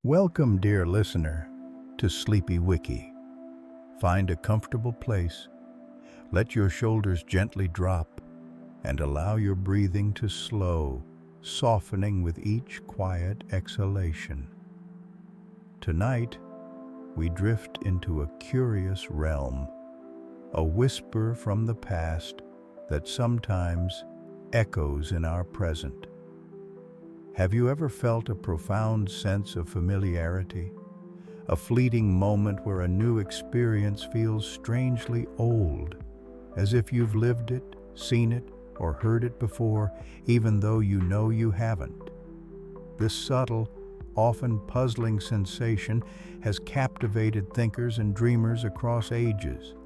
Welcome, dear listener, to Sleepy Wiki. Find a comfortable place, let your shoulders gently drop, and allow your breathing to slow, softening with each quiet exhalation. Tonight, we drift into a curious realm, a whisper from the past that sometimes echoes in our present. Have you ever felt a profound sense of familiarity? A fleeting moment where a new experience feels strangely old, as if you've lived it, seen it, or heard it before, even though you know you haven't. This subtle, often puzzling sensation has captivated thinkers and dreamers across ages,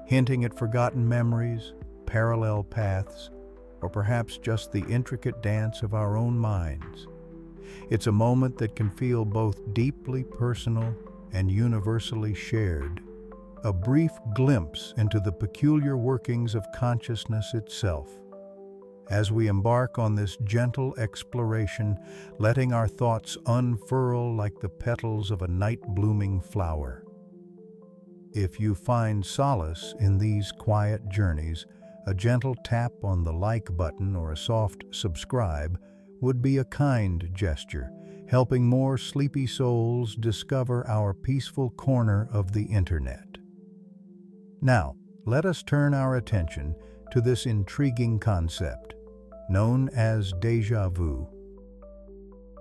hinting at forgotten memories, parallel paths, or perhaps just the intricate dance of our own minds. It's a moment that can feel both deeply personal and universally shared, a brief glimpse into the peculiar workings of consciousness itself. As we embark on this gentle exploration, letting our thoughts unfurl like the petals of a night-blooming flower. If you find solace in these quiet journeys, a gentle tap on the like button or a soft subscribe would be a kind gesture, helping more sleepy souls discover our peaceful corner of the internet. Now, let us turn our attention to this intriguing concept, known as déjà vu.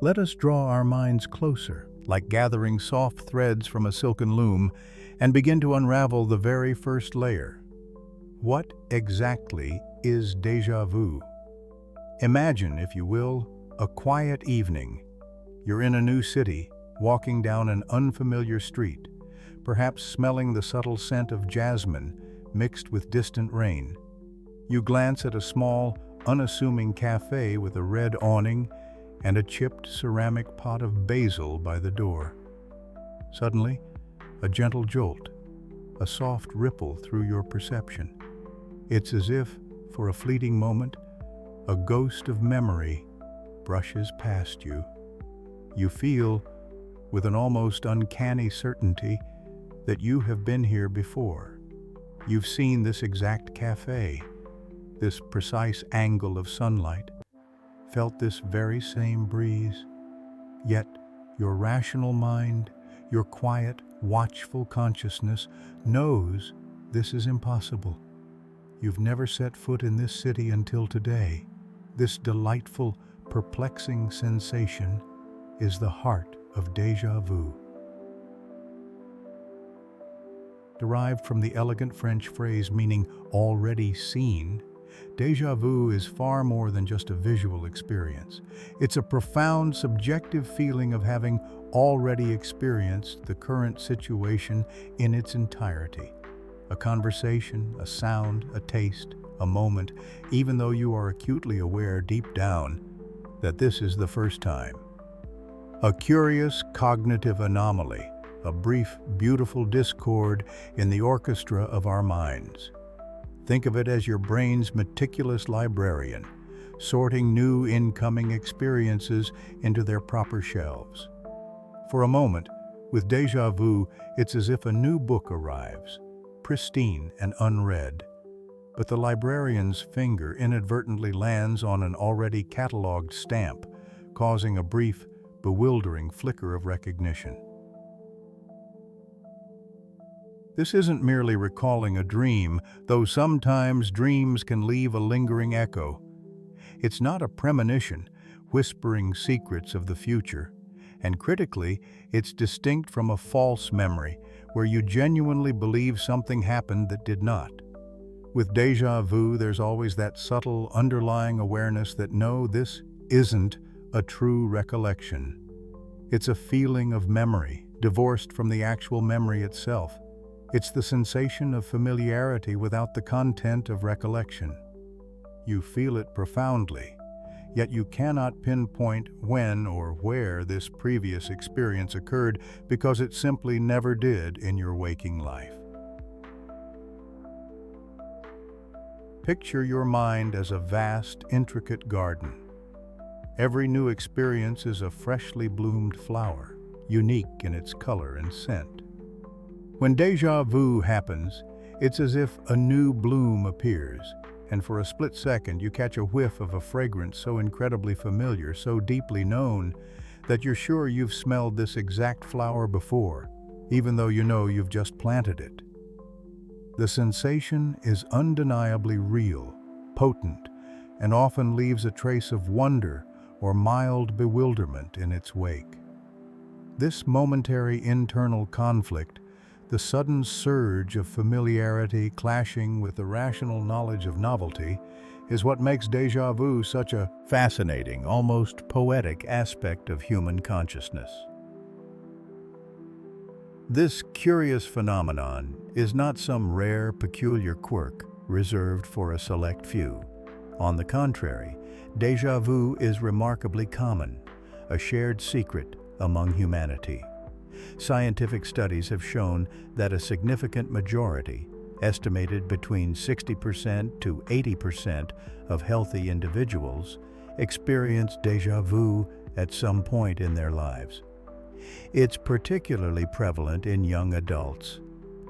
Let us draw our minds closer, like gathering soft threads from a silken loom, and begin to unravel the very first layer. What exactly is déjà vu? Imagine, if you will, a quiet evening. You're in a new city, walking down an unfamiliar street, perhaps smelling the subtle scent of jasmine mixed with distant rain. You glance at a small, unassuming cafe with a red awning and a chipped ceramic pot of basil by the door. Suddenly, a gentle jolt, a soft ripple through your perception. It's as if, for a fleeting moment, a ghost of memory brushes past you. You feel, with an almost uncanny certainty, that you have been here before. You've seen this exact cafe, this precise angle of sunlight, felt this very same breeze. Yet, your rational mind, your quiet, watchful consciousness knows this is impossible. You've never set foot in this city until today. This delightful, perplexing sensation is the heart of déjà vu. Derived from the elegant French phrase meaning already seen, déjà vu is far more than just a visual experience. It's a profound, subjective feeling of having already experienced the current situation in its entirety. A conversation, a sound, a taste, a moment, even though you are acutely aware deep down that this is the first time. A curious cognitive anomaly, a brief, beautiful discord in the orchestra of our minds. Think of it as your brain's meticulous librarian, sorting new incoming experiences into their proper shelves. For a moment, with déjà vu, it's as if a new book arrives, pristine and unread, but the librarian's finger inadvertently lands on an already catalogued stamp, causing a brief, bewildering flicker of recognition. This isn't merely recalling a dream, though sometimes dreams can leave a lingering echo. It's not a premonition, whispering secrets of the future, and critically, it's distinct from a false memory, where you genuinely believe something happened that did not. With déjà vu, there's always that subtle underlying awareness that no, this isn't a true recollection. It's a feeling of memory, divorced from the actual memory itself. It's the sensation of familiarity without the content of recollection. You feel it profoundly, yet you cannot pinpoint when or where this previous experience occurred because it simply never did in your waking life. Picture your mind as a vast, intricate garden. Every new experience is a freshly bloomed flower. unique in its color and scent. When déjà vu happens, it's as if a new bloom appears, and for a split second you catch a whiff of a fragrance so incredibly familiar, so deeply known, that you're sure you've smelled this exact flower before, even though you know you've just planted it. The sensation is undeniably real, potent, and often leaves a trace of wonder or mild bewilderment in its wake. This momentary internal conflict, the sudden surge of familiarity clashing with the rational knowledge of novelty, is what makes déjà vu such a fascinating, almost poetic aspect of human consciousness. This curious phenomenon is not some rare, peculiar quirk reserved for a select few. On the contrary, déjà vu is remarkably common, a shared secret among humanity. Scientific studies have shown that a significant majority, estimated between 60% to 80% of healthy individuals, experience déjà vu at some point in their lives. It's particularly prevalent in young adults,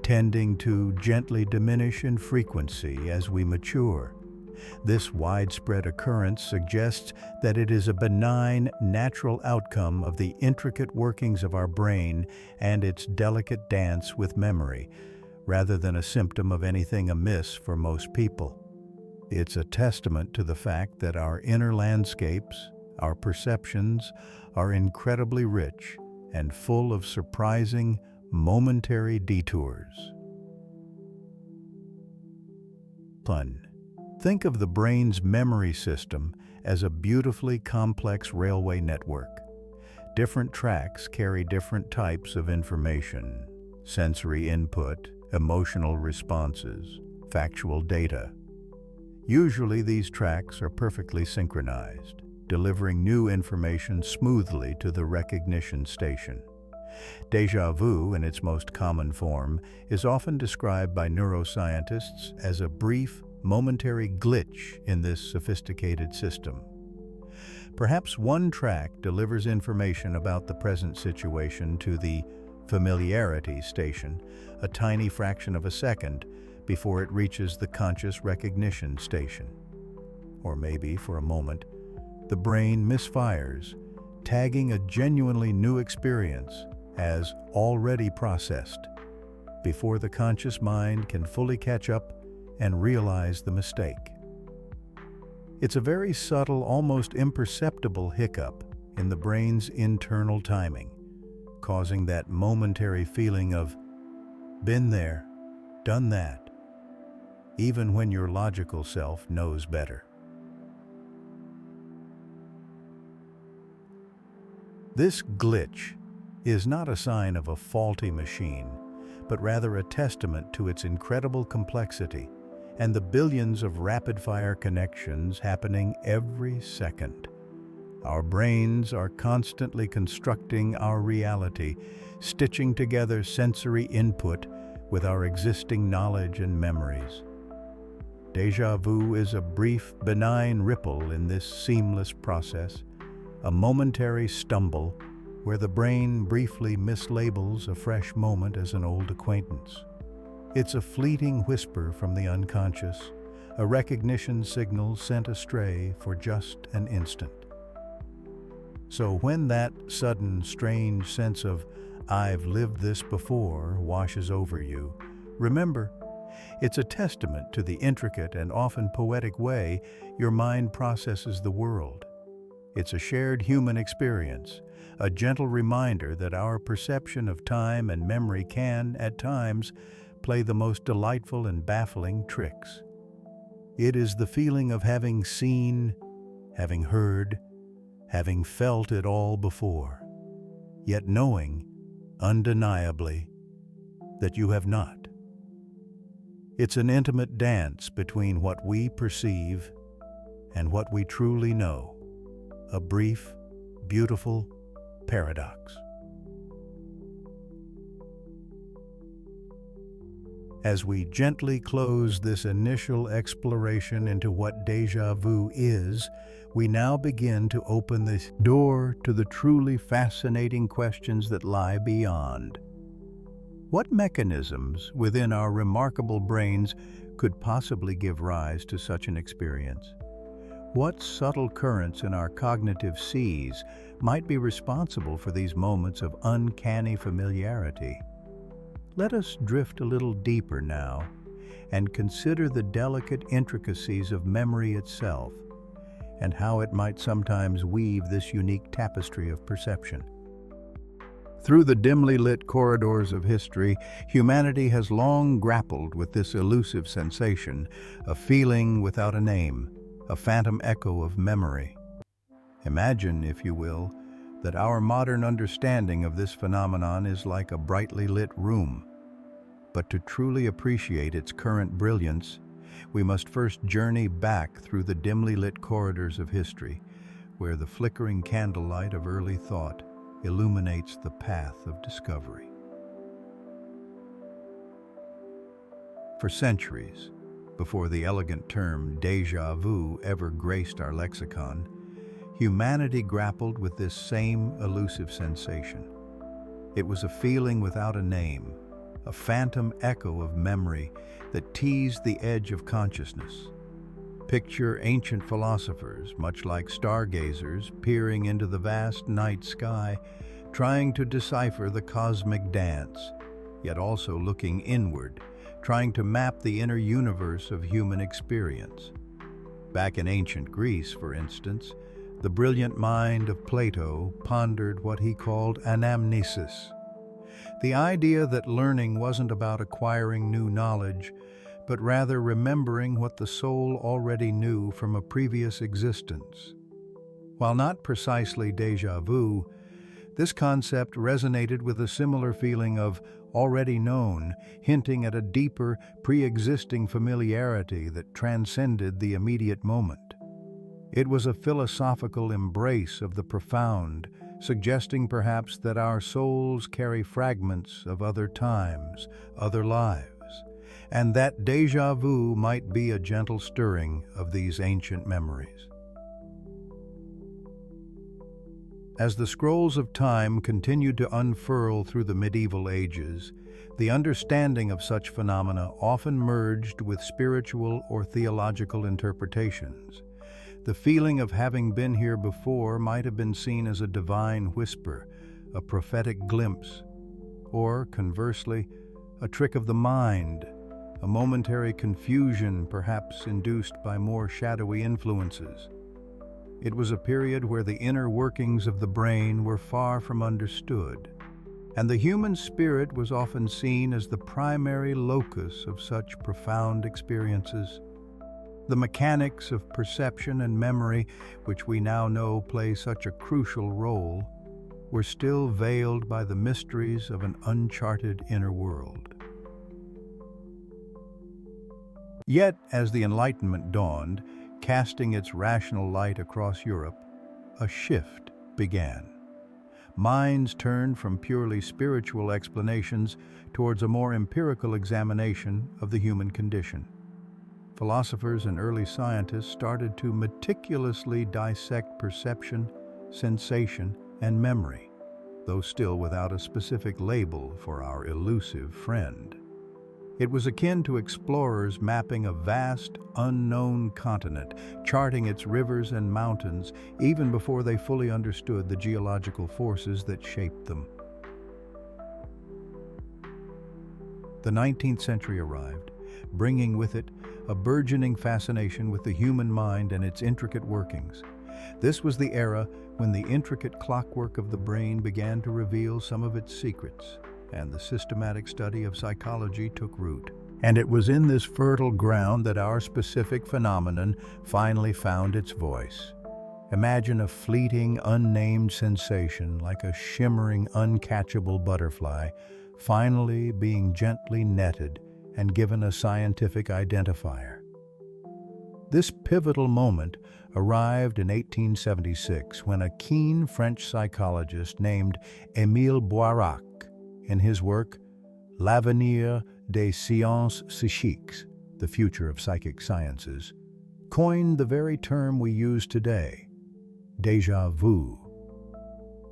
tending to gently diminish in frequency as we mature. This widespread occurrence suggests that it is a benign, natural outcome of the intricate workings of our brain and its delicate dance with memory, rather than a symptom of anything amiss for most people. It's a testament to the fact that our inner landscapes, our perceptions, are incredibly rich and full of surprising, momentary detours. Fun. Think of the brain's memory system as a beautifully complex railway network. Different tracks carry different types of information: sensory input, emotional responses, factual data. Usually these tracks are perfectly synchronized, delivering new information smoothly to the recognition station. Déjà vu, in its most common form, is often described by neuroscientists as a brief, momentary glitch in this sophisticated system. Perhaps one track delivers information about the present situation to the familiarity station, a tiny fraction of a second before it reaches the conscious recognition station. Or maybe, for a moment, the brain misfires, tagging a genuinely new experience as already processed, before the conscious mind can fully catch up and realize the mistake. It's a very subtle, almost imperceptible hiccup in the brain's internal timing, causing that momentary feeling of, been there, done that, even when your logical self knows better. This glitch is not a sign of a faulty machine, but rather a testament to its incredible complexity and the billions of rapid-fire connections happening every second. Our brains are constantly constructing our reality, stitching together sensory input with our existing knowledge and memories. Déjà vu is a brief, benign ripple in this seamless process, a momentary stumble where the brain briefly mislabels a fresh moment as an old acquaintance. It's a fleeting whisper from the unconscious, a recognition signal sent astray for just an instant. So when that sudden, strange sense of, "I've lived this before," washes over you, remember, it's a testament to the intricate and often poetic way your mind processes the world. It's a shared human experience, a gentle reminder that our perception of time and memory can, at times, play the most delightful and baffling tricks. It is the feeling of having seen, having heard, having felt it all before, yet knowing, undeniably, that you have not. It's an intimate dance between what we perceive and what we truly know, a brief, beautiful paradox. As we gently close this initial exploration into what déjà vu is, we now begin to open the door to the truly fascinating questions that lie beyond. What mechanisms within our remarkable brains could possibly give rise to such an experience? What subtle currents in our cognitive seas might be responsible for these moments of uncanny familiarity? Let us drift a little deeper now and consider the delicate intricacies of memory itself and how it might sometimes weave this unique tapestry of perception. Through the dimly lit corridors of history, humanity has long grappled with this elusive sensation, a feeling without a name, a phantom echo of memory. Imagine, if you will, that our modern understanding of this phenomenon is like a brightly lit room. But to truly appreciate its current brilliance, we must first journey back through the dimly lit corridors of history, where the flickering candlelight of early thought illuminates the path of discovery. For centuries, before the elegant term déjà vu ever graced our lexicon, humanity grappled with this same elusive sensation. It was a feeling without a name, a phantom echo of memory that teased the edge of consciousness. Picture ancient philosophers, much like stargazers, peering into the vast night sky, trying to decipher the cosmic dance, yet also looking inward, trying to map the inner universe of human experience. Back in ancient Greece, for instance, the brilliant mind of Plato pondered what he called anamnesis, the idea that learning wasn't about acquiring new knowledge, but rather remembering what the soul already knew from a previous existence. While not precisely déjà vu, this concept resonated with a similar feeling of already known, hinting at a deeper, pre-existing familiarity that transcended the immediate moment. It was a philosophical embrace of the profound, suggesting perhaps that our souls carry fragments of other times, other lives, and that déjà vu might be a gentle stirring of these ancient memories. As the scrolls of time continued to unfurl through the medieval ages, the understanding of such phenomena often merged with spiritual or theological interpretations. The feeling of having been here before might have been seen as a divine whisper, a prophetic glimpse, or, conversely, a trick of the mind, a momentary confusion perhaps induced by more shadowy influences. It was a period where the inner workings of the brain were far from understood, and the human spirit was often seen as the primary locus of such profound experiences. The mechanics of perception and memory, which we now know play such a crucial role, were still veiled by the mysteries of an uncharted inner world. Yet, as the Enlightenment dawned, casting its rational light across Europe, a shift began. Minds turned from purely spiritual explanations towards a more empirical examination of the human condition. Philosophers and early scientists started to meticulously dissect perception, sensation, and memory, though still without a specific label for our elusive friend. It was akin to explorers mapping a vast, unknown continent, charting its rivers and mountains, even before they fully understood the geological forces that shaped them. The 19th century arrived, bringing with it a burgeoning fascination with the human mind and its intricate workings. This was the era when the intricate clockwork of the brain began to reveal some of its secrets, and the systematic study of psychology took root. And it was in this fertile ground that our specific phenomenon finally found its voice. Imagine a fleeting, unnamed sensation like a shimmering, uncatchable butterfly, finally being gently netted and given a scientific identifier. This pivotal moment arrived in 1876 when a keen French psychologist named Émile Boirac, in his work L'avenir des sciences psychiques, the future of psychic sciences, coined the very term we use today, déjà vu.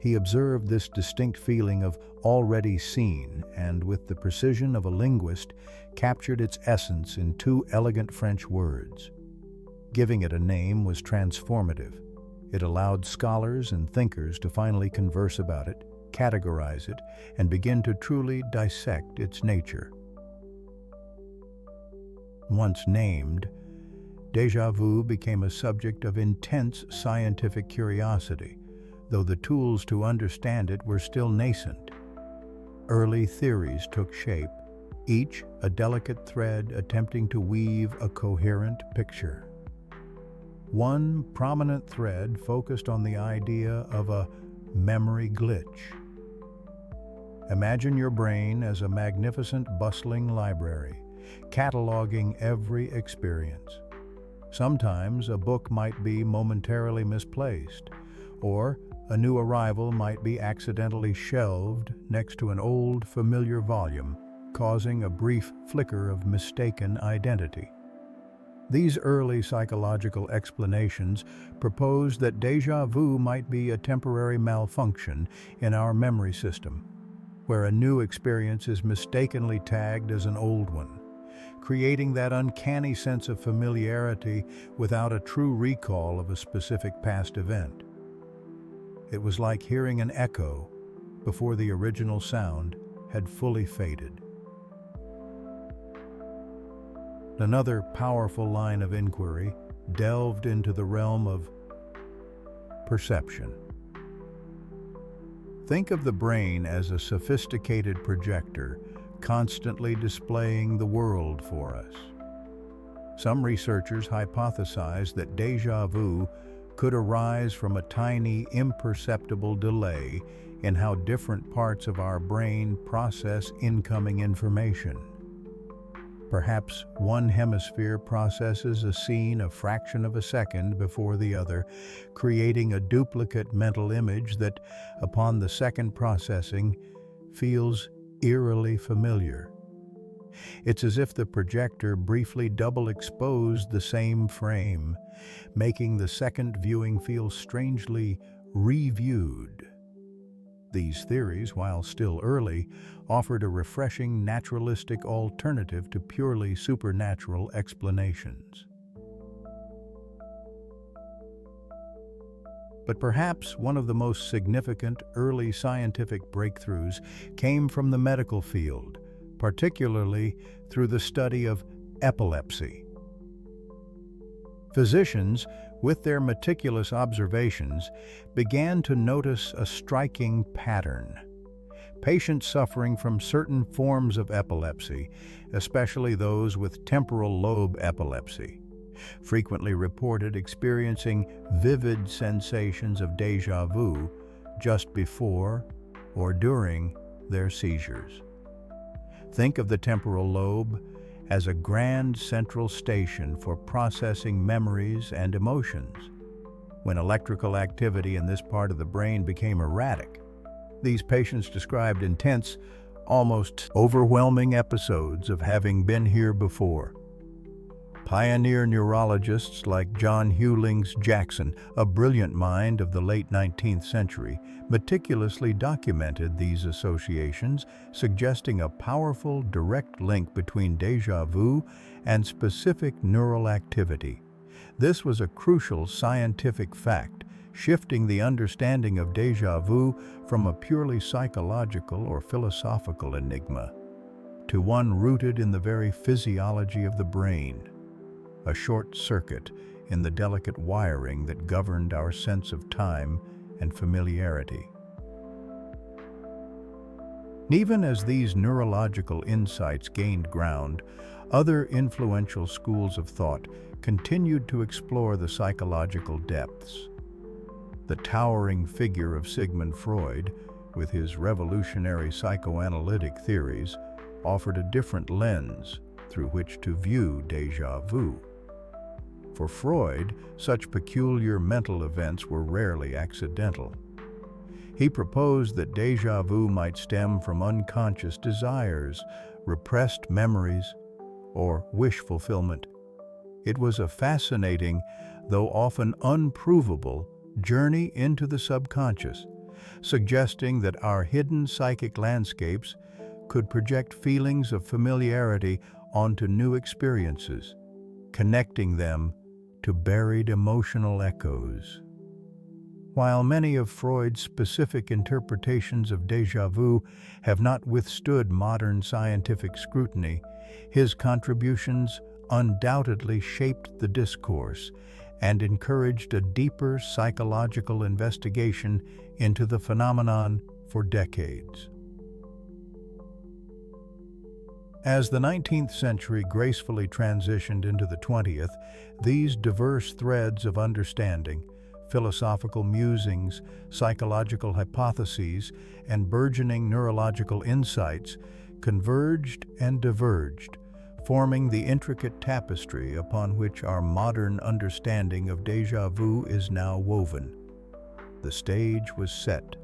He observed this distinct feeling of already seen and, with the precision of a linguist, captured its essence in two elegant French words. Giving it a name was transformative. It allowed scholars and thinkers to finally converse about it, categorize it, and begin to truly dissect its nature. Once named, déjà vu became a subject of intense scientific curiosity, though the tools to understand it were still nascent. Early theories took shape, each a delicate thread attempting to weave a coherent picture. One prominent thread focused on the idea of a memory glitch. Imagine your brain as a magnificent, bustling library, cataloging every experience. Sometimes a book might be momentarily misplaced, or a new arrival might be accidentally shelved next to an old, familiar volume, causing a brief flicker of mistaken identity. These early psychological explanations proposed that déjà vu might be a temporary malfunction in our memory system, where a new experience is mistakenly tagged as an old one, creating that uncanny sense of familiarity without a true recall of a specific past event. It was like hearing an echo before the original sound had fully faded. Another powerful line of inquiry delved into the realm of perception. Think of the brain as a sophisticated projector, constantly displaying the world for us. Some researchers hypothesize that déjà vu could arise from a tiny, imperceptible delay in how different parts of our brain process incoming information. Perhaps one hemisphere processes a scene a fraction of a second before the other, creating a duplicate mental image that, upon the second processing, feels eerily familiar. It's as if the projector briefly double-exposed the same frame, making the second viewing feel strangely reviewed. These theories, while still early, offered a refreshing naturalistic alternative to purely supernatural explanations. But perhaps one of the most significant early scientific breakthroughs came from the medical field, particularly through the study of epilepsy. Physicians, with their meticulous observations, began to notice a striking pattern. Patients suffering from certain forms of epilepsy, especially those with temporal lobe epilepsy, frequently reported experiencing vivid sensations of déjà vu just before or during their seizures. Think of the temporal lobe as a grand central station for processing memories and emotions. When electrical activity in this part of the brain became erratic, these patients described intense, almost overwhelming episodes of having been here before. Pioneer neurologists like John Hewlings Jackson, a brilliant mind of the late 19th century, meticulously documented these associations, suggesting a powerful, direct link between déjà vu and specific neural activity. This was a crucial scientific fact, shifting the understanding of déjà vu from a purely psychological or philosophical enigma to one rooted in the very physiology of the brain, a short circuit in the delicate wiring that governed our sense of time and familiarity. Even as these neurological insights gained ground, other influential schools of thought continued to explore the psychological depths. The towering figure of Sigmund Freud, with his revolutionary psychoanalytic theories, offered a different lens through which to view déjà vu. For Freud, such peculiar mental events were rarely accidental. He proposed that déjà vu might stem from unconscious desires, repressed memories, or wish fulfillment. It was a fascinating, though often unprovable, journey into the subconscious, suggesting that our hidden psychic landscapes could project feelings of familiarity onto new experiences, connecting them to buried emotional echoes. While many of Freud's specific interpretations of déjà vu have not withstood modern scientific scrutiny, his contributions undoubtedly shaped the discourse and encouraged a deeper psychological investigation into the phenomenon for decades. As the 19th century gracefully transitioned into the 20th, these diverse threads of understanding, philosophical musings, psychological hypotheses, and burgeoning neurological insights converged and diverged, forming the intricate tapestry upon which our modern understanding of déjà vu is now woven. The stage was set,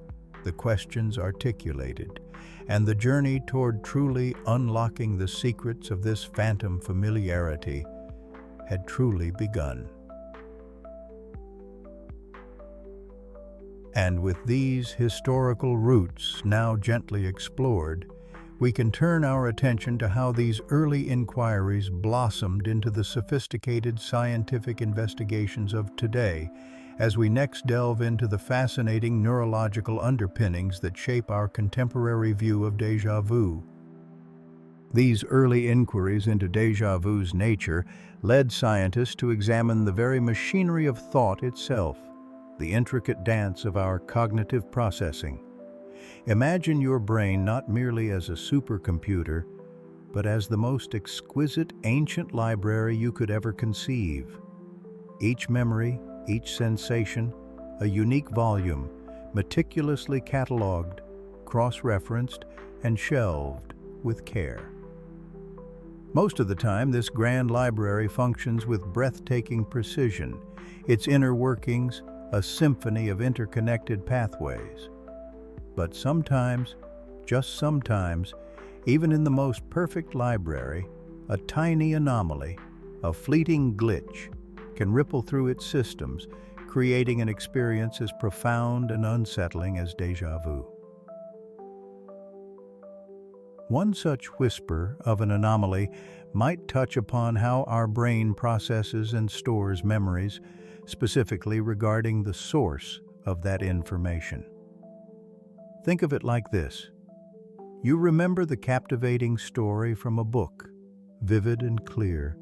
the questions articulated, and the journey toward truly unlocking the secrets of this phantom familiarity had truly begun. And with these historical roots now gently explored, we can turn our attention to how these early inquiries blossomed into the sophisticated scientific investigations of today, as we next delve into the fascinating neurological underpinnings that shape our contemporary view of déjà vu. These early inquiries into déjà vu's nature led scientists to examine the very machinery of thought itself, the intricate dance of our cognitive processing. Imagine your brain not merely as a supercomputer, but as the most exquisite ancient library you could ever conceive. Each memory, each sensation, a unique volume, meticulously catalogued, cross-referenced, and shelved with care. Most of the time, this grand library functions with breathtaking precision, its inner workings a symphony of interconnected pathways. But sometimes, just sometimes, even in the most perfect library, a tiny anomaly, a fleeting glitch, can ripple through its systems, creating an experience as profound and unsettling as déjà vu. One such whisper of an anomaly might touch upon how our brain processes and stores memories, specifically regarding the source of that information. Think of it like this. You remember the captivating story from a book, vivid and clear,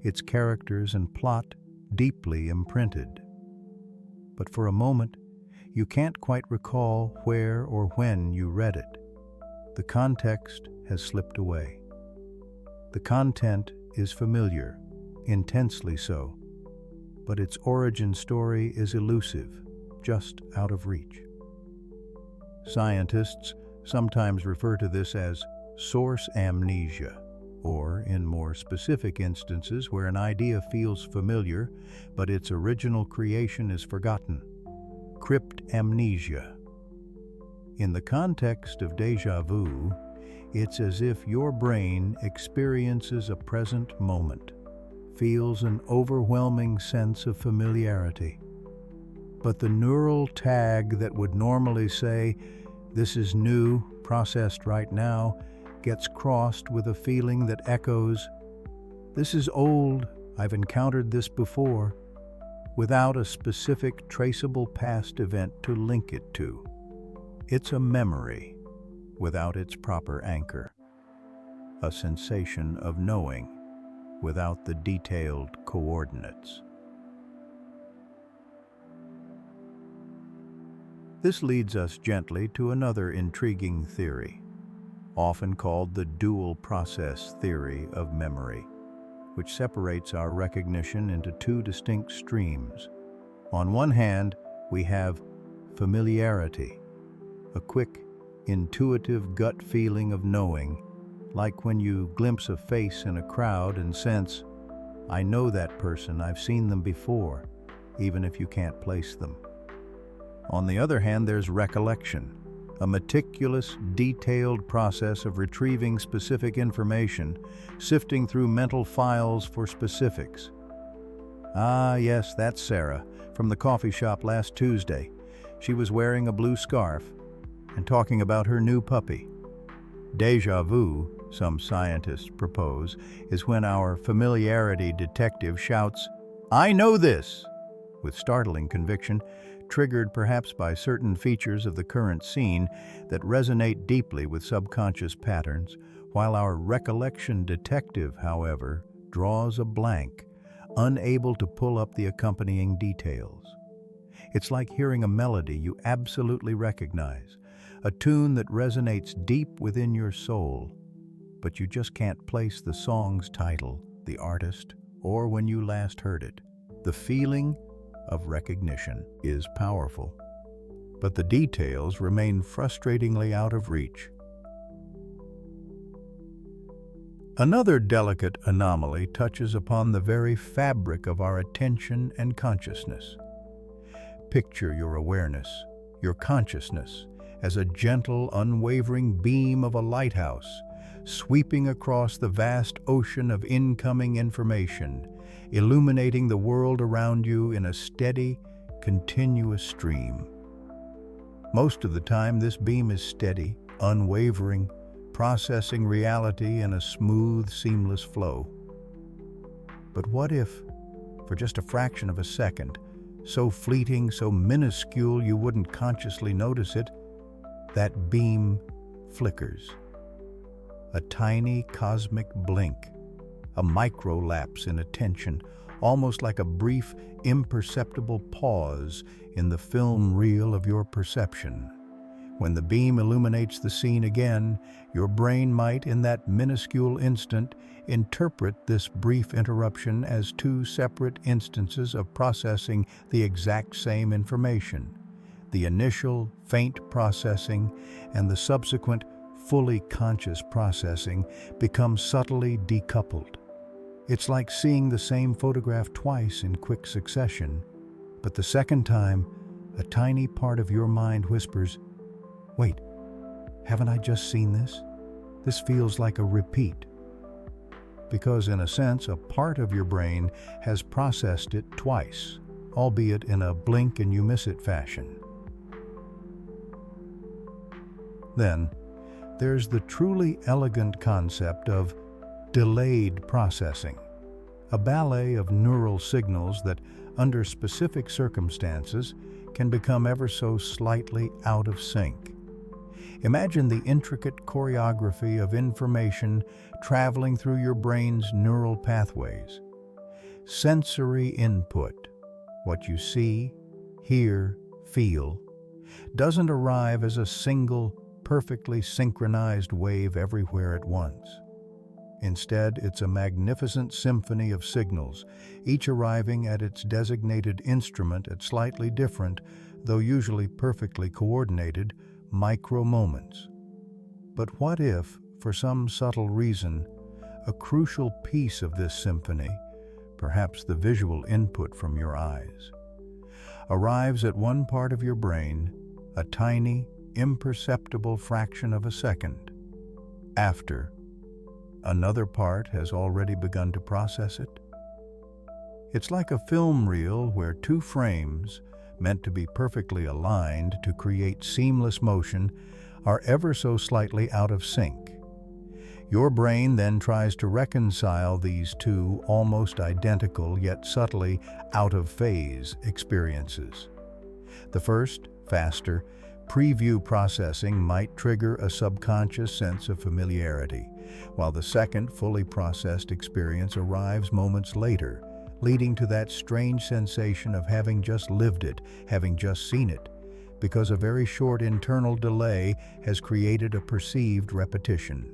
its characters and plot deeply imprinted. But for a moment, you can't quite recall where or when you read it. The context has slipped away. The content is familiar, intensely so, but its origin story is elusive, just out of reach. Scientists sometimes refer to this as source amnesia, or, in more specific instances where an idea feels familiar but its original creation is forgotten, cryptamnesia. In the context of déjà vu, it's as if your brain experiences a present moment, feels an overwhelming sense of familiarity. But the neural tag that would normally say, "This is new, processed right now," gets crossed with a feeling that echoes, "This is old, I've encountered this before," without a specific traceable past event to link it to. It's a memory without its proper anchor, a sensation of knowing without the detailed coordinates. This leads us gently to another intriguing theory, often called the dual process theory of memory, which separates our recognition into two distinct streams. On one hand, we have familiarity, a quick, intuitive gut feeling of knowing, like when you glimpse a face in a crowd and sense, "I know that person, I've seen them before," even if you can't place them. On the other hand, there's recollection, a meticulous, detailed process of retrieving specific information, sifting through mental files for specifics. Ah, yes, that's Sarah, from the coffee shop last Tuesday. She was wearing a blue scarf and talking about her new puppy. Déjà vu, some scientists propose, is when our familiarity detective shouts, "I know this!" with startling conviction, triggered perhaps by certain features of the current scene that resonate deeply with subconscious patterns, while our recollection detective, however, draws a blank, unable to pull up the accompanying details. It's like hearing a melody you absolutely recognize, a tune that resonates deep within your soul, but you just can't place the song's title, the artist, or when you last heard it. The feeling of recognition is powerful, but the details remain frustratingly out of reach. Another delicate anomaly touches upon the very fabric of our attention and consciousness. Picture your awareness, your consciousness, as a gentle, unwavering beam of a lighthouse, sweeping across the vast ocean of incoming information, illuminating the world around you in a steady, continuous stream. Most of the time, this beam is steady, unwavering, processing reality in a smooth, seamless flow. But what if, for just a fraction of a second, so fleeting, so minuscule you wouldn't consciously notice it, that beam flickers? A tiny cosmic blink, a micro-lapse in attention, almost like a brief, imperceptible pause in the film reel of your perception. When the beam illuminates the scene again, your brain might, in that minuscule instant, interpret this brief interruption as two separate instances of processing the exact same information. The initial, faint processing and the subsequent, fully conscious processing become subtly decoupled. It's like seeing the same photograph twice in quick succession, but the second time, a tiny part of your mind whispers, "Wait, haven't I just seen this? This feels like a repeat." Because in a sense, a part of your brain has processed it twice, albeit in a blink and you miss it fashion. Then, there's the truly elegant concept of delayed processing, a ballet of neural signals that, under specific circumstances, can become ever so slightly out of sync. Imagine the intricate choreography of information traveling through your brain's neural pathways. Sensory input, what you see, hear, feel, doesn't arrive as a single, perfectly synchronized wave everywhere at once. Instead, it's a magnificent symphony of signals, each arriving at its designated instrument at slightly different, though usually perfectly coordinated, micro-moments. But what if, for some subtle reason, a crucial piece of this symphony, perhaps the visual input from your eyes, arrives at one part of your brain, a tiny, imperceptible fraction of a second, after another part has already begun to process it? It's like a film reel where two frames, meant to be perfectly aligned to create seamless motion, are ever so slightly out of sync. Your brain then tries to reconcile these two almost identical yet subtly out-of-phase experiences. The first, faster, preview processing might trigger a subconscious sense of familiarity, while the second, fully processed experience arrives moments later, leading to that strange sensation of having just lived it, having just seen it, because a very short internal delay has created a perceived repetition.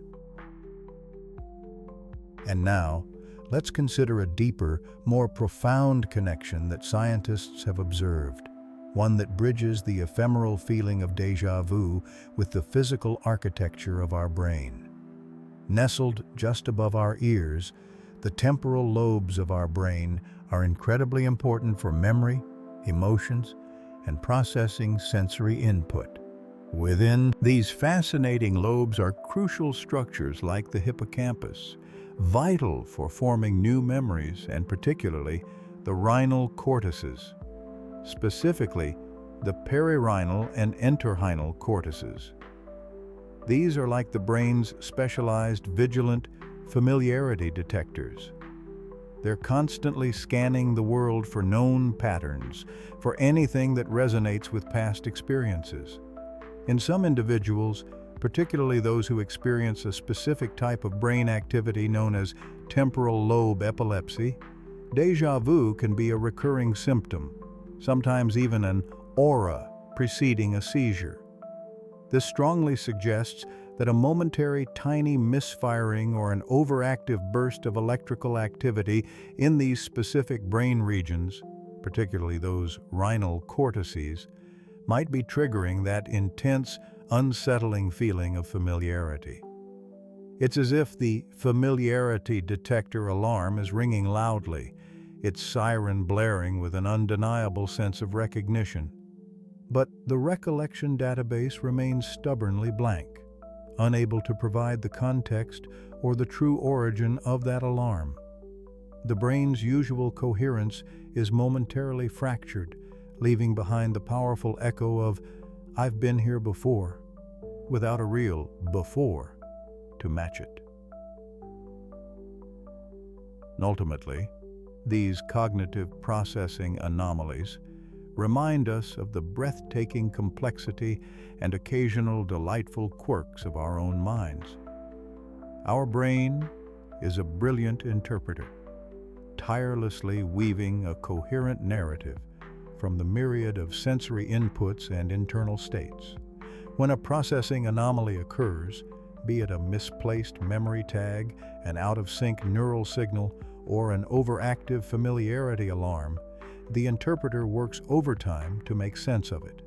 And now, let's consider a deeper, more profound connection that scientists have observed, one that bridges the ephemeral feeling of déjà vu with the physical architecture of our brain. Nestled just above our ears, the temporal lobes of our brain are incredibly important for memory, emotions, and processing sensory input. Within these fascinating lobes are crucial structures like the hippocampus, vital for forming new memories, and particularly the rhinal cortices, specifically the perirhinal and entorhinal cortices. These are like the brain's specialized vigilant familiarity detectors. They're constantly scanning the world for known patterns, for anything that resonates with past experiences. In some individuals, particularly those who experience a specific type of brain activity known as temporal lobe epilepsy, déjà vu can be a recurring symptom, sometimes even an aura preceding a seizure. This strongly suggests that a momentary tiny misfiring or an overactive burst of electrical activity in these specific brain regions, particularly those rhinal cortices, might be triggering that intense, unsettling feeling of familiarity. It's as if the familiarity detector alarm is ringing loudly, its siren blaring with an undeniable sense of recognition. But the recollection database remains stubbornly blank, unable to provide the context or the true origin of that alarm. The brain's usual coherence is momentarily fractured, leaving behind the powerful echo of "I've been here before," without a real "before" to match it. Ultimately, these cognitive processing anomalies remind us of the breathtaking complexity and occasional delightful quirks of our own minds. Our brain is a brilliant interpreter, tirelessly weaving a coherent narrative from the myriad of sensory inputs and internal states. When a processing anomaly occurs, be it a misplaced memory tag, an out-of-sync neural signal, or an overactive familiarity alarm, the interpreter works overtime to make sense of it.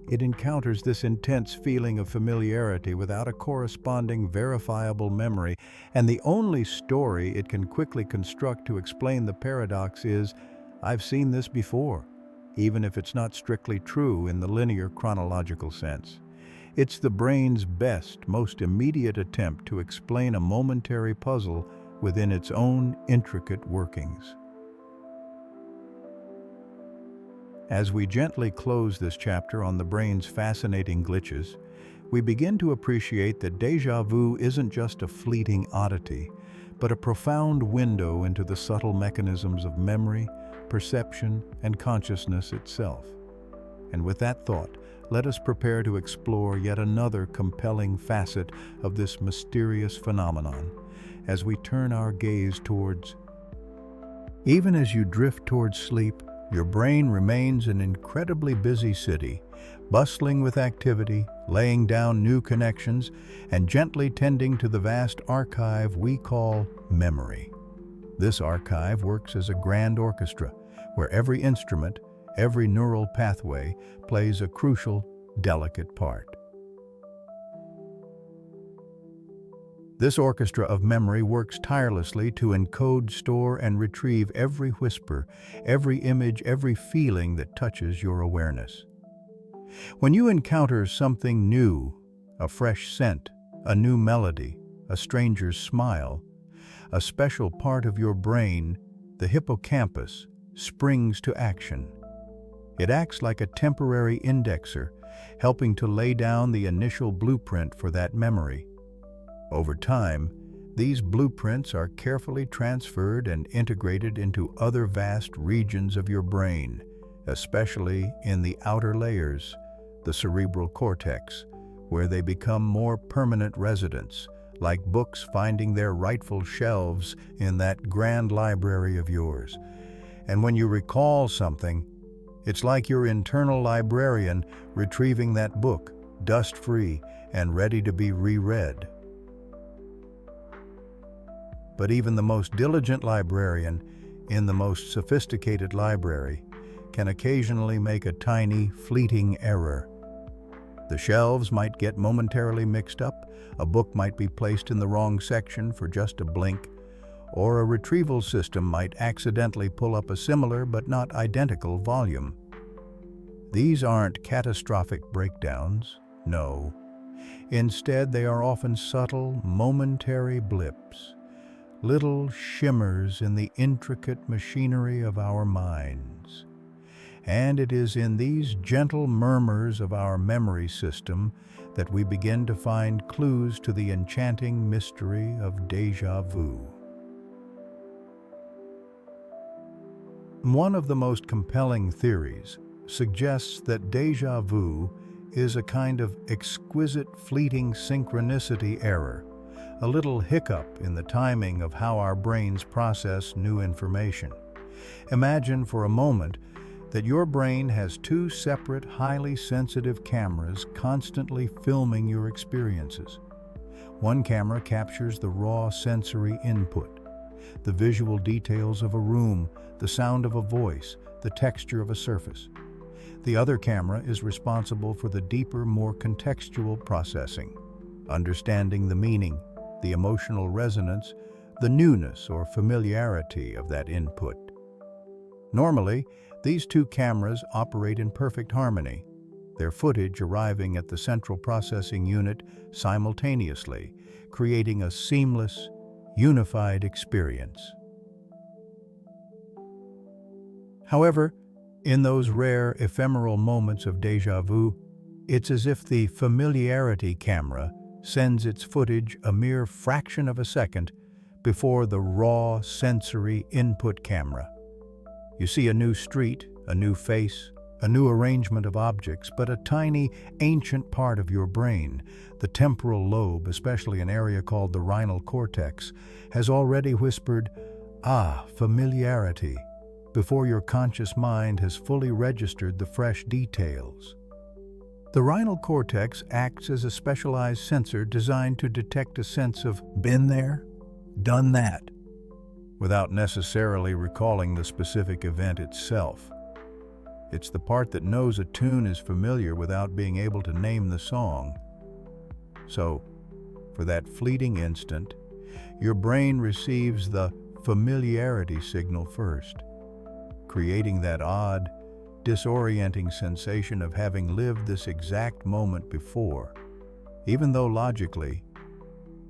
It encounters this intense feeling of familiarity without a corresponding verifiable memory, and the only story it can quickly construct to explain the paradox is, "I've seen this before," even if it's not strictly true in the linear chronological sense. It's the brain's best, most immediate attempt to explain a momentary puzzle within its own intricate workings. As we gently close this chapter on the brain's fascinating glitches, we begin to appreciate that déjà vu isn't just a fleeting oddity, but a profound window into the subtle mechanisms of memory, perception, and consciousness itself. And with that thought, let us prepare to explore yet another compelling facet of this mysterious phenomenon as we turn our gaze towards. Even as you drift towards sleep, your brain remains an incredibly busy city, bustling with activity, laying down new connections, and gently tending to the vast archive we call memory. This archive works as a grand orchestra, where every instrument, every neural pathway plays a crucial, delicate part. This orchestra of memory works tirelessly to encode, store, and retrieve every whisper, every image, every feeling that touches your awareness. When you encounter something new, a fresh scent, a new melody, a stranger's smile, a special part of your brain, the hippocampus, springs to action. It acts like a temporary indexer, helping to lay down the initial blueprint for that memory. Over time, these blueprints are carefully transferred and integrated into other vast regions of your brain, especially in the outer layers, the cerebral cortex, where they become more permanent residents, like books finding their rightful shelves in that grand library of yours. And when you recall something, it's like your internal librarian retrieving that book, dust-free and ready to be reread. But even the most diligent librarian in the most sophisticated library can occasionally make a tiny, fleeting error. The shelves might get momentarily mixed up, a book might be placed in the wrong section for just a blink, or a retrieval system might accidentally pull up a similar but not identical volume. These aren't catastrophic breakdowns, no. Instead, they are often subtle, momentary blips, little shimmers in the intricate machinery of our minds. And it is in these gentle murmurs of our memory system that we begin to find clues to the enchanting mystery of déjà vu. One of the most compelling theories suggests that déjà vu is a kind of exquisite fleeting synchronicity error, a little hiccup in the timing of how our brains process new information. Imagine for a moment that your brain has two separate, highly sensitive cameras constantly filming your experiences. One camera captures the raw sensory input, the visual details of a room, the sound of a voice, the texture of a surface. The other camera is responsible for the deeper, more contextual processing, understanding the meaning, the emotional resonance, the newness or familiarity of that input. Normally, these two cameras operate in perfect harmony, their footage arriving at the central processing unit simultaneously, creating a seamless, unified experience. However, in those rare, ephemeral moments of déjà vu, it's as if the familiarity camera sends its footage a mere fraction of a second before the raw, sensory input camera. You see a new street, a new face, a new arrangement of objects, but a tiny, ancient part of your brain, the temporal lobe, especially an area called the rhinal cortex, has already whispered, "Ah, familiarity," before your conscious mind has fully registered the fresh details. The rhinal cortex acts as a specialized sensor designed to detect a sense of "been there, done that," without necessarily recalling the specific event itself. It's the part that knows a tune is familiar without being able to name the song. So, for that fleeting instant, your brain receives the familiarity signal first, creating that odd, disorienting sensation of having lived this exact moment before, even though logically,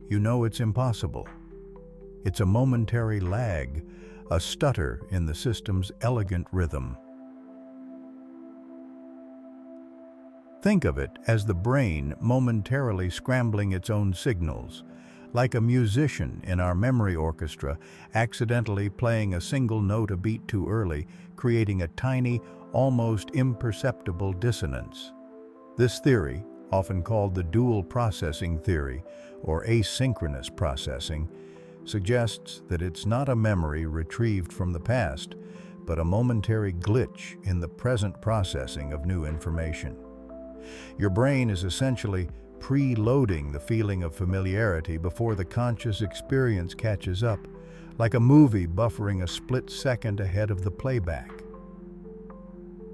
you know it's impossible. It's a momentary lag, a stutter in the system's elegant rhythm. Think of it as the brain momentarily scrambling its own signals, like a musician in our memory orchestra accidentally playing a single note a beat too early, creating a tiny, almost imperceptible dissonance. This theory, often called the dual processing theory or asynchronous processing, suggests that it's not a memory retrieved from the past, but a momentary glitch in the present processing of new information. Your brain is essentially preloading the feeling of familiarity before the conscious experience catches up, like a movie buffering a split second ahead of the playback.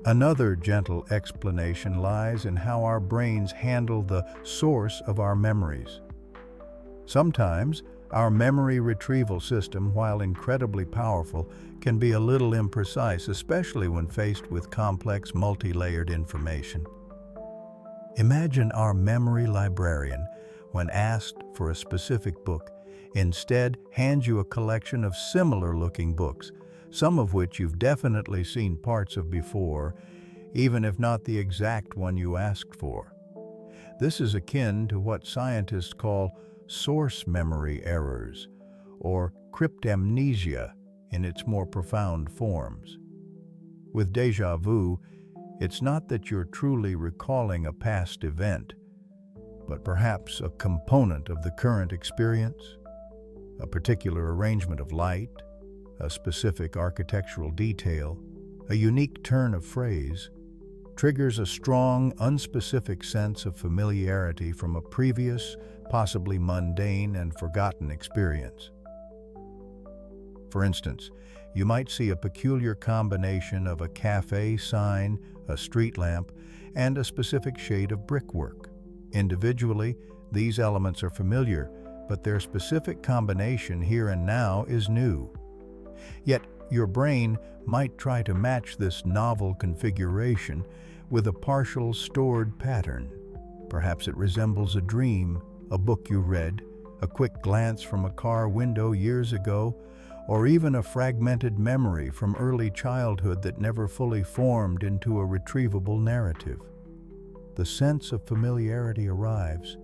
Another gentle explanation lies in how our brains handle the source of our memories. Sometimes, our memory retrieval system, while incredibly powerful, can be a little imprecise, especially when faced with complex, multi-layered information. Imagine our memory librarian, when asked for a specific book, instead hands you a collection of similar-looking books, some of which you've definitely seen parts of before, even if not the exact one you asked for. This is akin to what scientists call source memory errors, or cryptamnesia in its more profound forms. With déjà vu, it's not that you're truly recalling a past event, but perhaps a component of the current experience, a particular arrangement of light, a specific architectural detail, a unique turn of phrase, triggers a strong, unspecific sense of familiarity from a previous, possibly mundane and forgotten experience. For instance, you might see a peculiar combination of a cafe sign, a street lamp, and a specific shade of brickwork. Individually, these elements are familiar, but their specific combination here and now is new. Yet, your brain might try to match this novel configuration with a partial stored pattern. Perhaps it resembles a dream, a book you read, a quick glance from a car window years ago, or even a fragmented memory from early childhood that never fully formed into a retrievable narrative. The sense of familiarity arrives,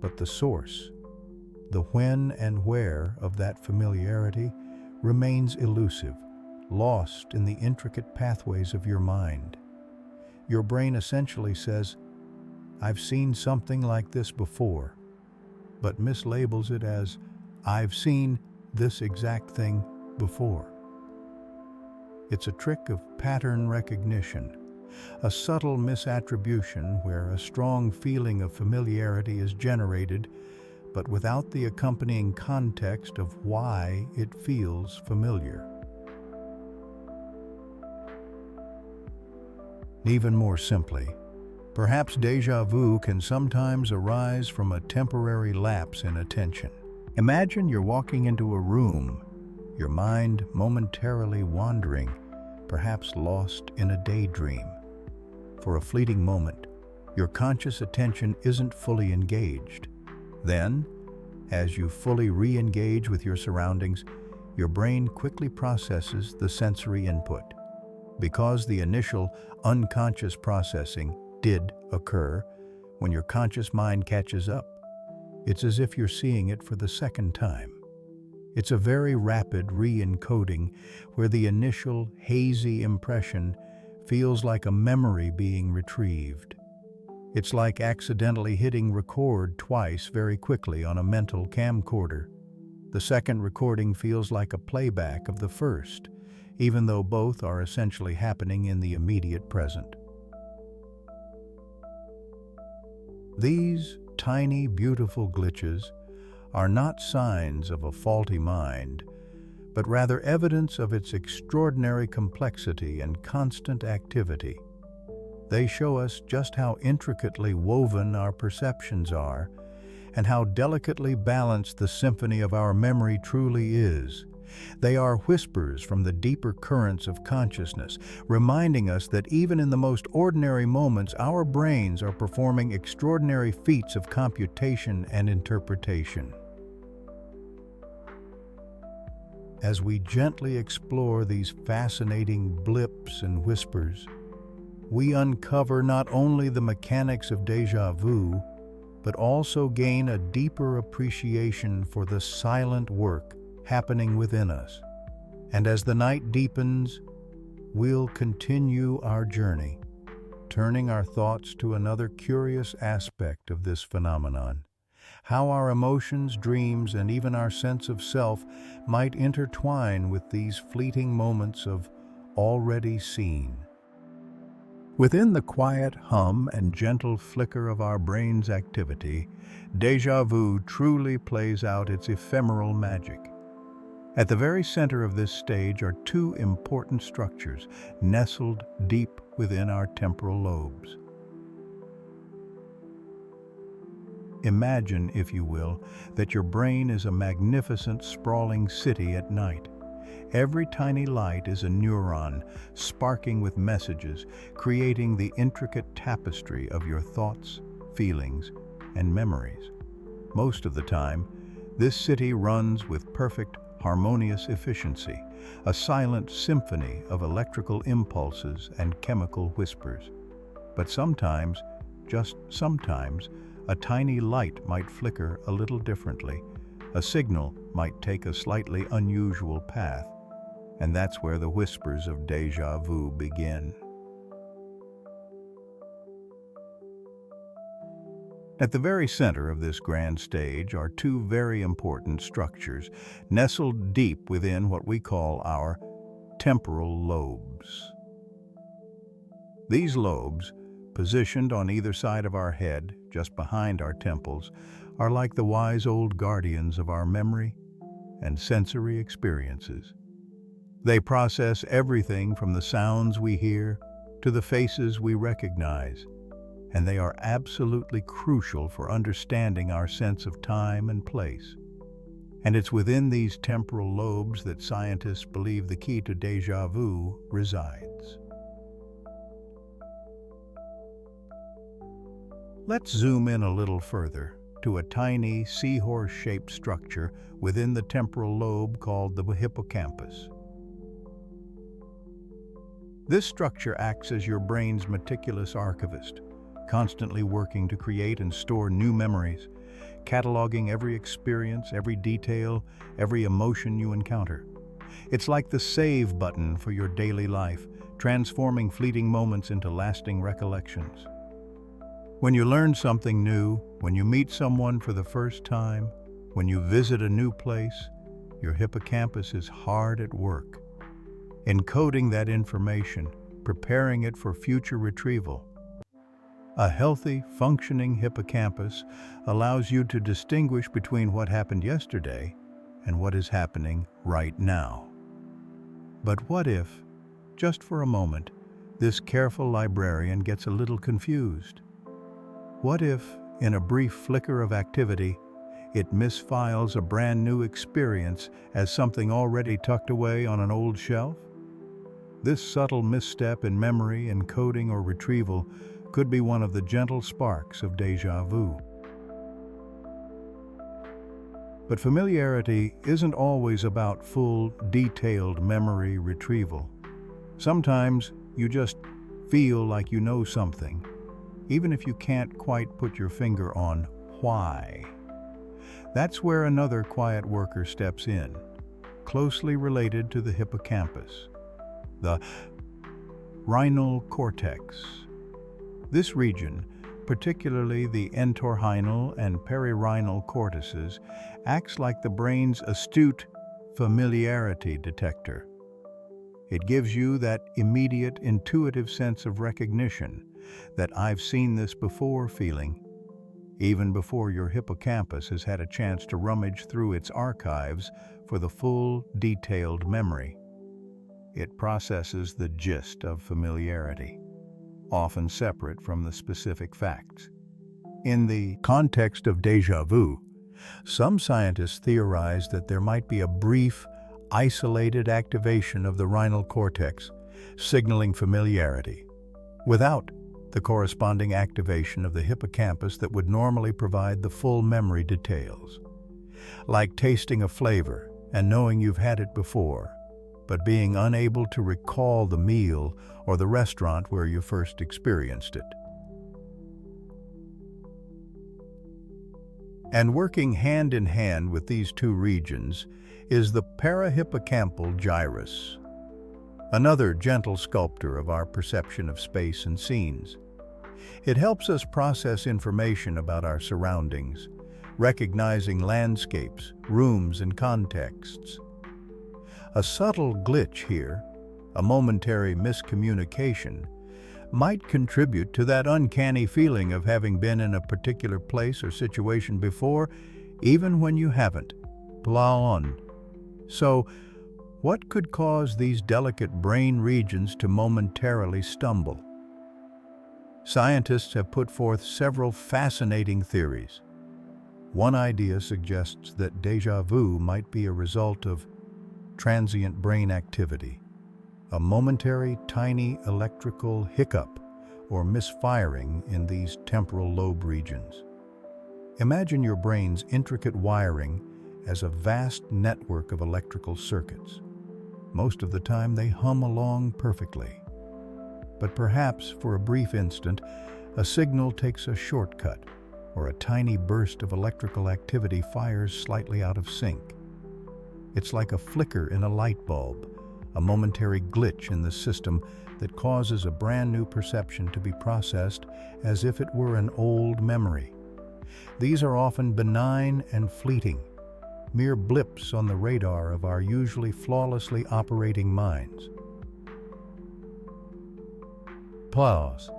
but the source, the when and where of that familiarity, remains elusive, lost in the intricate pathways of your mind. Your brain essentially says, "I've seen something like this before," but mislabels it as, "I've seen this exact thing before." It's a trick of pattern recognition, a subtle misattribution where a strong feeling of familiarity is generated, but without the accompanying context of why it feels familiar. Even more simply, perhaps déjà vu can sometimes arise from a temporary lapse in attention. Imagine you're walking into a room, your mind momentarily wandering, perhaps lost in a daydream. For a fleeting moment, your conscious attention isn't fully engaged. Then, as you fully re-engage with your surroundings, your brain quickly processes the sensory input. Because the initial unconscious processing did occur, when your conscious mind catches up, it's as if you're seeing it for the second time. It's a very rapid re-encoding where the initial hazy impression feels like a memory being retrieved. It's like accidentally hitting record twice very quickly on a mental camcorder. The second recording feels like a playback of the first, even though both are essentially happening in the immediate present. These tiny, beautiful glitches are not signs of a faulty mind, but rather evidence of its extraordinary complexity and constant activity. They show us just how intricately woven our perceptions are, and how delicately balanced the symphony of our memory truly is. They are whispers from the deeper currents of consciousness, reminding us that even in the most ordinary moments, our brains are performing extraordinary feats of computation and interpretation. As we gently explore these fascinating blips and whispers, we uncover not only the mechanics of déjà vu, but also gain a deeper appreciation for the silent work happening within us. And as the night deepens, we'll continue our journey, turning our thoughts to another curious aspect of this phenomenon: how our emotions, dreams, and even our sense of self might intertwine with these fleeting moments of already seen. Within the quiet hum and gentle flicker of our brain's activity, déjà vu truly plays out its ephemeral magic. At the very center of this stage are two important structures nestled deep within our temporal lobes. Imagine, if you will, that your brain is a magnificent, sprawling city at night. Every tiny light is a neuron, sparking with messages, creating the intricate tapestry of your thoughts, feelings, and memories. Most of the time, this city runs with perfect, harmonious efficiency, a silent symphony of electrical impulses and chemical whispers. But sometimes, just sometimes, a tiny light might flicker a little differently. A signal might take a slightly unusual path. And that's where the whispers of déjà vu begin. At the very center of this grand stage are two very important structures, nestled deep within what we call our temporal lobes. These lobes, positioned on either side of our head, just behind our temples, are like the wise old guardians of our memory and sensory experiences. They process everything from the sounds we hear to the faces we recognize, and they are absolutely crucial for understanding our sense of time and place. And it's within these temporal lobes that scientists believe the key to déjà vu resides. Let's zoom in a little further to a tiny seahorse-shaped structure within the temporal lobe called the hippocampus. This structure acts as your brain's meticulous archivist, constantly working to create and store new memories, cataloging every experience, every detail, every emotion you encounter. It's like the save button for your daily life, transforming fleeting moments into lasting recollections. When you learn something new, when you meet someone for the first time, when you visit a new place, your hippocampus is hard at work, encoding that information, preparing it for future retrieval. A healthy, functioning hippocampus allows you to distinguish between what happened yesterday and what is happening right now. But what if, just for a moment, this careful librarian gets a little confused? What if, in a brief flicker of activity, it misfiles a brand new experience as something already tucked away on an old shelf? This subtle misstep in memory, encoding, or retrieval could be one of the gentle sparks of déjà vu. But familiarity isn't always about full, detailed memory retrieval. Sometimes you just feel like you know something, even if you can't quite put your finger on why. That's where another quiet worker steps in, closely related to the hippocampus, the rhinal cortex. This region, particularly the entorhinal and perirhinal cortices, acts like the brain's astute familiarity detector. It gives you that immediate, intuitive sense of recognition, that "I've seen this before" feeling, even before your hippocampus has had a chance to rummage through its archives for the full, detailed memory. It processes the gist of familiarity, often separate from the specific facts. In the context of déjà vu, some scientists theorize that there might be a brief, isolated activation of the rhinal cortex, signaling familiarity, without the corresponding activation of the hippocampus that would normally provide the full memory details. Like tasting a flavor and knowing you've had it before, but being unable to recall the meal or the restaurant where you first experienced it. And working hand in hand with these two regions is the parahippocampal gyrus, another gentle sculptor of our perception of space and scenes. It helps us process information about our surroundings, recognizing landscapes, rooms, and contexts. A subtle glitch here, a momentary miscommunication, might contribute to that uncanny feeling of having been in a particular place or situation before, even when you haven't. Plon. So, what could cause these delicate brain regions to momentarily stumble? Scientists have put forth several fascinating theories. One idea suggests that déjà vu might be a result of transient brain activity, a momentary tiny electrical hiccup or misfiring in these temporal lobe regions. Imagine your brain's intricate wiring as a vast network of electrical circuits. Most of the time they hum along perfectly. But perhaps for a brief instant, a signal takes a shortcut, or a tiny burst of electrical activity fires slightly out of sync. It's like a flicker in a light bulb, a momentary glitch in the system that causes a brand new perception to be processed as if it were an old memory. These are often benign and fleeting, mere blips on the radar of our usually flawlessly operating minds. Pause.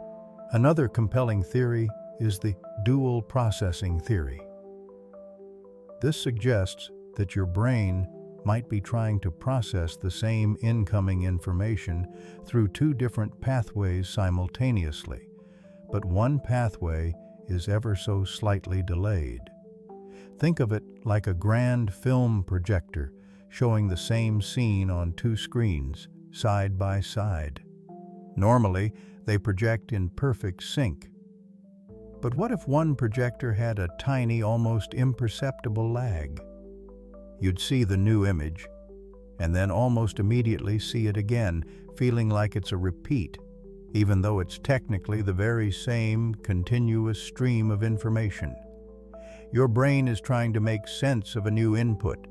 Another compelling theory is the dual processing theory. This suggests that your brain might be trying to process the same incoming information through two different pathways simultaneously, but one pathway is ever so slightly delayed. Think of it like a grand film projector showing the same scene on two screens, side by side. Normally, they project in perfect sync. But what if one projector had a tiny, almost imperceptible lag? You'd see the new image, and then almost immediately see it again, feeling like it's a repeat, even though it's technically the very same continuous stream of information. Your brain is trying to make sense of a new input,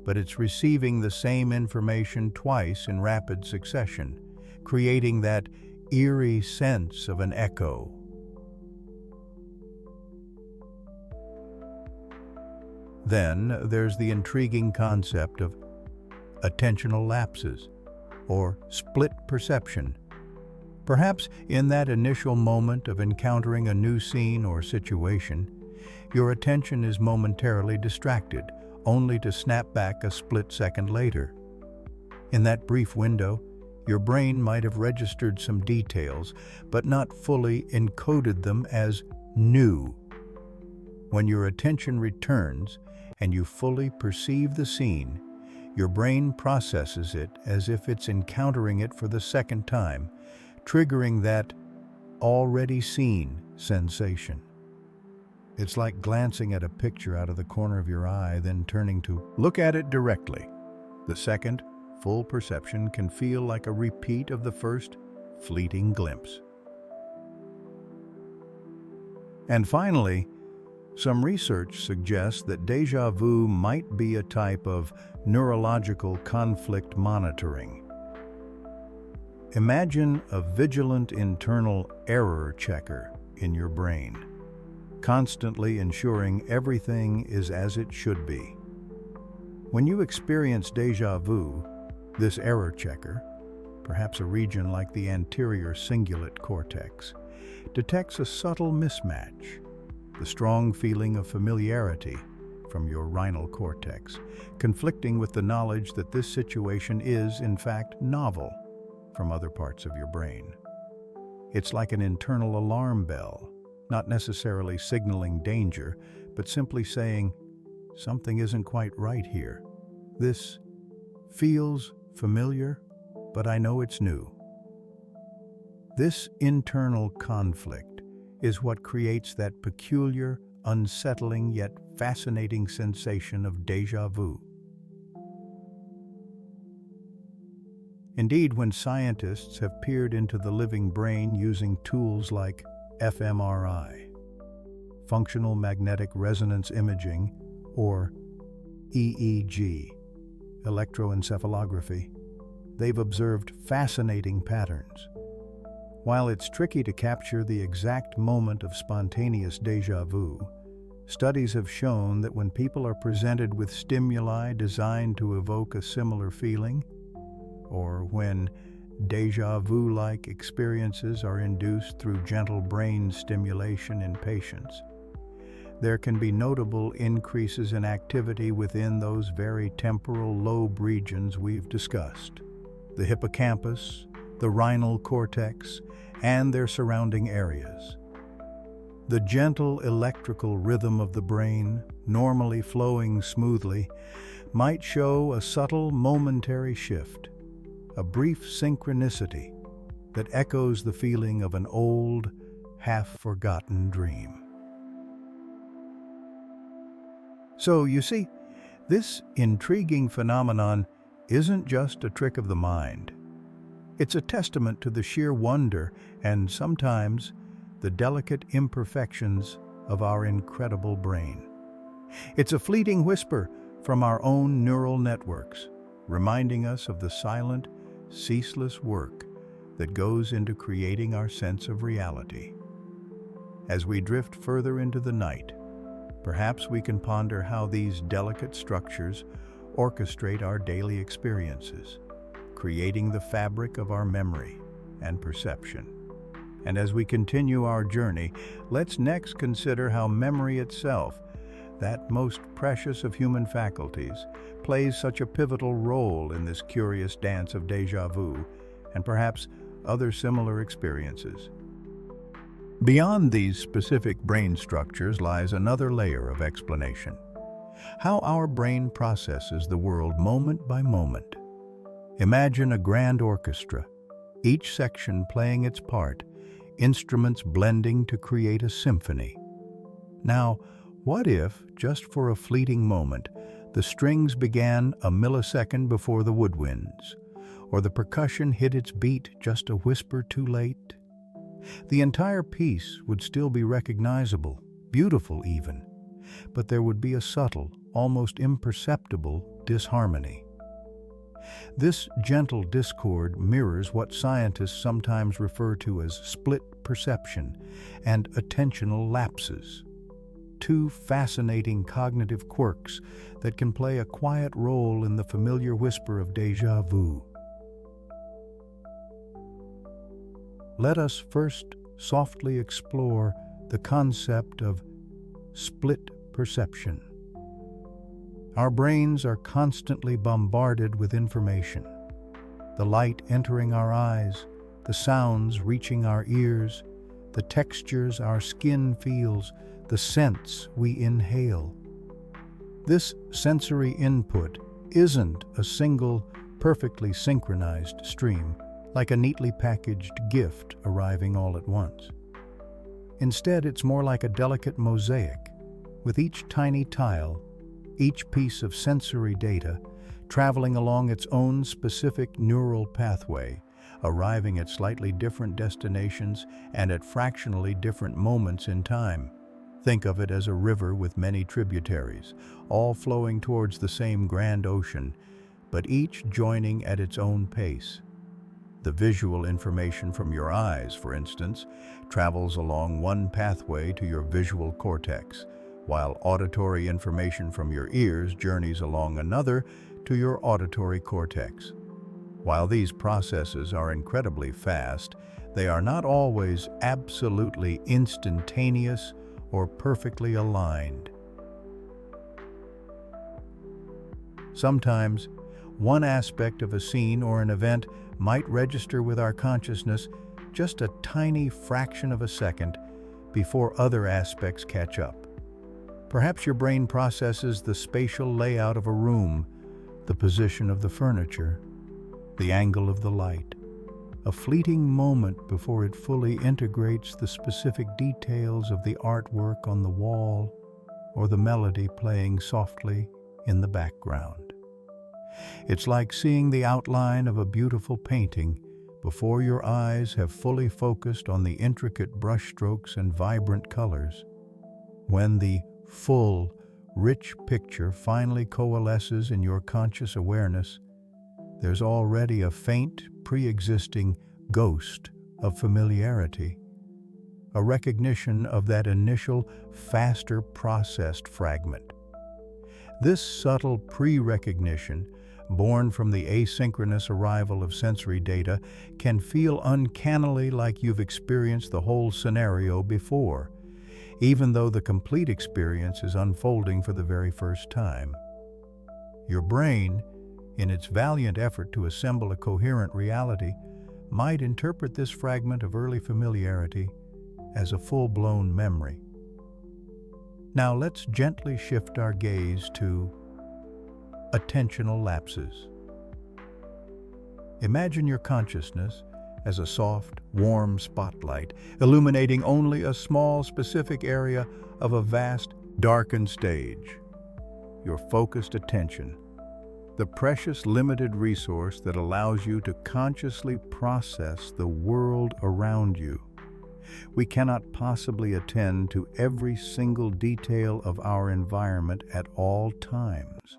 but it's receiving the same information twice in rapid succession, creating that eerie sense of an echo. Then there's the intriguing concept of attentional lapses, or split perception. Perhaps in that initial moment of encountering a new scene or situation, your attention is momentarily distracted, only to snap back a split second later. In that brief window, your brain might have registered some details, but not fully encoded them as new. When your attention returns and you fully perceive the scene, your brain processes it as if it's encountering it for the second time, triggering that already seen sensation. It's like glancing at a picture out of the corner of your eye, then turning to look at it directly. The second, full perception can feel like a repeat of the first fleeting glimpse. And finally, some research suggests that déjà vu might be a type of neurological conflict monitoring. Imagine a vigilant internal error checker in your brain, constantly ensuring everything is as it should be. When you experience déjà vu, this error checker, perhaps a region like the anterior cingulate cortex, detects a subtle mismatch, the strong feeling of familiarity from your rhinal cortex, conflicting with the knowledge that this situation is, in fact, novel from other parts of your brain. It's like an internal alarm bell, not necessarily signaling danger, but simply saying, something isn't quite right here. This feels familiar, but I know it's new. This internal conflict is what creates that peculiar, unsettling yet fascinating sensation of déjà vu. Indeed, when scientists have peered into the living brain using tools like fMRI, functional magnetic resonance imaging, or EEG, electroencephalography, they've observed fascinating patterns. While it's tricky to capture the exact moment of spontaneous déjà vu, studies have shown that when people are presented with stimuli designed to evoke a similar feeling, or when déjà vu-like experiences are induced through gentle brain stimulation in patients, there can be notable increases in activity within those very temporal lobe regions we've discussed: the hippocampus, the rhinal cortex, and their surrounding areas. The gentle electrical rhythm of the brain, normally flowing smoothly, might show a subtle momentary shift, a brief synchronicity that echoes the feeling of an old, half-forgotten dream. So, you see, this intriguing phenomenon isn't just a trick of the mind. It's a testament to the sheer wonder and sometimes the delicate imperfections of our incredible brain. It's a fleeting whisper from our own neural networks, reminding us of the silent, ceaseless work that goes into creating our sense of reality. As we drift further into the night, perhaps we can ponder how these delicate structures orchestrate our daily experiences, creating the fabric of our memory and perception. And as we continue our journey, let's next consider how memory itself, that most precious of human faculties, plays such a pivotal role in this curious dance of déjà vu and perhaps other similar experiences. Beyond these specific brain structures lies another layer of explanation: how our brain processes the world moment by moment. Imagine a grand orchestra, each section playing its part, instruments blending to create a symphony. Now, what if, just for a fleeting moment, the strings began a millisecond before the woodwinds, or the percussion hit its beat just a whisper too late? The entire piece would still be recognizable, beautiful even, but there would be a subtle, almost imperceptible disharmony. This gentle discord mirrors what scientists sometimes refer to as split perception and attentional lapses, two fascinating cognitive quirks that can play a quiet role in the familiar whisper of déjà vu. Let us first softly explore the concept of split perception. Our brains are constantly bombarded with information. The light entering our eyes, the sounds reaching our ears, the textures our skin feels, the scents we inhale. This sensory input isn't a single, perfectly synchronized stream, like a neatly packaged gift arriving all at once. Instead, it's more like a delicate mosaic, with each tiny tile, each piece of sensory data, traveling along its own specific neural pathway, arriving at slightly different destinations and at fractionally different moments in time. Think of it as a river with many tributaries, all flowing towards the same grand ocean, but each joining at its own pace. The visual information from your eyes, for instance, travels along one pathway to your visual cortex, while auditory information from your ears journeys along another to your auditory cortex. While these processes are incredibly fast, they are not always absolutely instantaneous or perfectly aligned. Sometimes, one aspect of a scene or an event might register with our consciousness just a tiny fraction of a second before other aspects catch up. Perhaps your brain processes the spatial layout of a room, the position of the furniture, the angle of the light, a fleeting moment before it fully integrates the specific details of the artwork on the wall or the melody playing softly in the background. It's like seeing the outline of a beautiful painting before your eyes have fully focused on the intricate brushstrokes and vibrant colors. When the full, rich picture finally coalesces in your conscious awareness, there's already a faint, pre-existing ghost of familiarity, a recognition of that initial, faster processed fragment. This subtle pre-recognition, born from the asynchronous arrival of sensory data, can feel uncannily like you've experienced the whole scenario before, even though the complete experience is unfolding for the very first time. Your brain, in its valiant effort to assemble a coherent reality, might interpret this fragment of early familiarity as a full-blown memory. Now let's gently shift our gaze to attentional lapses. Imagine your consciousness as a soft, warm spotlight, illuminating only a small, specific area of a vast, darkened stage. Your focused attention, the precious, limited resource that allows you to consciously process the world around you. We cannot possibly attend to every single detail of our environment at all times.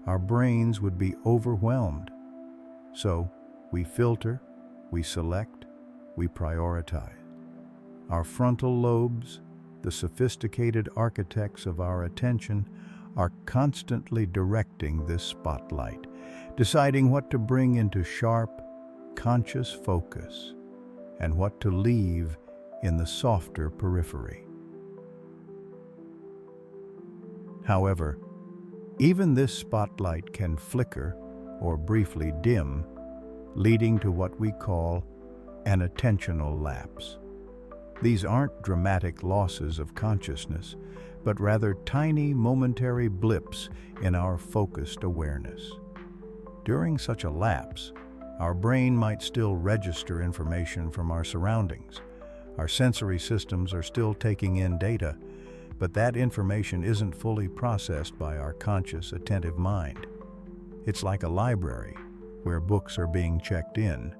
Our brains would be overwhelmed. So, we filter, we select, we prioritize. Our frontal lobes, the sophisticated architects of our attention, are constantly directing this spotlight, deciding what to bring into sharp, conscious focus and what to leave in the softer periphery. However, even this spotlight can flicker or briefly dim, leading to what we call an attentional lapse. These aren't dramatic losses of consciousness, but rather tiny momentary blips in our focused awareness. During such a lapse, our brain might still register information from our surroundings, Our sensory systems are still taking in data, but that information isn't fully processed by our conscious, attentive mind. It's like a library, where books are being checked in,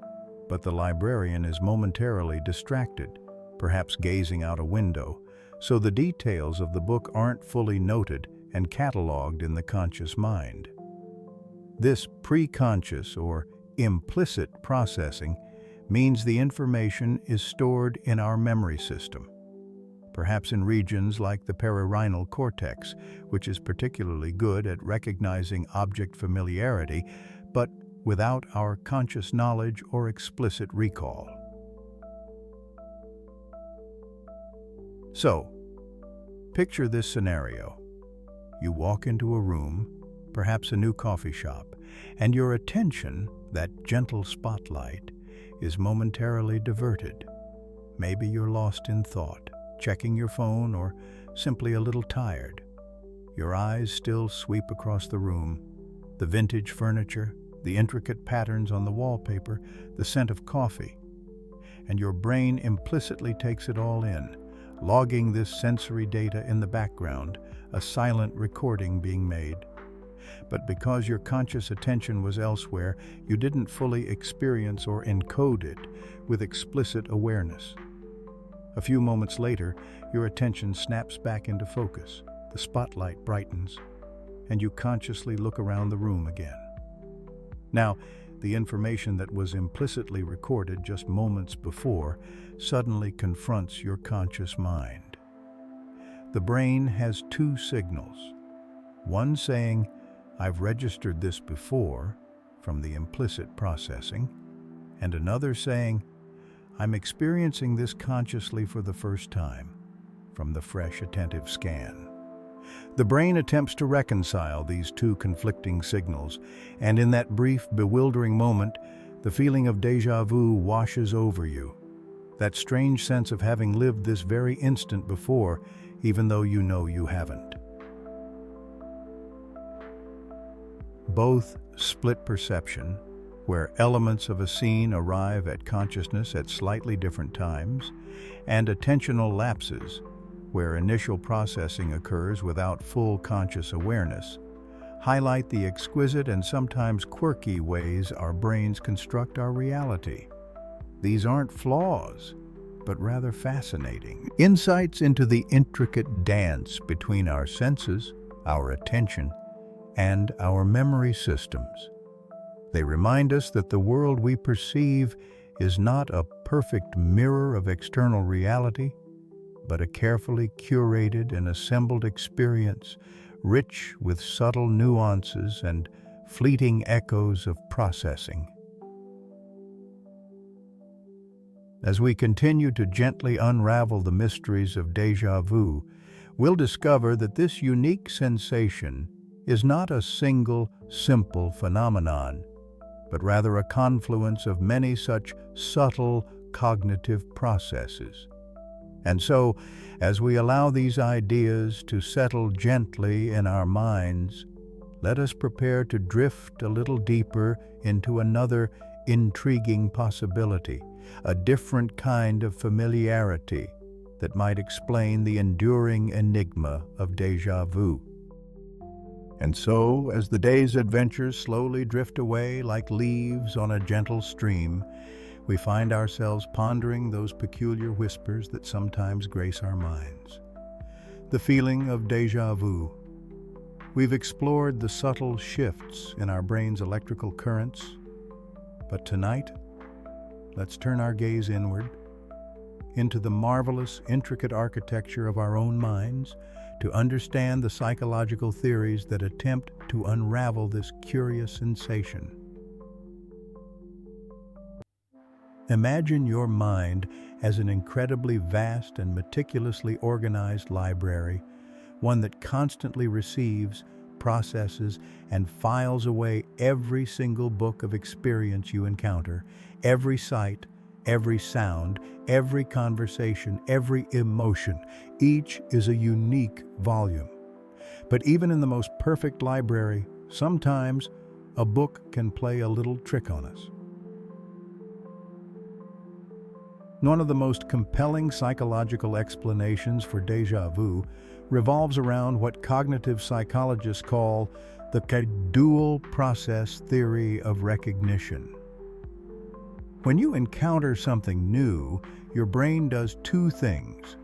but the librarian is momentarily distracted, perhaps gazing out a window, so the details of the book aren't fully noted and cataloged in the conscious mind. This preconscious or implicit processing means the information is stored in our memory system, perhaps in regions like the perirhinal cortex, which is particularly good at recognizing object familiarity, but without our conscious knowledge or explicit recall. So, picture this scenario. You walk into a room, perhaps a new coffee shop, and your attention, that gentle spotlight, is momentarily diverted. Maybe you're lost in thought, checking your phone, or simply a little tired. Your eyes still sweep across the room, the vintage furniture, the intricate patterns on the wallpaper, the scent of coffee, and your brain implicitly takes it all in, logging this sensory data in the background, a silent recording being made. But because your conscious attention was elsewhere, you didn't fully experience or encode it with explicit awareness. A few moments later, your attention snaps back into focus, the spotlight brightens, and you consciously look around the room again. Now, the information that was implicitly recorded just moments before suddenly confronts your conscious mind. The brain has two signals, one saying, "I've registered this before," from the implicit processing, and another saying, "I'm experiencing this consciously for the first time," from the fresh, attentive scan. The brain attempts to reconcile these two conflicting signals, and in that brief, bewildering moment, the feeling of déjà vu washes over you. That strange sense of having lived this very instant before, even though you know you haven't. Both split perception, where elements of a scene arrive at consciousness at slightly different times, and attentional lapses, where initial processing occurs without full conscious awareness, highlight the exquisite and sometimes quirky ways our brains construct our reality. These aren't flaws, but rather fascinating insights into the intricate dance between our senses, our attention, and our memory systems. They remind us that the world we perceive is not a perfect mirror of external reality, but a carefully curated and assembled experience, rich with subtle nuances and fleeting echoes of processing. As we continue to gently unravel the mysteries of déjà vu, we'll discover that this unique sensation is not a single, simple phenomenon, but rather a confluence of many such subtle cognitive processes. And so, as we allow these ideas to settle gently in our minds, let us prepare to drift a little deeper into another intriguing possibility, a different kind of familiarity that might explain the enduring enigma of déjà vu. And so, as the day's adventures slowly drift away like leaves on a gentle stream, we find ourselves pondering those peculiar whispers that sometimes grace our minds. The feeling of déjà vu. We've explored the subtle shifts in our brain's electrical currents, but tonight, let's turn our gaze inward, into the marvelous, intricate architecture of our own minds, to understand the psychological theories that attempt to unravel this curious sensation. Imagine your mind as an incredibly vast and meticulously organized library, one that constantly receives, processes, and files away every single book of experience you encounter, every sight, every sound, every conversation, every emotion. Each is a unique volume. But even in the most perfect library, sometimes a book can play a little trick on us. One of the most compelling psychological explanations for déjà vu revolves around what cognitive psychologists call the dual process theory of recognition. When you encounter something new, your brain does two things.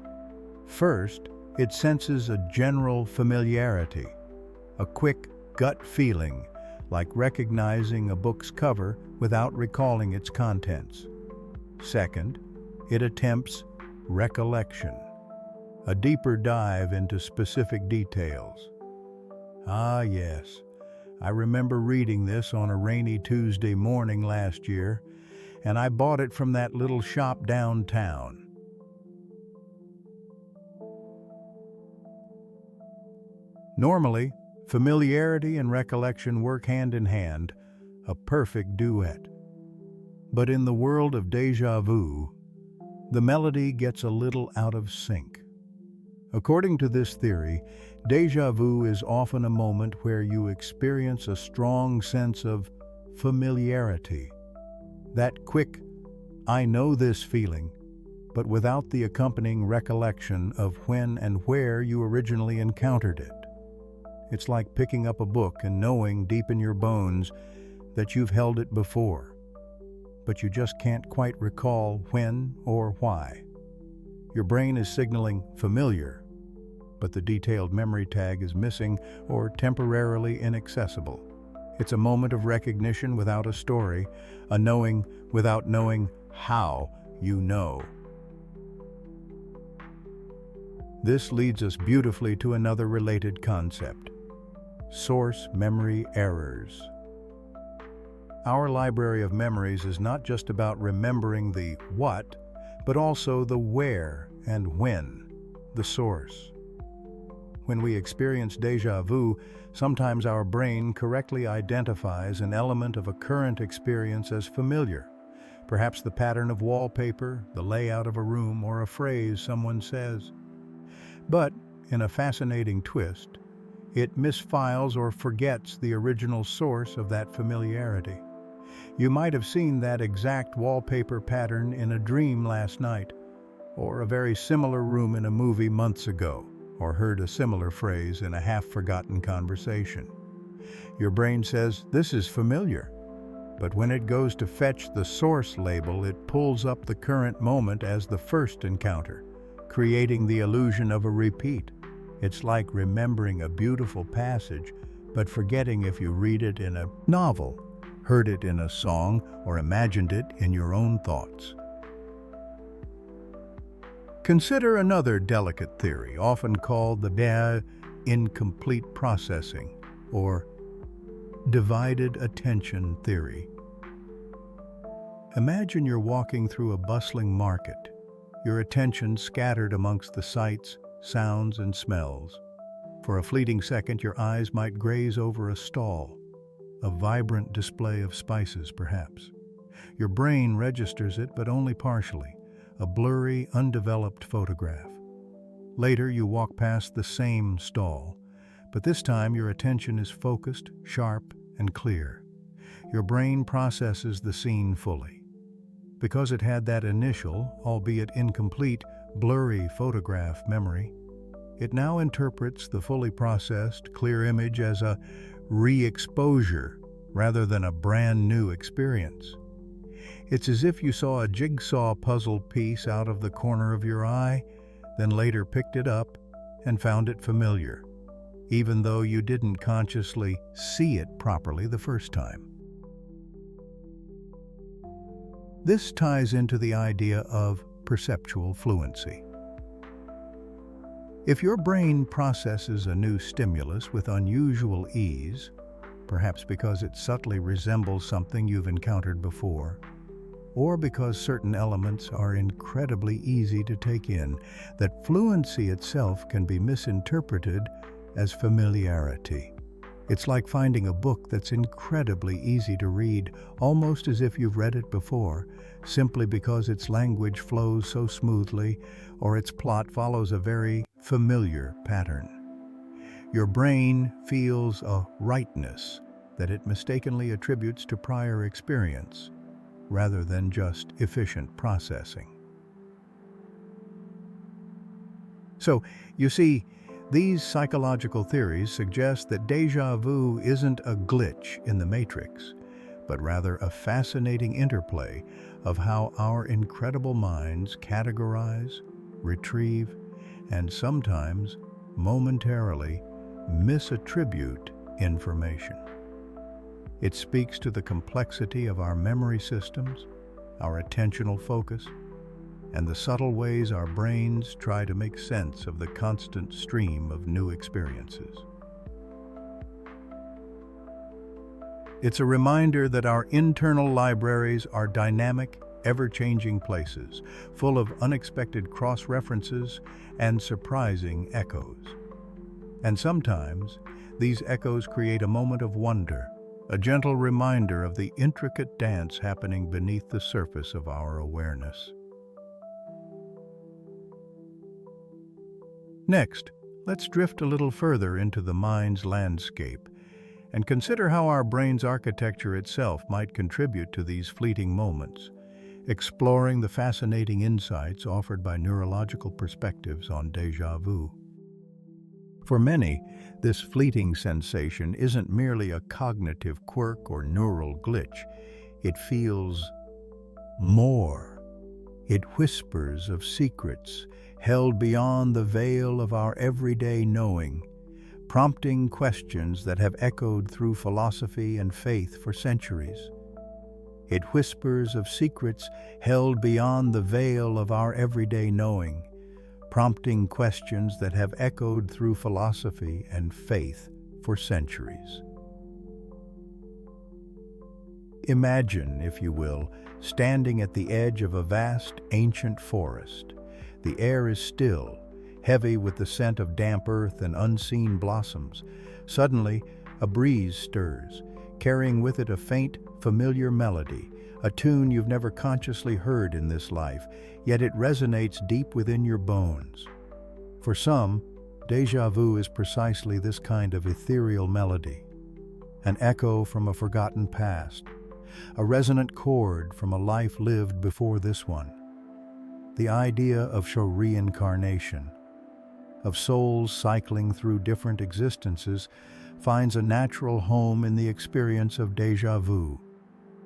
First, it senses a general familiarity, a quick gut feeling, like recognizing a book's cover without recalling its contents. Second, it attempts recollection, a deeper dive into specific details. Ah, yes, I remember reading this on a rainy Tuesday morning last year, and I bought it from that little shop downtown. Normally, familiarity and recollection work hand in hand, a perfect duet. But in the world of déjà vu, the melody gets a little out of sync. According to this theory, déjà vu is often a moment where you experience a strong sense of familiarity. That quick, I know this feeling, but without the accompanying recollection of when and where you originally encountered it. It's like picking up a book and knowing deep in your bones that you've held it before, but you just can't quite recall when or why. Your brain is signaling familiar, but the detailed memory tag is missing or temporarily inaccessible. It's a moment of recognition without a story, a knowing without knowing how you know. This leads us beautifully to another related concept: source memory errors. Our library of memories is not just about remembering the what, but also the where and when, the source. When we experience déjà vu, sometimes our brain correctly identifies an element of a current experience as familiar, perhaps the pattern of wallpaper, the layout of a room, or a phrase someone says. But, in a fascinating twist, it misfiles or forgets the original source of that familiarity. You might have seen that exact wallpaper pattern in a dream last night, or a very similar room in a movie months ago, or heard a similar phrase in a half-forgotten conversation. Your brain says, "This is familiar," but when it goes to fetch the source label, it pulls up the current moment as the first encounter, creating the illusion of a repeat. It's like remembering a beautiful passage, but forgetting if you read it in a novel, heard it in a song, or imagined it in your own thoughts. Consider another delicate theory, often called the incomplete processing, or divided attention theory. Imagine you're walking through a bustling market, your attention scattered amongst the sights, sounds, and smells. For a fleeting second, your eyes might graze over a stall, a vibrant display of spices, perhaps. Your brain registers it, but only partially, a blurry, undeveloped photograph. Later, you walk past the same stall, but this time your attention is focused, sharp, and clear. Your brain processes the scene fully. Because it had that initial, albeit incomplete, blurry photograph memory, it now interprets the fully processed, clear image as a re-exposure rather than a brand new experience. It's as if you saw a jigsaw puzzle piece out of the corner of your eye, then later picked it up and found it familiar, even though you didn't consciously see it properly the first time. This ties into the idea of perceptual fluency. If your brain processes a new stimulus with unusual ease, perhaps because it subtly resembles something you've encountered before, or because certain elements are incredibly easy to take in, that fluency itself can be misinterpreted as familiarity. It's like finding a book that's incredibly easy to read, almost as if you've read it before, simply because its language flows so smoothly or its plot follows a very familiar pattern. Your brain feels a rightness that it mistakenly attributes to prior experience, rather than just efficient processing. So, you see, these psychological theories suggest that déjà vu isn't a glitch in the matrix, but rather a fascinating interplay of how our incredible minds categorize, retrieve, and sometimes, momentarily, misattribute information. It speaks to the complexity of our memory systems, our attentional focus, and the subtle ways our brains try to make sense of the constant stream of new experiences. It's a reminder that our internal libraries are dynamic, ever-changing places, full of unexpected cross-references and surprising echoes. And sometimes, these echoes create a moment of wonder, a gentle reminder of the intricate dance happening beneath the surface of our awareness. Next, let's drift a little further into the mind's landscape and consider how our brain's architecture itself might contribute to these fleeting moments, exploring the fascinating insights offered by neurological perspectives on déjà vu. For many, this fleeting sensation isn't merely a cognitive quirk or neural glitch. It feels more. It whispers of secrets held beyond the veil of our everyday knowing, prompting questions that have echoed through philosophy and faith for centuries. It whispers of secrets held beyond the veil of our everyday knowing, prompting questions that have echoed through philosophy and faith for centuries. Imagine, if you will, standing at the edge of a vast, ancient forest. The air is still, heavy with the scent of damp earth and unseen blossoms. Suddenly, a breeze stirs, carrying with it a faint, familiar melody, a tune you've never consciously heard in this life, yet it resonates deep within your bones. For some, déjà vu is precisely this kind of ethereal melody, an echo from a forgotten past, a resonant chord from a life lived before this one. The idea of reincarnation, of souls cycling through different existences, finds a natural home in the experience of déjà vu.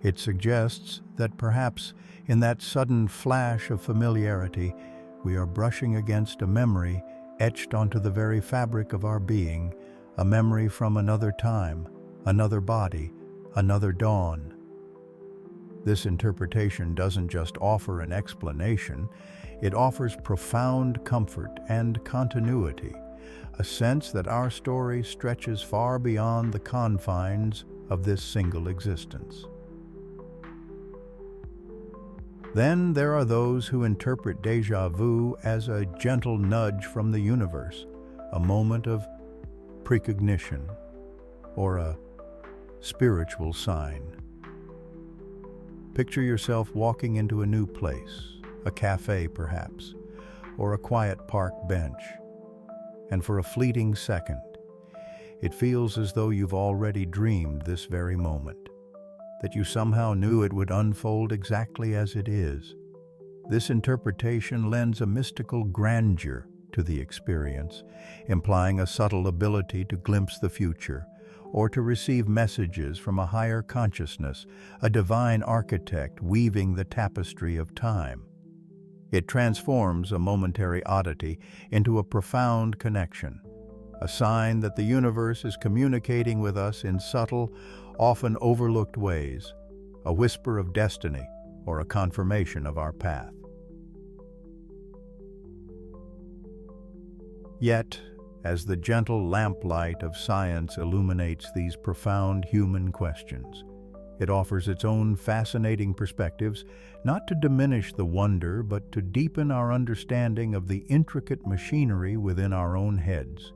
It suggests that perhaps in that sudden flash of familiarity, we are brushing against a memory etched onto the very fabric of our being, a memory from another time, another body, another dawn. This interpretation doesn't just offer an explanation, it offers profound comfort and continuity, a sense that our story stretches far beyond the confines of this single existence. Then there are those who interpret déjà vu as a gentle nudge from the universe, a moment of precognition, or a spiritual sign. Picture yourself walking into a new place, a cafe perhaps, or a quiet park bench, and for a fleeting second, it feels as though you've already dreamed this very moment, that you somehow knew it would unfold exactly as it is. This interpretation lends a mystical grandeur to the experience, implying a subtle ability to glimpse the future, or to receive messages from a higher consciousness, a divine architect weaving the tapestry of time. It transforms a momentary oddity into a profound connection, a sign that the universe is communicating with us in subtle, often overlooked ways, a whisper of destiny or a confirmation of our path. Yet, as the gentle lamplight of science illuminates these profound human questions, it offers its own fascinating perspectives, not to diminish the wonder, but to deepen our understanding of the intricate machinery within our own heads.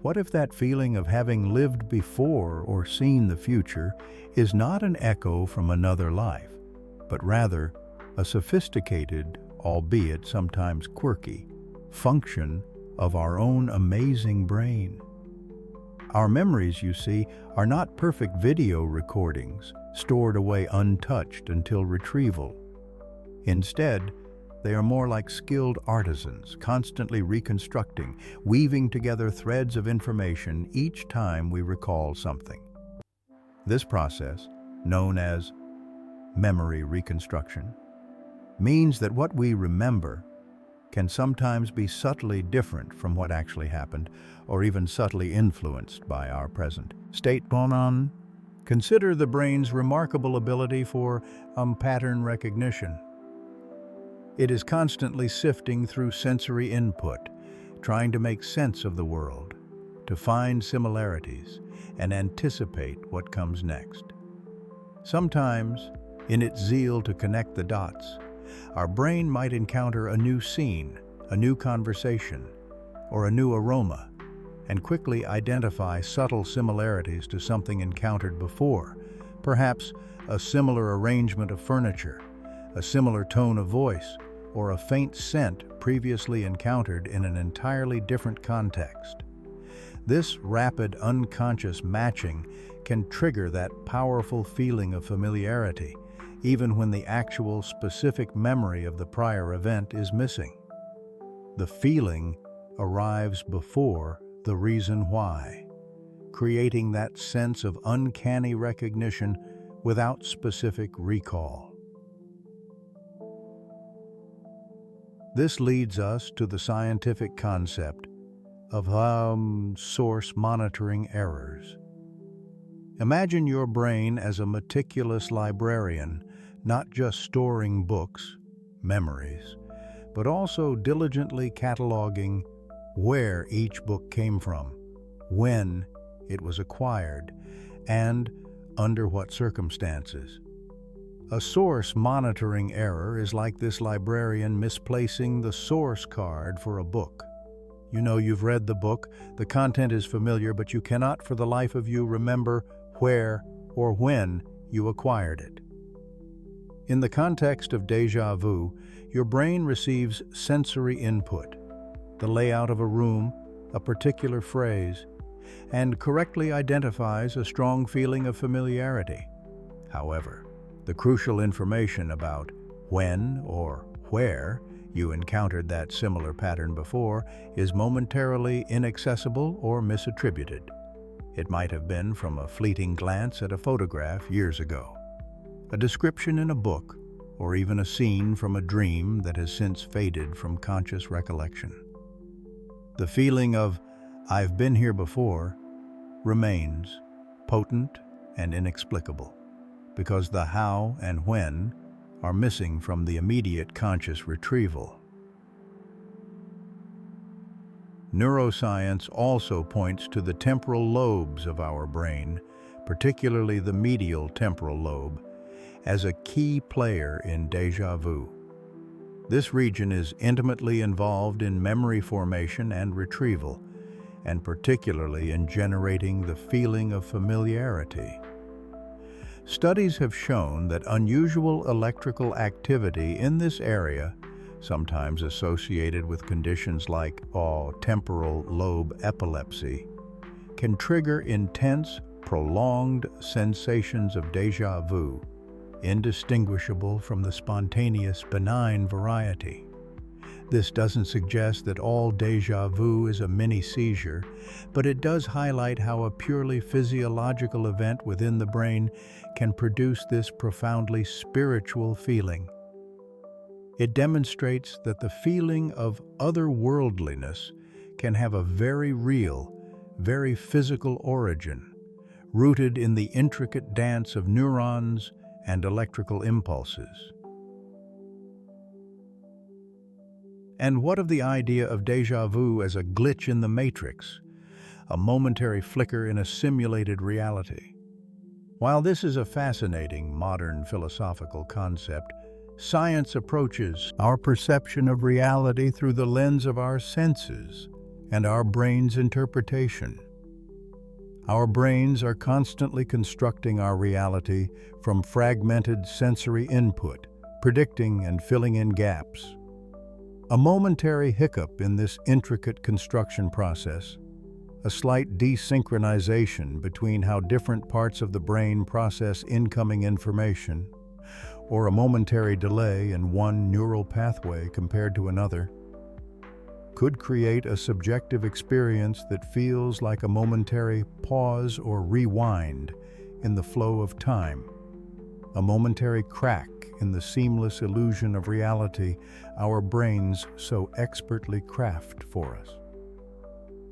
What if that feeling of having lived before or seen the future is not an echo from another life, but rather a sophisticated, albeit sometimes quirky, function of our own amazing brain? Our memories, you see, are not perfect video recordings, stored away untouched until retrieval. Instead, They are more like skilled artisans, constantly reconstructing, weaving together threads of information each time we recall something. This process, known as memory reconstruction, means that what we remember can sometimes be subtly different from what actually happened, or even subtly influenced by our present state. Consider the brain's remarkable ability for pattern recognition. It is constantly sifting through sensory input, trying to make sense of the world, to find similarities, and anticipate what comes next. Sometimes, in its zeal to connect the dots, our brain might encounter a new scene, a new conversation, or a new aroma, and quickly identify subtle similarities to something encountered before, perhaps a similar arrangement of furniture, a similar tone of voice, or a faint scent previously encountered in an entirely different context. This rapid unconscious matching can trigger that powerful feeling of familiarity, even when the actual specific memory of the prior event is missing. The feeling arrives before the reason why, creating that sense of uncanny recognition without specific recall. This leads us to the scientific concept of source monitoring errors. Imagine your brain as a meticulous librarian, not just storing books, memories, but also diligently cataloging where each book came from, when it was acquired, and under what circumstances. A source monitoring error is like this librarian misplacing the source card for a book. You know you've read the book, the content is familiar, but you cannot for the life of you remember where or when you acquired it. In the context of déjà vu, your brain receives sensory input, the layout of a room, a particular phrase, and correctly identifies a strong feeling of familiarity. However, the crucial information about when or where you encountered that similar pattern before is momentarily inaccessible or misattributed. It might have been from a fleeting glance at a photograph years ago, a description in a book, or even a scene from a dream that has since faded from conscious recollection. The feeling of "I've been here before" remains potent and inexplicable, because the how and when are missing from the immediate conscious retrieval. Neuroscience also points to the temporal lobes of our brain, particularly the medial temporal lobe, as a key player in déjà vu. This region is intimately involved in memory formation and retrieval, and particularly in generating the feeling of familiarity. Studies have shown that unusual electrical activity in this area, sometimes associated with conditions like temporal lobe epilepsy, can trigger intense, prolonged sensations of déjà vu, indistinguishable from the spontaneous, benign variety. This doesn't suggest that all déjà vu is a mini seizure, but it does highlight how a purely physiological event within the brain can produce this profoundly spiritual feeling. It demonstrates that the feeling of otherworldliness can have a very real, very physical origin, rooted in the intricate dance of neurons and electrical impulses. And what of the idea of déjà vu as a glitch in the matrix, a momentary flicker in a simulated reality? While this is a fascinating modern philosophical concept, science approaches our perception of reality through the lens of our senses and our brain's interpretation. Our brains are constantly constructing our reality from fragmented sensory input, predicting and filling in gaps. A momentary hiccup in this intricate construction process, a slight desynchronization between how different parts of the brain process incoming information, or a momentary delay in one neural pathway compared to another, could create a subjective experience that feels like a momentary pause or rewind in the flow of time, a momentary crack in the seamless illusion of reality our brains so expertly craft for us.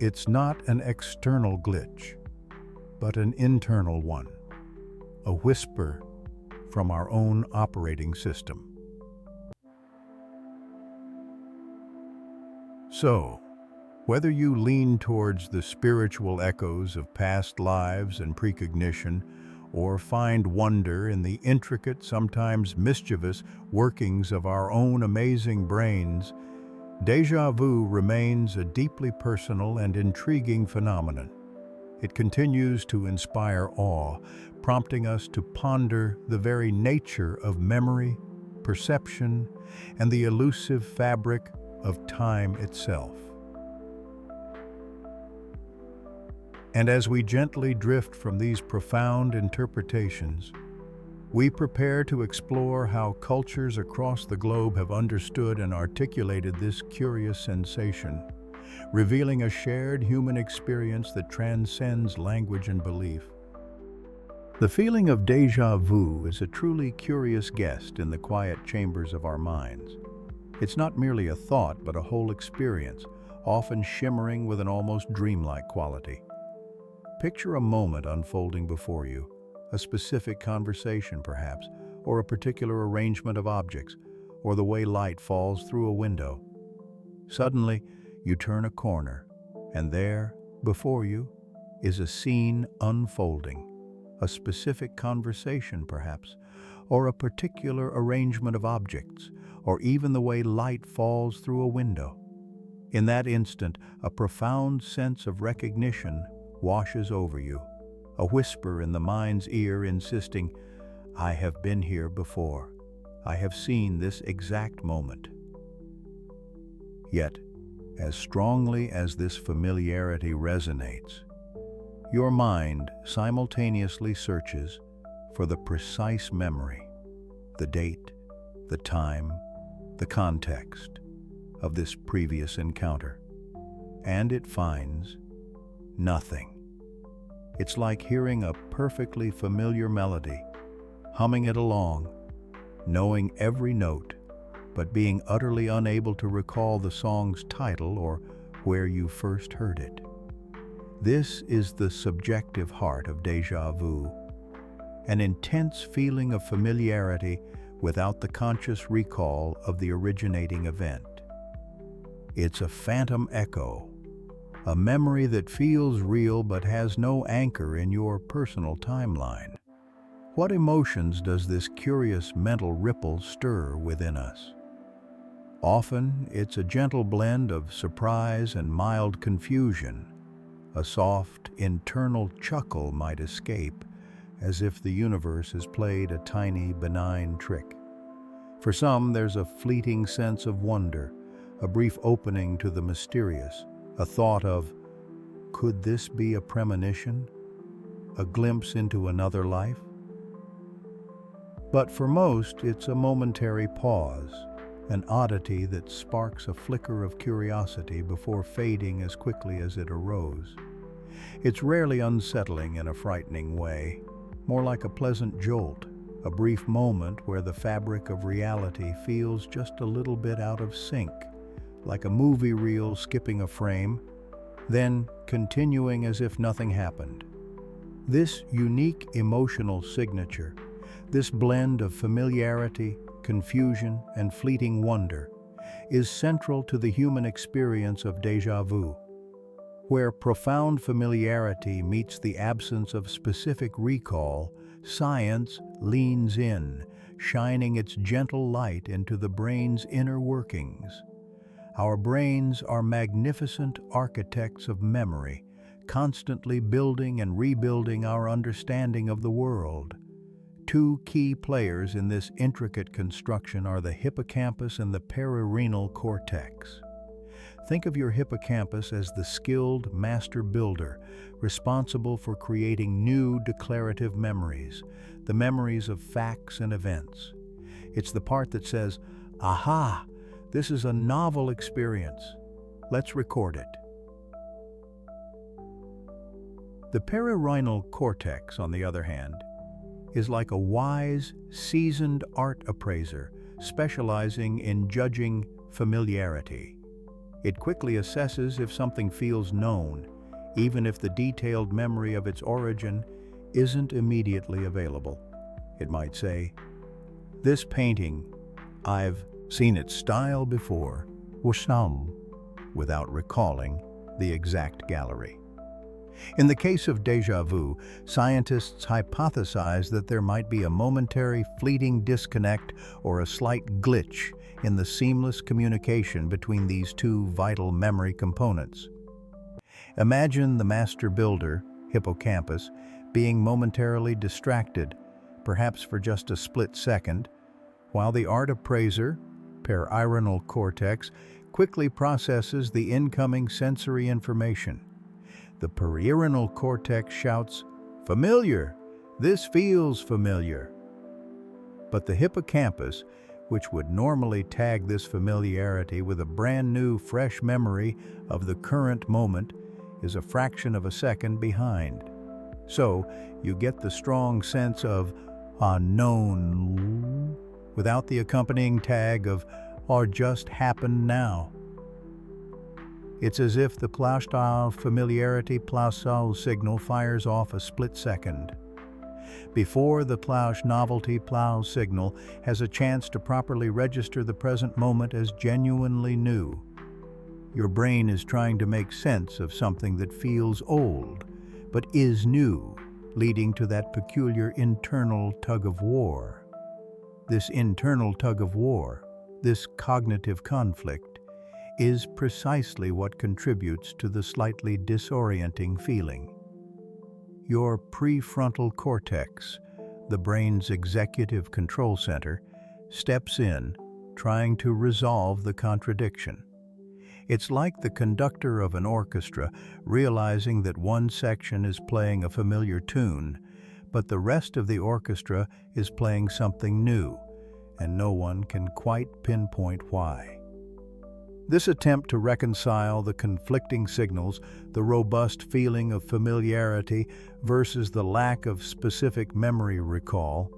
It's not an external glitch, but an internal one, a whisper from our own operating system. So, whether you lean towards the spiritual echoes of past lives and precognition, or find wonder in the intricate, sometimes mischievous workings of our own amazing brains, déjà vu remains a deeply personal and intriguing phenomenon. It continues to inspire awe, prompting us to ponder the very nature of memory, perception, and the elusive fabric of time itself. And as we gently drift from these profound interpretations, we prepare to explore how cultures across the globe have understood and articulated this curious sensation, revealing a shared human experience that transcends language and belief. The feeling of déjà vu is a truly curious guest in the quiet chambers of our minds. It's not merely a thought, but a whole experience, often shimmering with an almost dreamlike quality. Picture a moment unfolding before you, a specific conversation perhaps, or a particular arrangement of objects, or the way light falls through a window. Suddenly, you turn a corner, and there, before you, is a scene unfolding, a specific conversation perhaps, or a particular arrangement of objects, or even the way light falls through a window. In that instant, a profound sense of recognition washes over you, a whisper in the mind's ear insisting, "I have been here before. I have seen this exact moment." Yet, as strongly as this familiarity resonates, your mind simultaneously searches for the precise memory, the date, the time, the context of this previous encounter, and it finds nothing. It's like hearing a perfectly familiar melody, humming it along, knowing every note, but being utterly unable to recall the song's title or where you first heard it. This is the subjective heart of déjà vu, an intense feeling of familiarity without the conscious recall of the originating event. It's a phantom echo, a memory that feels real but has no anchor in your personal timeline. What emotions does this curious mental ripple stir within us? Often, it's a gentle blend of surprise and mild confusion. A soft, internal chuckle might escape, as if the universe has played a tiny, benign trick. For some, there's a fleeting sense of wonder, a brief opening to the mysterious, a thought of, could this be a premonition? A glimpse into another life? But for most, it's a momentary pause, an oddity that sparks a flicker of curiosity before fading as quickly as it arose. It's rarely unsettling in a frightening way, more like a pleasant jolt, a brief moment where the fabric of reality feels just a little bit out of sync, like a movie reel skipping a frame, then continuing as if nothing happened. This unique emotional signature, this blend of familiarity, confusion, and fleeting wonder, is central to the human experience of déjà vu, where profound familiarity meets the absence of specific recall. Science leans in, shining its gentle light into the brain's inner workings. Our brains are magnificent architects of memory, constantly building and rebuilding our understanding of the world. Two key players in this intricate construction are the hippocampus and the perirenal cortex. Think of your hippocampus as the skilled master builder, responsible for creating new declarative memories, the memories of facts and events. It's the part that says, aha, this is a novel experience. Let's record it. The perirhinal cortex, on the other hand, is like a wise, seasoned art appraiser specializing in judging familiarity. It quickly assesses if something feels known, even if the detailed memory of its origin isn't immediately available. It might say, "This painting, I've seen its style before," or some, without recalling the exact gallery. In the case of déjà vu, scientists hypothesize that there might be a momentary, fleeting disconnect or a slight glitch in the seamless communication between these two vital memory components. Imagine the master builder, hippocampus, being momentarily distracted, perhaps for just a split second, while the art appraiser, perirhinal cortex, quickly processes the incoming sensory information. The perirhinal cortex shouts, "Familiar! This feels familiar." But the hippocampus, which would normally tag this familiarity with a brand new, fresh memory of the current moment, is a fraction of a second behind. So, you get the strong sense of unknown without the accompanying tag of "or just happened now." It's as if the plastile familiarity plastile signal fires off a split second, before the plausch novelty plow signal has a chance to properly register the present moment as genuinely new. Your brain is trying to make sense of something that feels old, but is new, leading to that peculiar internal tug-of-war. This internal tug-of-war, this cognitive conflict, is precisely what contributes to the slightly disorienting feeling. Your prefrontal cortex, the brain's executive control center, steps in, trying to resolve the contradiction. It's like the conductor of an orchestra realizing that one section is playing a familiar tune, but the rest of the orchestra is playing something new, and no one can quite pinpoint why. This attempt to reconcile the conflicting signals, the robust feeling of familiarity versus the lack of specific memory recall,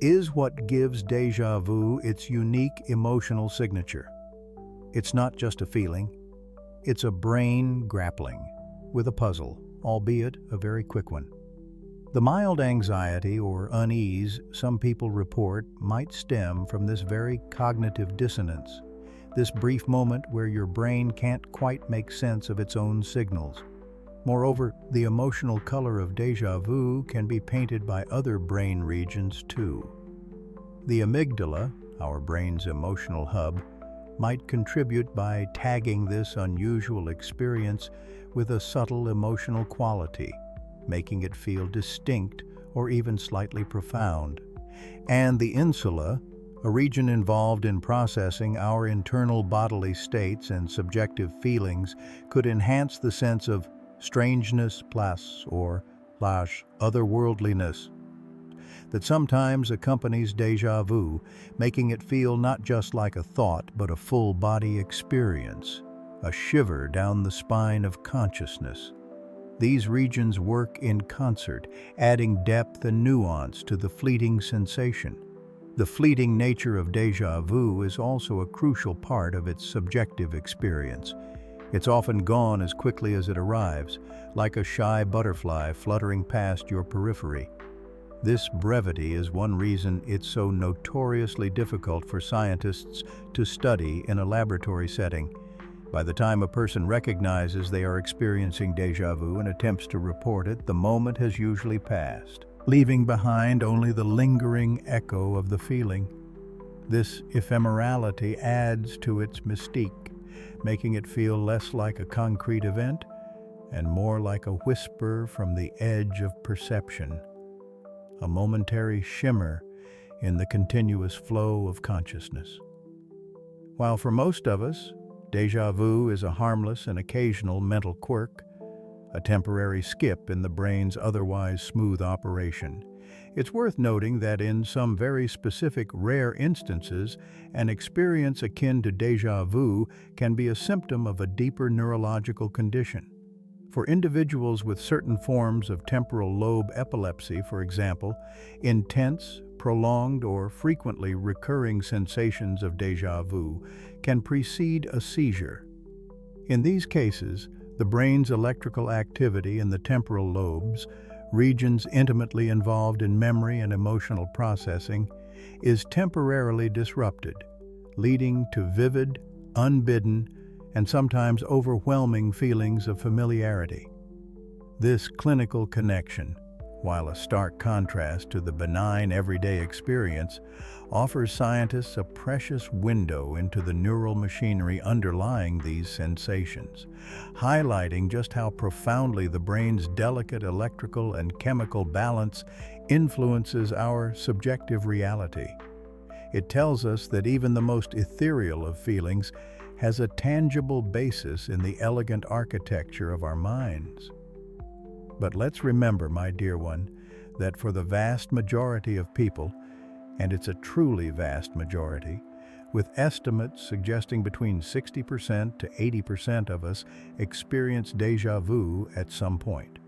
is what gives déjà vu its unique emotional signature. It's not just a feeling, it's a brain grappling with a puzzle, albeit a very quick one. The mild anxiety or unease some people report might stem from this very cognitive dissonance, this brief moment where your brain can't quite make sense of its own signals. Moreover, the emotional color of déjà vu can be painted by other brain regions too. The amygdala, our brain's emotional hub, might contribute by tagging this unusual experience with a subtle emotional quality, making it feel distinct or even slightly profound. And the insula, a region involved in processing our internal bodily states and subjective feelings, could enhance the sense of strangeness plus or slash otherworldliness that sometimes accompanies déjà vu, making it feel not just like a thought but a full-body experience, a shiver down the spine of consciousness. These regions work in concert, adding depth and nuance to the fleeting sensation. The fleeting nature of déjà vu is also a crucial part of its subjective experience. It's often gone as quickly as it arrives, like a shy butterfly fluttering past your periphery. This brevity is one reason it's so notoriously difficult for scientists to study in a laboratory setting. By the time a person recognizes they are experiencing déjà vu and attempts to report it, the moment has usually passed, leaving behind only the lingering echo of the feeling. This ephemerality adds to its mystique, making it feel less like a concrete event and more like a whisper from the edge of perception, a momentary shimmer in the continuous flow of consciousness. While for most of us, déjà vu is a harmless and occasional mental quirk, a temporary skip in the brain's otherwise smooth operation, It's worth noting that in some very specific rare instances, an experience akin to déjà vu can be a symptom of a deeper neurological condition. For individuals with certain forms of temporal lobe epilepsy, for example, intense, prolonged, or frequently recurring sensations of déjà vu can precede a seizure. In these cases, the brain's electrical activity in the temporal lobes, regions intimately involved in memory and emotional processing, is temporarily disrupted, leading to vivid, unbidden, and sometimes overwhelming feelings of familiarity. This clinical connection, while a stark contrast to the benign everyday experience, offers scientists a precious window into the neural machinery underlying these sensations, highlighting just how profoundly the brain's delicate electrical and chemical balance influences our subjective reality. It tells us that even the most ethereal of feelings has a tangible basis in the elegant architecture of our minds. But let's remember, my dear one, that for the vast majority of people, and it's a truly vast majority, with estimates suggesting between 60% to 80% of us experience déjà vu at some point.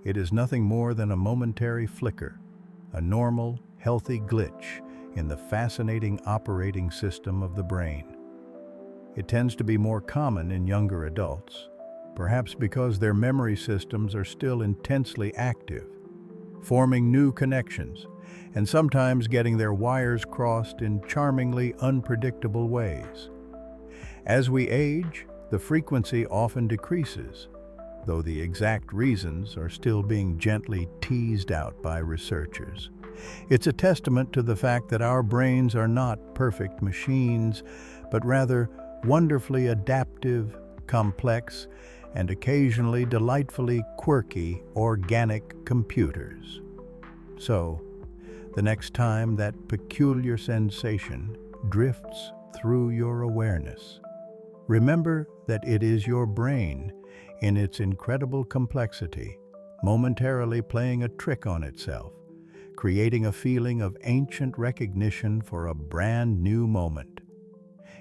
It is nothing more than a momentary flicker, a normal, healthy glitch in the fascinating operating system of the brain. It tends to be more common in younger adults, perhaps because their memory systems are still intensely active, forming new connections, and sometimes getting their wires crossed in charmingly unpredictable ways. As we age, the frequency often decreases, though the exact reasons are still being gently teased out by researchers. It's a testament to the fact that our brains are not perfect machines, but rather wonderfully adaptive, complex, and occasionally delightfully quirky organic computers. So, the next time that peculiar sensation drifts through your awareness, remember that it is your brain, in its incredible complexity, momentarily playing a trick on itself, creating a feeling of ancient recognition for a brand new moment.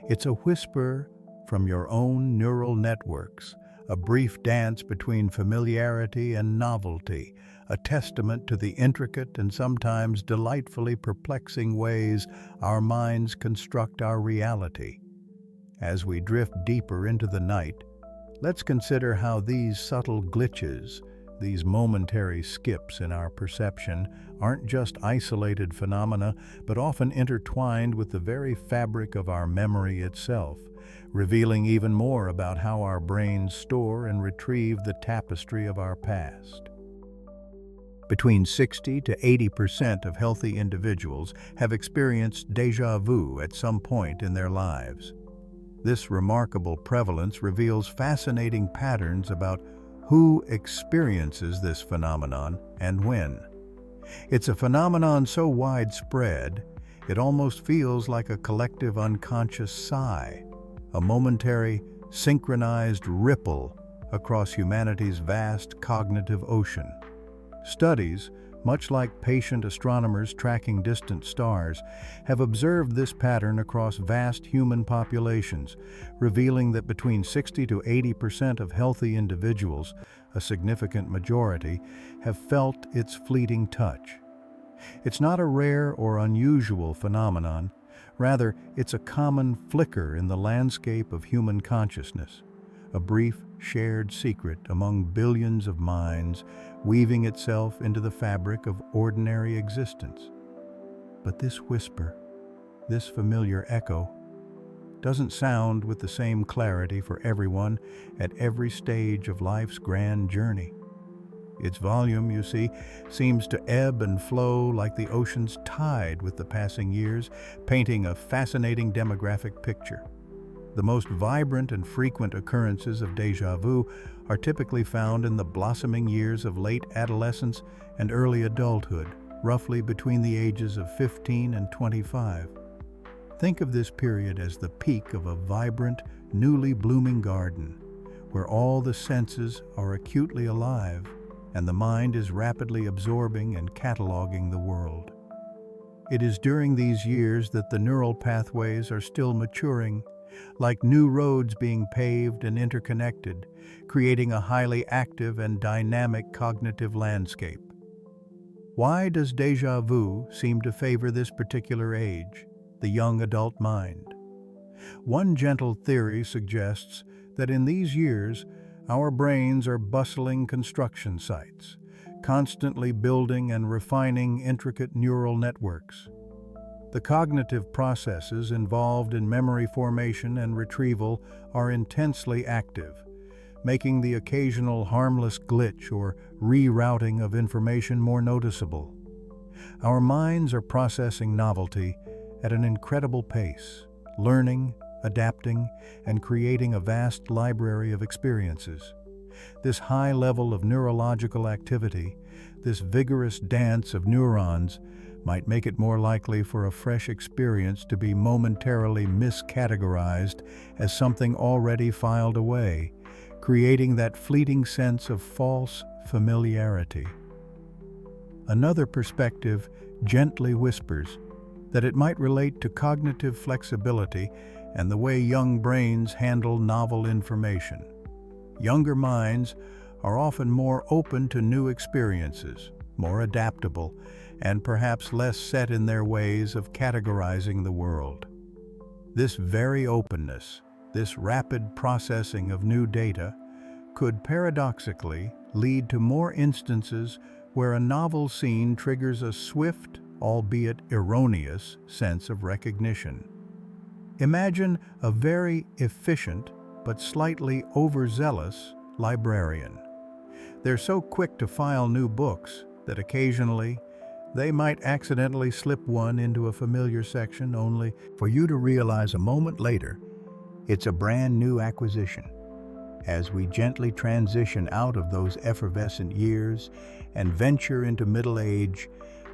It's a whisper from your own neural networks, a brief dance between familiarity and novelty, a testament to the intricate and sometimes delightfully perplexing ways our minds construct our reality. As we drift deeper into the night, let's consider how these subtle glitches, these momentary skips in our perception, aren't just isolated phenomena, but often intertwined with the very fabric of our memory itself, revealing even more about how our brains store and retrieve the tapestry of our past. Between 60 to 80% of healthy individuals have experienced déjà vu at some point in their lives. This remarkable prevalence reveals fascinating patterns about who experiences this phenomenon and when. It's a phenomenon so widespread, it almost feels like a collective unconscious sigh, a momentary, synchronized ripple across humanity's vast cognitive ocean. Studies, much like patient astronomers tracking distant stars, have observed this pattern across vast human populations, revealing that between 60 to 80% of healthy individuals, a significant majority, have felt its fleeting touch. It's not a rare or unusual phenomenon. Rather, it's a common flicker in the landscape of human consciousness, a brief, shared secret among billions of minds, weaving itself into the fabric of ordinary existence. But this whisper, this familiar echo, doesn't sound with the same clarity for everyone at every stage of life's grand journey. Its volume, you see, seems to ebb and flow like the ocean's tide with the passing years, painting a fascinating demographic picture. The most vibrant and frequent occurrences of déjà vu are typically found in the blossoming years of late adolescence and early adulthood, roughly between the ages of 15 and 25. Think of this period as the peak of a vibrant, newly blooming garden, where all the senses are acutely alive and the mind is rapidly absorbing and cataloging the world. It is during these years that the neural pathways are still maturing, like new roads being paved and interconnected, creating a highly active and dynamic cognitive landscape. Why does déjà vu seem to favor this particular age, the young adult mind? One gentle theory suggests that in these years, our brains are bustling construction sites, constantly building and refining intricate neural networks. The cognitive processes involved in memory formation and retrieval are intensely active, making the occasional harmless glitch or rerouting of information more noticeable. Our minds are processing novelty at an incredible pace, learning, adapting, and creating a vast library of experiences. This high level of neurological activity, this vigorous dance of neurons, might make it more likely for a fresh experience to be momentarily miscategorized as something already filed away, creating that fleeting sense of false familiarity. Another perspective gently whispers that it might relate to cognitive flexibility and the way young brains handle novel information. Younger minds are often more open to new experiences, more adaptable, and perhaps less set in their ways of categorizing the world. This very openness, this rapid processing of new data, could paradoxically lead to more instances where a novel scene triggers a swift, albeit erroneous, sense of recognition. Imagine a very efficient but slightly overzealous librarian. They're so quick to file new books that occasionally they might accidentally slip one into a familiar section only for you to realize a moment later it's a brand new acquisition. As we gently transition out of those effervescent years and venture into middle age,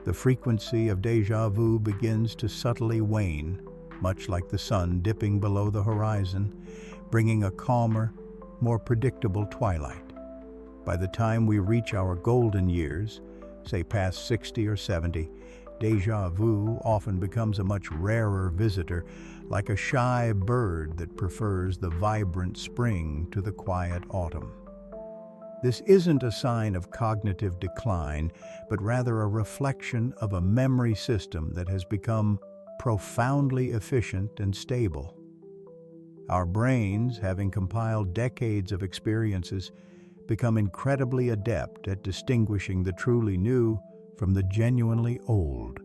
the frequency of déjà vu begins to subtly wane, much like the sun dipping below the horizon, bringing a calmer, more predictable twilight. By the time we reach our golden years, say past 60 or 70, déjà vu often becomes a much rarer visitor, like a shy bird that prefers the vibrant spring to the quiet autumn. This isn't a sign of cognitive decline, but rather a reflection of a memory system that has become profoundly efficient and stable. Our brains, having compiled decades of experiences, become incredibly adept at distinguishing the truly new from the genuinely old.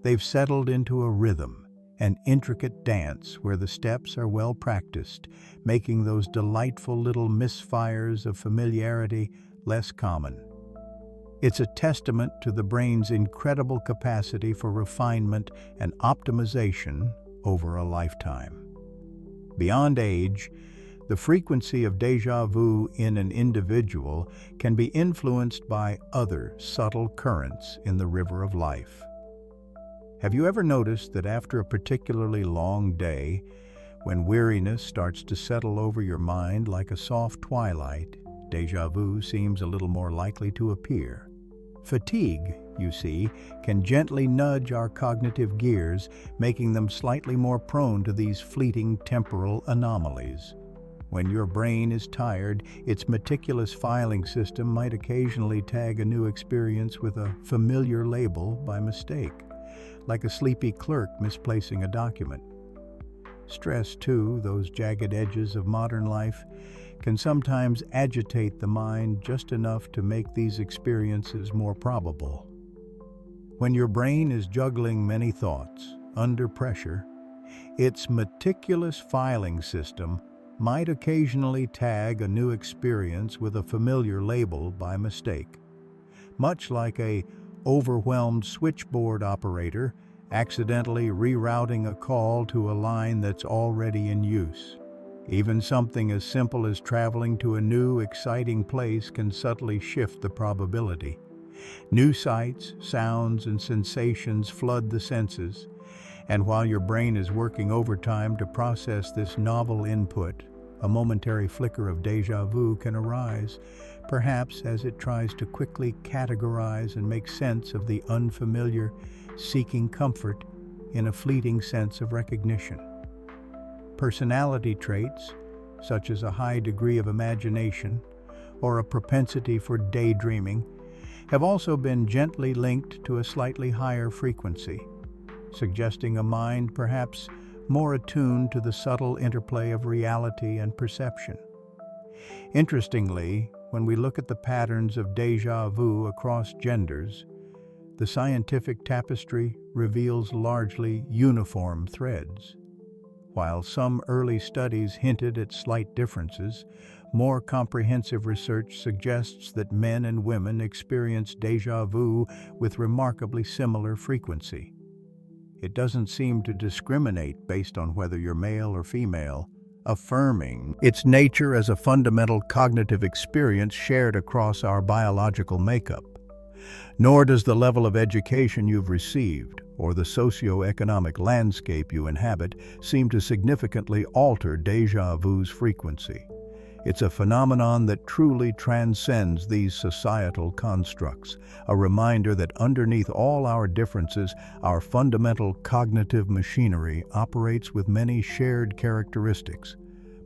They've settled into a rhythm, an intricate dance where the steps are well practiced, making those delightful little misfires of familiarity less common. It's a testament to the brain's incredible capacity for refinement and optimization over a lifetime. Beyond age, the frequency of déjà vu in an individual can be influenced by other subtle currents in the river of life. Have you ever noticed that after a particularly long day, when weariness starts to settle over your mind like a soft twilight, déjà vu seems a little more likely to appear? Fatigue, you see, can gently nudge our cognitive gears, making them slightly more prone to these fleeting temporal anomalies. When your brain is tired, its meticulous filing system might occasionally tag a new experience with a familiar label by mistake, like a sleepy clerk misplacing a document. Stress, too, those jagged edges of modern life, can sometimes agitate the mind just enough to make these experiences more probable. When your brain is juggling many thoughts under pressure, its meticulous filing system might occasionally tag a new experience with a familiar label by mistake, much like a overwhelmed switchboard operator accidentally rerouting a call to a line that's already in use. Even something as simple as traveling to a new, exciting place can subtly shift the probability. New sights, sounds, and sensations flood the senses, and while your brain is working overtime to process this novel input, A momentary flicker of déjà vu can arise, perhaps as it tries to quickly categorize and make sense of the unfamiliar, seeking comfort in a fleeting sense of recognition. Personality traits, such as a high degree of imagination or a propensity for daydreaming, have also been gently linked to a slightly higher frequency, suggesting a mind perhaps more attuned to the subtle interplay of reality and perception. Interestingly, when we look at the patterns of déjà vu across genders, the scientific tapestry reveals largely uniform threads. While some early studies hinted at slight differences, more comprehensive research suggests that men and women experience déjà vu with remarkably similar frequency. It doesn't seem to discriminate based on whether you're male or female, affirming its nature as a fundamental cognitive experience shared across our biological makeup. Nor does the level of education you've received or the socio-economic landscape you inhabit seem to significantly alter déjà vu's frequency. It's a phenomenon that truly transcends these societal constructs, a reminder that underneath all our differences, our fundamental cognitive machinery operates with many shared characteristics,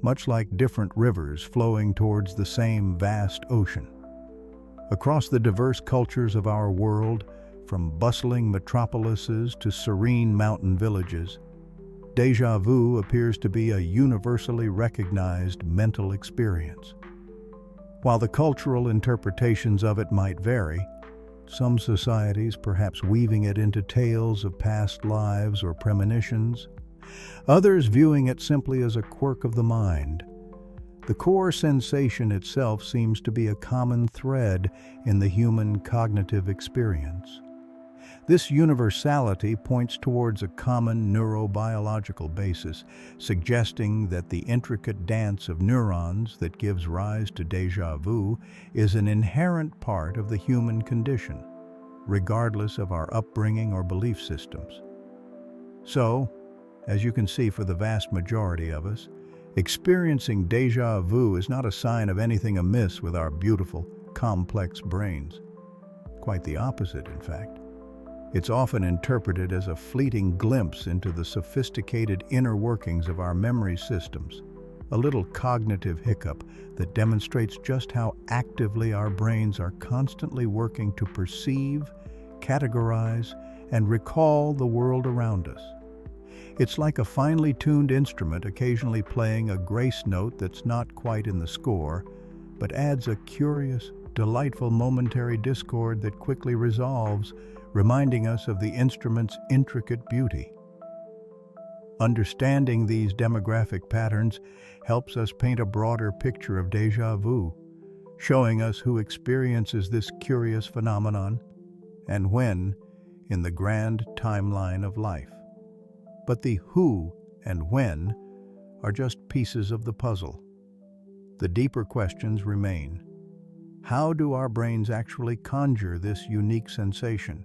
much like different rivers flowing towards the same vast ocean. Across the diverse cultures of our world, from bustling metropolises to serene mountain villages, déjà vu appears to be a universally recognized mental experience. While the cultural interpretations of it might vary, some societies perhaps weaving it into tales of past lives or premonitions, others viewing it simply as a quirk of the mind. The core sensation itself seems to be a common thread in the human cognitive experience. This universality points towards a common neurobiological basis, suggesting that the intricate dance of neurons that gives rise to déjà vu is an inherent part of the human condition, regardless of our upbringing or belief systems. So, as you can see, for the vast majority of us, experiencing déjà vu is not a sign of anything amiss with our beautiful, complex brains. Quite the opposite, in fact. It's often interpreted as a fleeting glimpse into the sophisticated inner workings of our memory systems, a little cognitive hiccup that demonstrates just how actively our brains are constantly working to perceive, categorize, and recall the world around us. It's like a finely tuned instrument occasionally playing a grace note that's not quite in the score, but adds a curious, delightful momentary discord that quickly resolves, reminding us of the instrument's intricate beauty. Understanding these demographic patterns helps us paint a broader picture of déjà vu, showing us who experiences this curious phenomenon and when in the grand timeline of life. But the who and when are just pieces of the puzzle. The deeper questions remain. How do our brains actually conjure this unique sensation?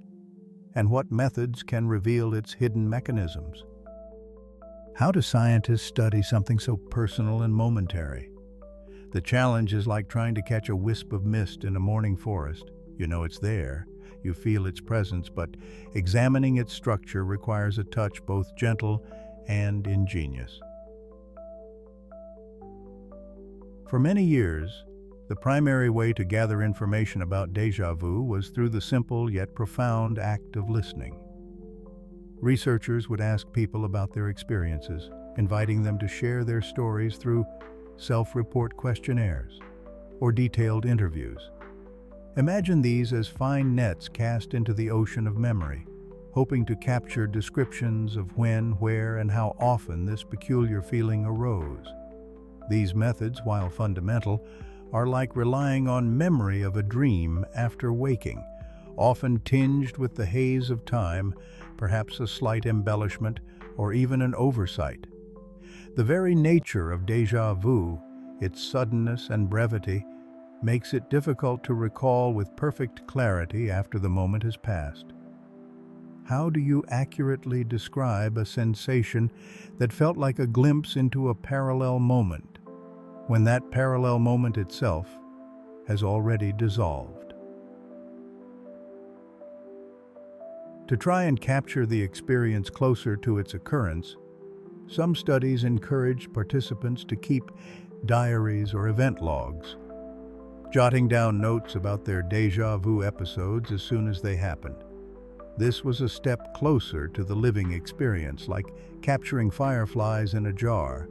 And what methods can reveal its hidden mechanisms? How do scientists study something so personal and momentary? The challenge is like trying to catch a wisp of mist in a morning forest. You know it's there, you feel its presence, but examining its structure requires a touch both gentle and ingenious. For many years, the primary way to gather information about déjà vu was through the simple yet profound act of listening. Researchers would ask people about their experiences, inviting them to share their stories through self-report questionnaires or detailed interviews. Imagine these as fine nets cast into the ocean of memory, hoping to capture descriptions of when, where, and how often this peculiar feeling arose. These methods, while fundamental, are like relying on memory of a dream after waking, often tinged with the haze of time, perhaps a slight embellishment, or even an oversight. The very nature of déjà vu, its suddenness and brevity, makes it difficult to recall with perfect clarity after the moment has passed. How do you accurately describe a sensation that felt like a glimpse into a parallel moment? when that parallel moment itself has already dissolved. To try and capture the experience closer to its occurrence, some studies encourage participants to keep diaries or event logs, jotting down notes about their déjà vu episodes as soon as they happened. This was a step closer to the living experience, like capturing fireflies in a jar,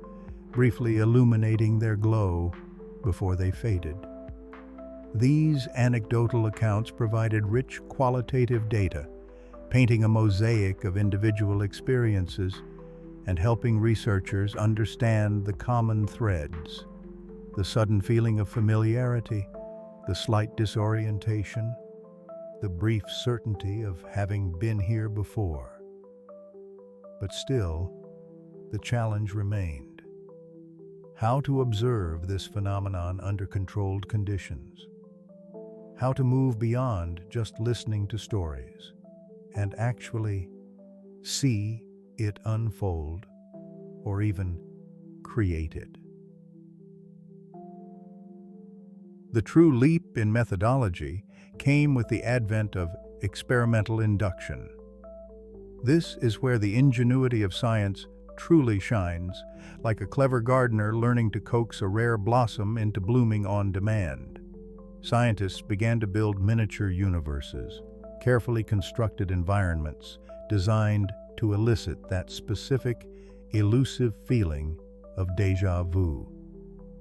briefly illuminating their glow before they faded. These anecdotal accounts provided rich qualitative data, painting a mosaic of individual experiences and helping researchers understand the common threads: the sudden feeling of familiarity, the slight disorientation, the brief certainty of having been here before. But still, the challenge remained: how to observe this phenomenon under controlled conditions, how to move beyond just listening to stories and actually see it unfold, or even create it. The true leap in methodology came with the advent of experimental induction. This is where the ingenuity of science truly shines, like a clever gardener learning to coax a rare blossom into blooming on demand. Scientists began to build miniature universes, carefully constructed environments designed to elicit that specific, elusive feeling of déjà vu.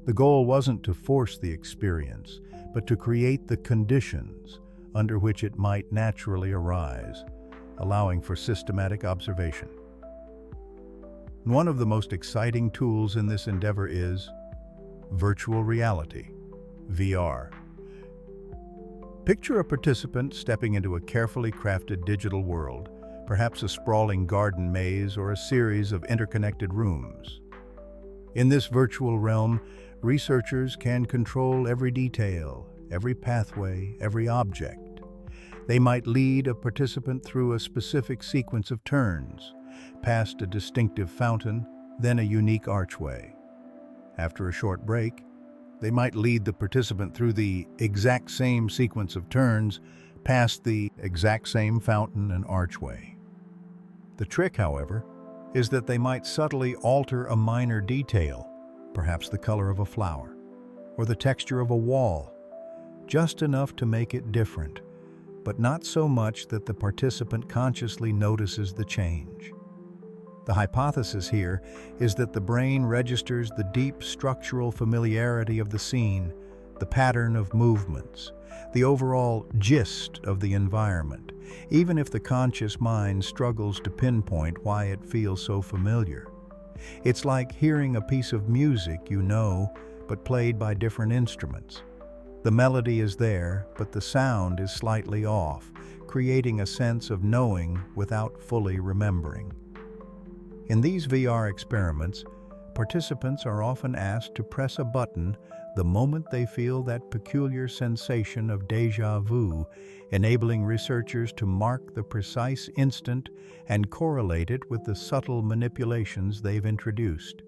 The goal wasn't to force the experience, but to create the conditions under which it might naturally arise, allowing for systematic observation. One of the most exciting tools in this endeavor is virtual reality, VR. Picture a participant stepping into a carefully crafted digital world, perhaps a sprawling garden maze or a series of interconnected rooms. In this virtual realm, researchers can control every detail, every pathway, every object. They might lead a participant through a specific sequence of turns, past a distinctive fountain, then a unique archway. After a short break, they might lead the participant through the exact same sequence of turns, past the exact same fountain and archway. The trick, however, is that they might subtly alter a minor detail, perhaps the color of a flower, or the texture of a wall, just enough to make it different, but not so much that the participant consciously notices the change. The hypothesis here is that the brain registers the deep structural familiarity of the scene, the pattern of movements, the overall gist of the environment, even if the conscious mind struggles to pinpoint why it feels so familiar. It's like hearing a piece of music you know, but played by different instruments. The melody is there, but the sound is slightly off, creating a sense of knowing without fully remembering. In these VR experiments, participants are often asked to press a button the moment they feel that peculiar sensation of déjà vu, enabling researchers to mark the precise instant and correlate it with the subtle manipulations they've introduced.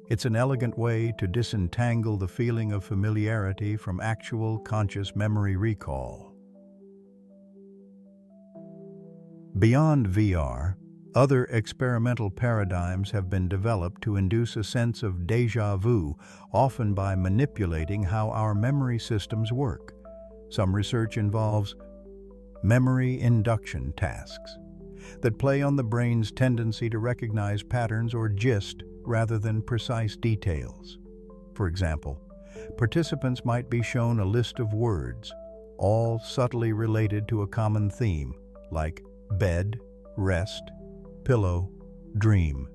It's an elegant way to disentangle the feeling of familiarity from actual conscious memory recall. Beyond VR, other experimental paradigms have been developed to induce a sense of déjà vu, often by manipulating how our memory systems work. Some research involves memory induction tasks that play on the brain's tendency to recognize patterns or gist rather than precise details. For example, participants might be shown a list of words, all subtly related to a common theme, like bed, rest, pillow, dream.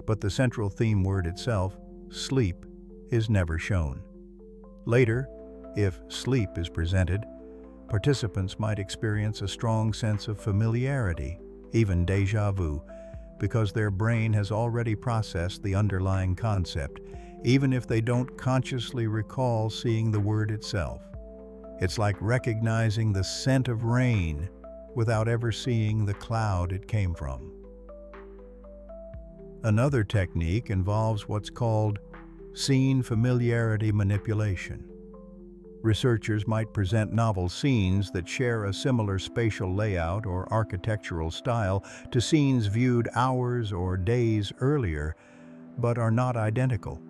But the central theme word itself, sleep, is never shown. Later, if sleep is presented, participants might experience a strong sense of familiarity, even déjà vu, because their brain has already processed the underlying concept, even if they don't consciously recall seeing the word itself. It's like recognizing the scent of rain without ever seeing the cloud it came from. Another technique involves what's called Scene familiarity manipulation. Researchers might present novel scenes that share a similar spatial layout or architectural style to scenes viewed hours or days earlier, but are not identical.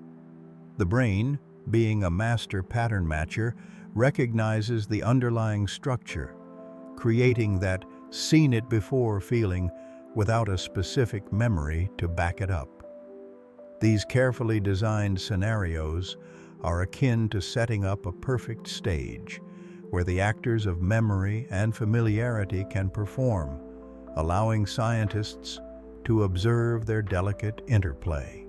The brain, being a master pattern matcher, recognizes the underlying structure, creating that seen-it-before feeling without a specific memory to back it up. These carefully designed scenarios are akin to setting up a perfect stage, where the actors of memory and familiarity can perform, allowing scientists to observe their delicate interplay.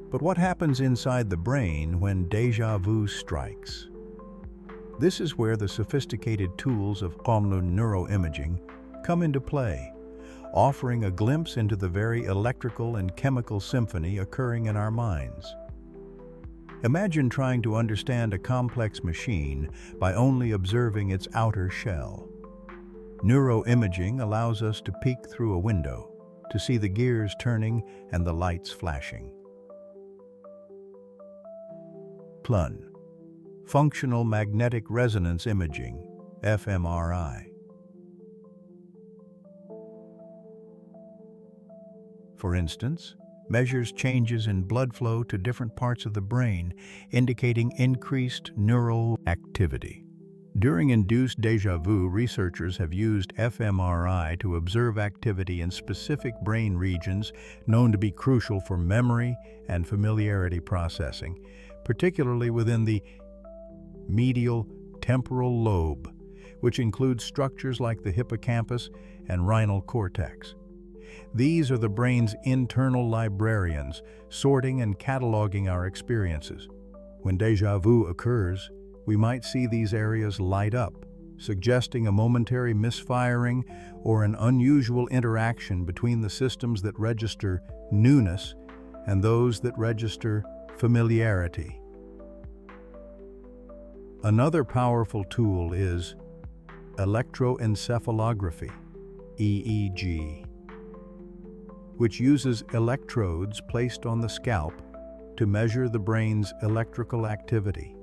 But what happens inside the brain when déjà vu strikes? This is where the sophisticated tools of neuroimaging come into play, offering a glimpse into the very electrical and chemical symphony occurring in our minds. Imagine trying to understand a complex machine by only observing its outer shell. Neuroimaging allows us to peek through a window, to see the gears turning and the lights flashing. PLUN, Functional Magnetic Resonance Imaging, fMRI. For instance, measures changes in blood flow to different parts of the brain, indicating increased neural activity. During induced déjà vu, researchers have used fMRI to observe activity in specific brain regions known to be crucial for memory and familiarity processing, particularly within the medial temporal lobe, which includes structures like the hippocampus and rhinal cortex. These are the brain's internal librarians, sorting and cataloging our experiences. When déjà vu occurs, we might see these areas light up, suggesting a momentary misfiring or an unusual interaction between the systems that register newness and those that register familiarity. Another powerful tool is electroencephalography, EEG, which uses electrodes placed on the scalp to measure the brain's electrical activity.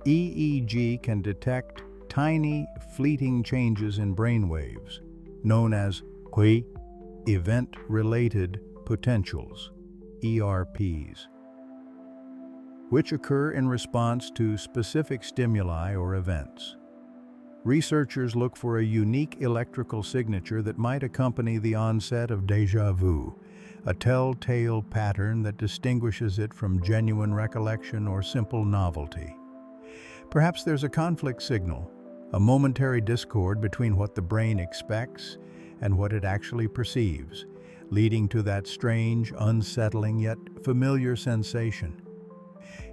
EEG can detect tiny, fleeting changes in brain waves, known as event-related potentials, ERPs, which occur in response to specific stimuli or events. Researchers look for a unique electrical signature that might accompany the onset of déjà vu, a telltale pattern that distinguishes it from genuine recollection or simple novelty. Perhaps there's a conflict signal, a momentary discord between what the brain expects and what it actually perceives, leading to that strange, unsettling yet familiar sensation.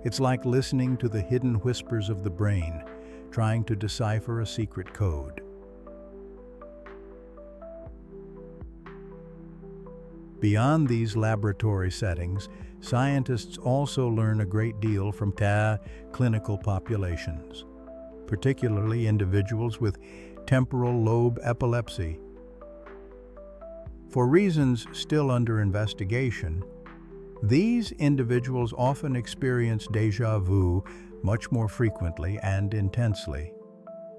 It's like listening to the hidden whispers of the brain, trying to decipher a secret code. Beyond these laboratory settings, scientists also learn a great deal from clinical populations, particularly individuals with temporal lobe epilepsy. For reasons still under investigation, these individuals often experience déjà vu much more frequently and intensely,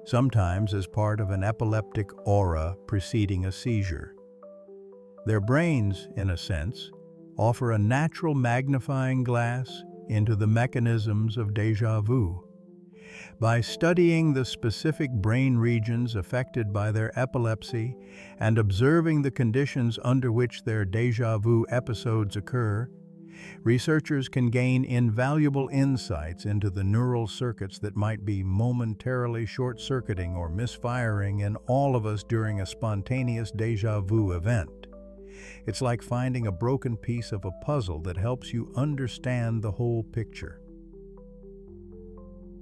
sometimes as part of an epileptic aura preceding a seizure. Their brains, in a sense, offer a natural magnifying glass into the mechanisms of déjà vu. By studying the specific brain regions affected by their epilepsy and observing the conditions under which their déjà vu episodes occur, researchers can gain invaluable insights into the neural circuits that might be momentarily short-circuiting or misfiring in all of us during a spontaneous déjà vu event. It's like finding a broken piece of a puzzle that helps you understand the whole picture.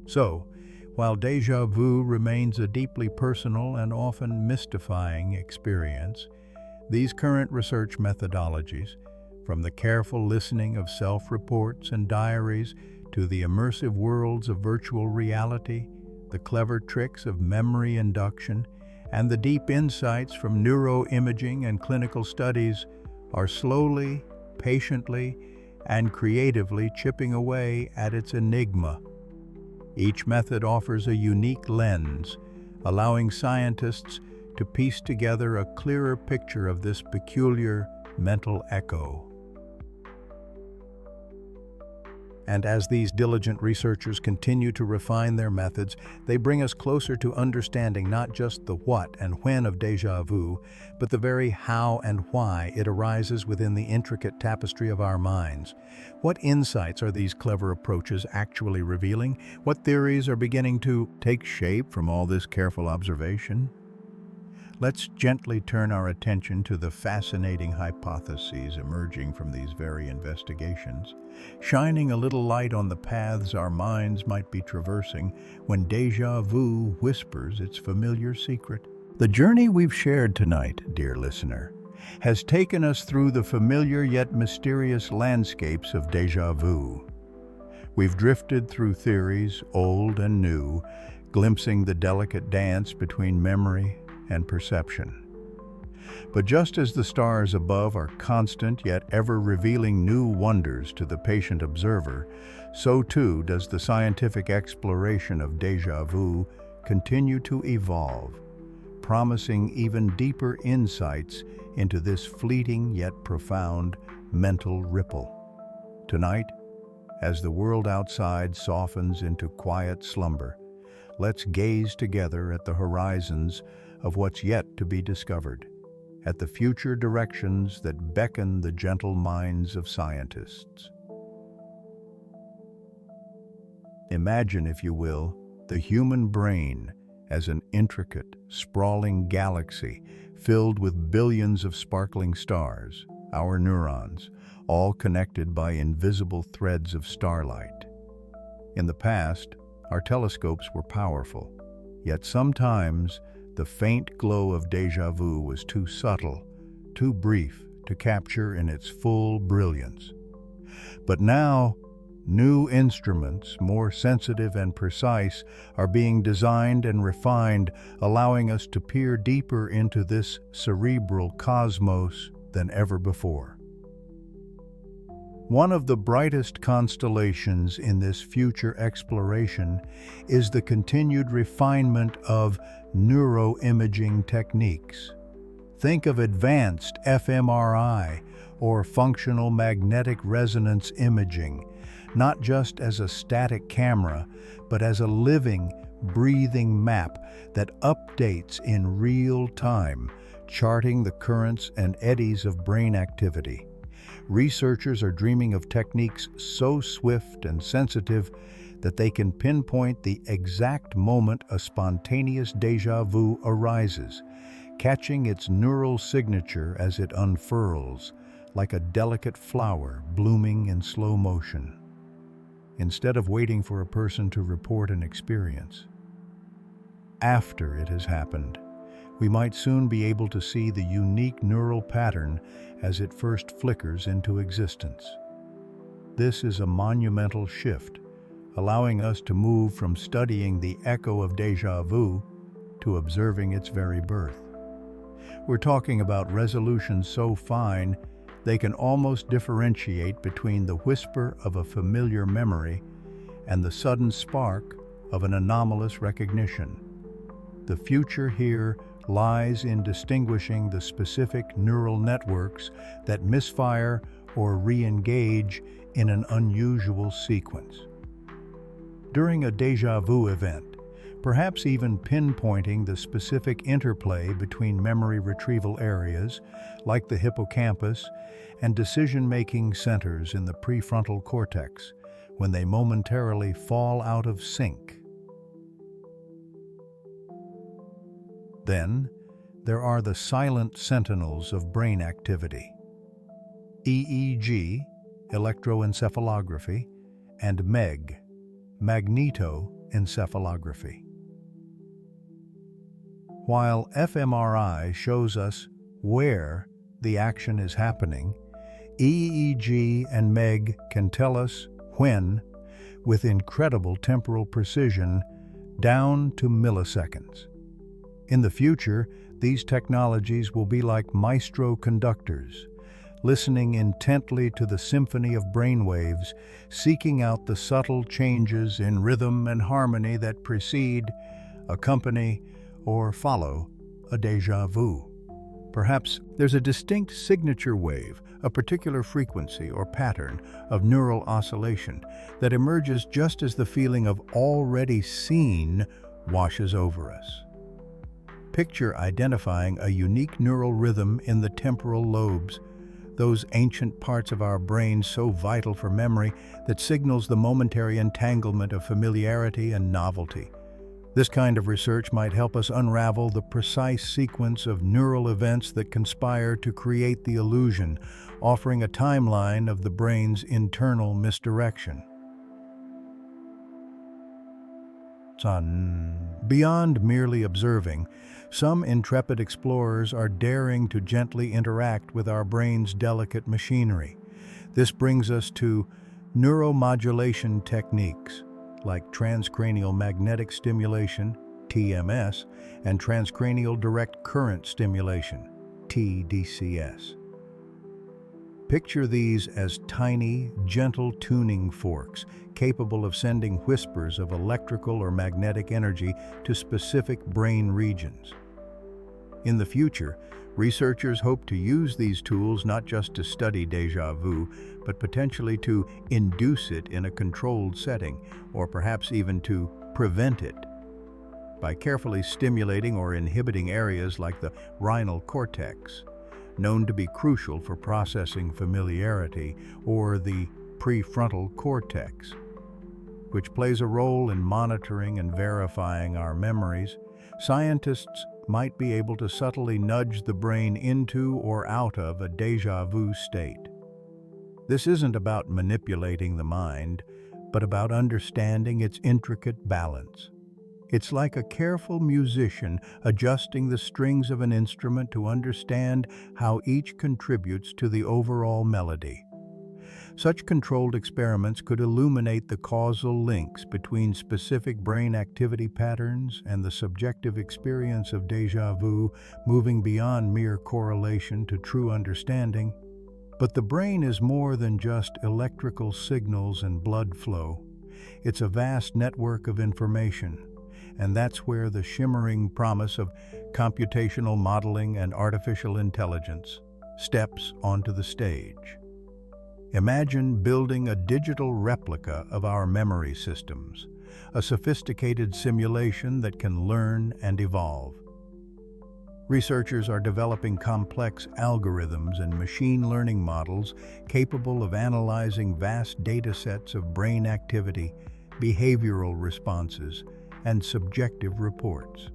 So, while déjà vu remains a deeply personal and often mystifying experience, these current research methodologies, from the careful listening of self-reports and diaries to the immersive worlds of virtual reality, the clever tricks of memory induction, and the deep insights from neuroimaging and clinical studies, are slowly, patiently, and creatively chipping away at its enigma. Each method offers a unique lens, allowing scientists to piece together a clearer picture of this peculiar mental echo. And as these diligent researchers continue to refine their methods, they bring us closer to understanding not just the what and when of déjà vu, but the very how and why it arises within the intricate tapestry of our minds. What insights are these clever approaches actually revealing? What theories are beginning to take shape from all this careful observation? Let's gently turn our attention to the fascinating hypotheses emerging from these very investigations, shining a little light on the paths our minds might be traversing when déjà vu whispers its familiar secret. The journey we've shared tonight, dear listener, has taken us through the familiar yet mysterious landscapes of déjà vu. We've drifted through theories, old and new, glimpsing the delicate dance between memory and perception. But just as the stars above are constant yet ever revealing new wonders to the patient observer, so too does the scientific exploration of déjà vu continue to evolve, promising even deeper insights into this fleeting yet profound mental ripple. Tonight, as the world outside softens into quiet slumber, let's gaze together at the horizons of what's yet to be discovered, at the future directions that beckon the gentle minds of scientists. Imagine, if you will, the human brain as an intricate, sprawling galaxy filled with billions of sparkling stars, our neurons, all connected by invisible threads of starlight. In the past, our telescopes were powerful, yet sometimes the faint glow of déjà vu was too subtle, too brief to capture in its full brilliance. But now, new instruments, more sensitive and precise, are being designed and refined, allowing us to peer deeper into this cerebral cosmos than ever before. One of the brightest constellations in this future exploration is the continued refinement of neuroimaging techniques. Think of advanced fMRI or functional magnetic resonance imaging, not just as a static camera, but as a living, breathing map that updates in real time, charting the currents and eddies of brain activity. Researchers are dreaming of techniques so swift and sensitive that they can pinpoint the exact moment a spontaneous déjà vu arises, catching its neural signature as it unfurls, like a delicate flower blooming in slow motion. Instead of waiting for a person to report an experience, after it has happened, we might soon be able to see the unique neural pattern as it first flickers into existence. This is a monumental shift, allowing us to move from studying the echo of déjà vu to observing its very birth. We're talking about resolutions so fine they can almost differentiate between the whisper of a familiar memory and the sudden spark of an anomalous recognition. The future here lies in distinguishing the specific neural networks that misfire or re-engage in an unusual sequence. During a déjà vu event, perhaps even pinpointing the specific interplay between memory retrieval areas, like the hippocampus, and decision-making centers in the prefrontal cortex, when they momentarily fall out of sync. Then, there are the silent sentinels of brain activity. EEG, electroencephalography, and MEG, magnetoencephalography. While fMRI shows us where the action is happening, EEG and MEG can tell us when, with incredible temporal precision, down to milliseconds. In the future, these technologies will be like maestro conductors, listening intently to the symphony of brainwaves, seeking out the subtle changes in rhythm and harmony that precede, accompany, or follow a déjà vu. Perhaps there's a distinct signature wave, a particular frequency or pattern of neural oscillation that emerges just as the feeling of already seen washes over us. Picture identifying a unique neural rhythm in the temporal lobes, those ancient parts of our brain so vital for memory that signals the momentary entanglement of familiarity and novelty. This kind of research might help us unravel the precise sequence of neural events that conspire to create the illusion, offering a timeline of the brain's internal misdirection. Beyond merely observing, some intrepid explorers are daring to gently interact with our brain's delicate machinery. This brings us to neuromodulation techniques like transcranial magnetic stimulation, TMS, and transcranial direct current stimulation, TDCS. Picture these as tiny, gentle tuning forks, capable of sending whispers of electrical or magnetic energy to specific brain regions. In the future, researchers hope to use these tools not just to study déjà vu, but potentially to induce it in a controlled setting, or perhaps even to prevent it. By carefully stimulating or inhibiting areas like the rhinal cortex, known to be crucial for processing familiarity, or the prefrontal cortex, which plays a role in monitoring and verifying our memories, scientists might be able to subtly nudge the brain into or out of a déjà vu state. This isn't about manipulating the mind, but about understanding its intricate balance. It's like a careful musician adjusting the strings of an instrument to understand how each contributes to the overall melody. Such controlled experiments could illuminate the causal links between specific brain activity patterns and the subjective experience of déjà vu, moving beyond mere correlation to true understanding. But the brain is more than just electrical signals and blood flow. It's a vast network of information, and that's where the shimmering promise of computational modeling and artificial intelligence steps onto the stage. Imagine building a digital replica of our memory systems, a sophisticated simulation that can learn and evolve. Researchers are developing complex algorithms and machine learning models capable of analyzing vast data sets of brain activity, behavioral responses, and subjective reports.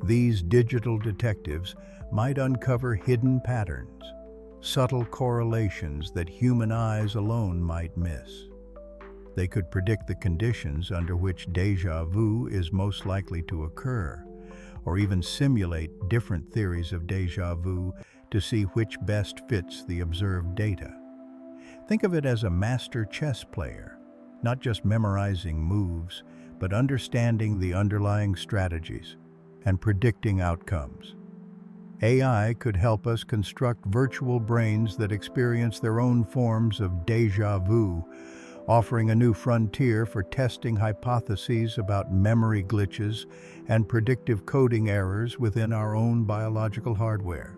These digital detectives might uncover hidden patterns, subtle correlations that human eyes alone might miss. They could predict the conditions under which déjà vu is most likely to occur, or even simulate different theories of déjà vu to see which best fits the observed data. Think of it as a master chess player, not just memorizing moves, but understanding the underlying strategies and predicting outcomes. AI could help us construct virtual brains that experience their own forms of déjà vu, offering a new frontier for testing hypotheses about memory glitches and predictive coding errors within our own biological hardware.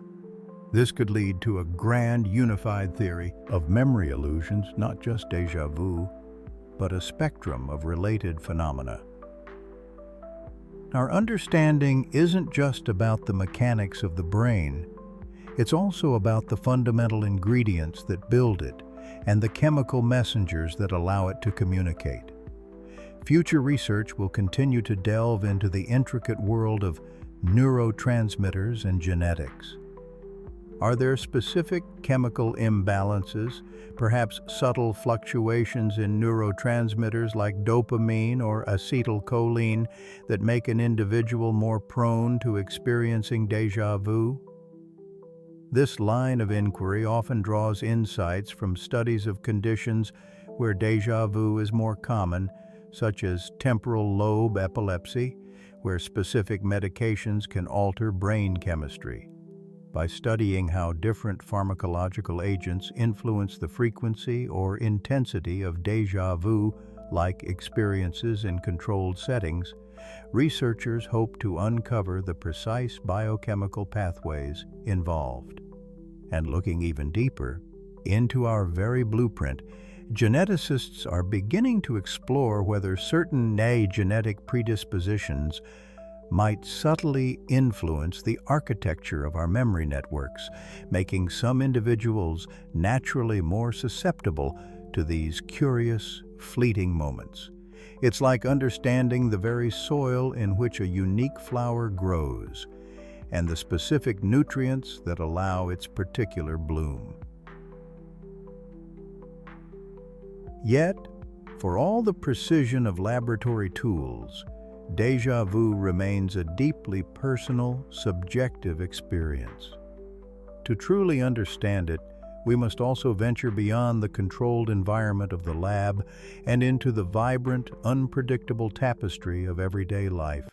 This could lead to a grand unified theory of memory illusions, not just déjà vu, but a spectrum of related phenomena. Our understanding isn't just about the mechanics of the brain, it's also about the fundamental ingredients that build it and the chemical messengers that allow it to communicate. Future research will continue to delve into the intricate world of neurotransmitters and genetics. Are there specific chemical imbalances, perhaps subtle fluctuations in neurotransmitters like dopamine or acetylcholine, that make an individual more prone to experiencing déjà vu? This line of inquiry often draws insights from studies of conditions where déjà vu is more common, such as temporal lobe epilepsy, where specific medications can alter brain chemistry. by studying how different pharmacological agents influence the frequency or intensity of déjà vu-like experiences in controlled settings. Researchers hope to uncover the precise biochemical pathways involved. And looking even deeper into our very blueprint, geneticists are beginning to explore whether certain genetic predispositions might subtly influence the architecture of our memory networks, making some individuals naturally more susceptible to these curious, fleeting moments. It's like understanding the very soil in which a unique flower grows and the specific nutrients that allow its particular bloom. Yet, for all the precision of laboratory tools, déjà vu remains a deeply personal, subjective experience. To truly understand it, we must also venture beyond the controlled environment of the lab and into the vibrant, unpredictable tapestry of everyday life.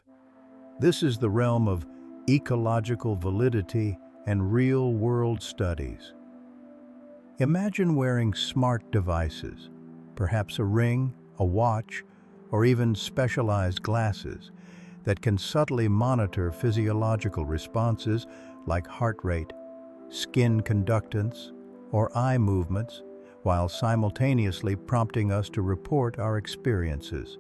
This is the realm of ecological validity and real-world studies. Imagine wearing smart devices, perhaps a ring, a watch, or even specialized glasses that can subtly monitor physiological responses like heart rate, skin conductance, or eye movements, while simultaneously prompting us to report our experiences.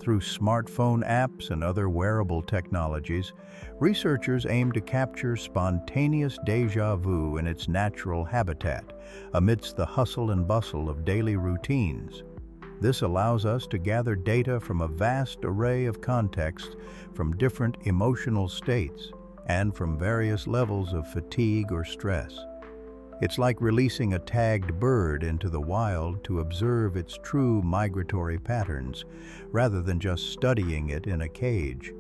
Through smartphone apps and other wearable technologies, researchers aim to capture spontaneous déjà vu in its natural habitat, amidst the hustle and bustle of daily routines. This allows us to gather data from a vast array of contexts, from different emotional states, and from various levels of fatigue or stress. It's like releasing a tagged bird into the wild to observe its true migratory patterns, rather than just studying it in a cage.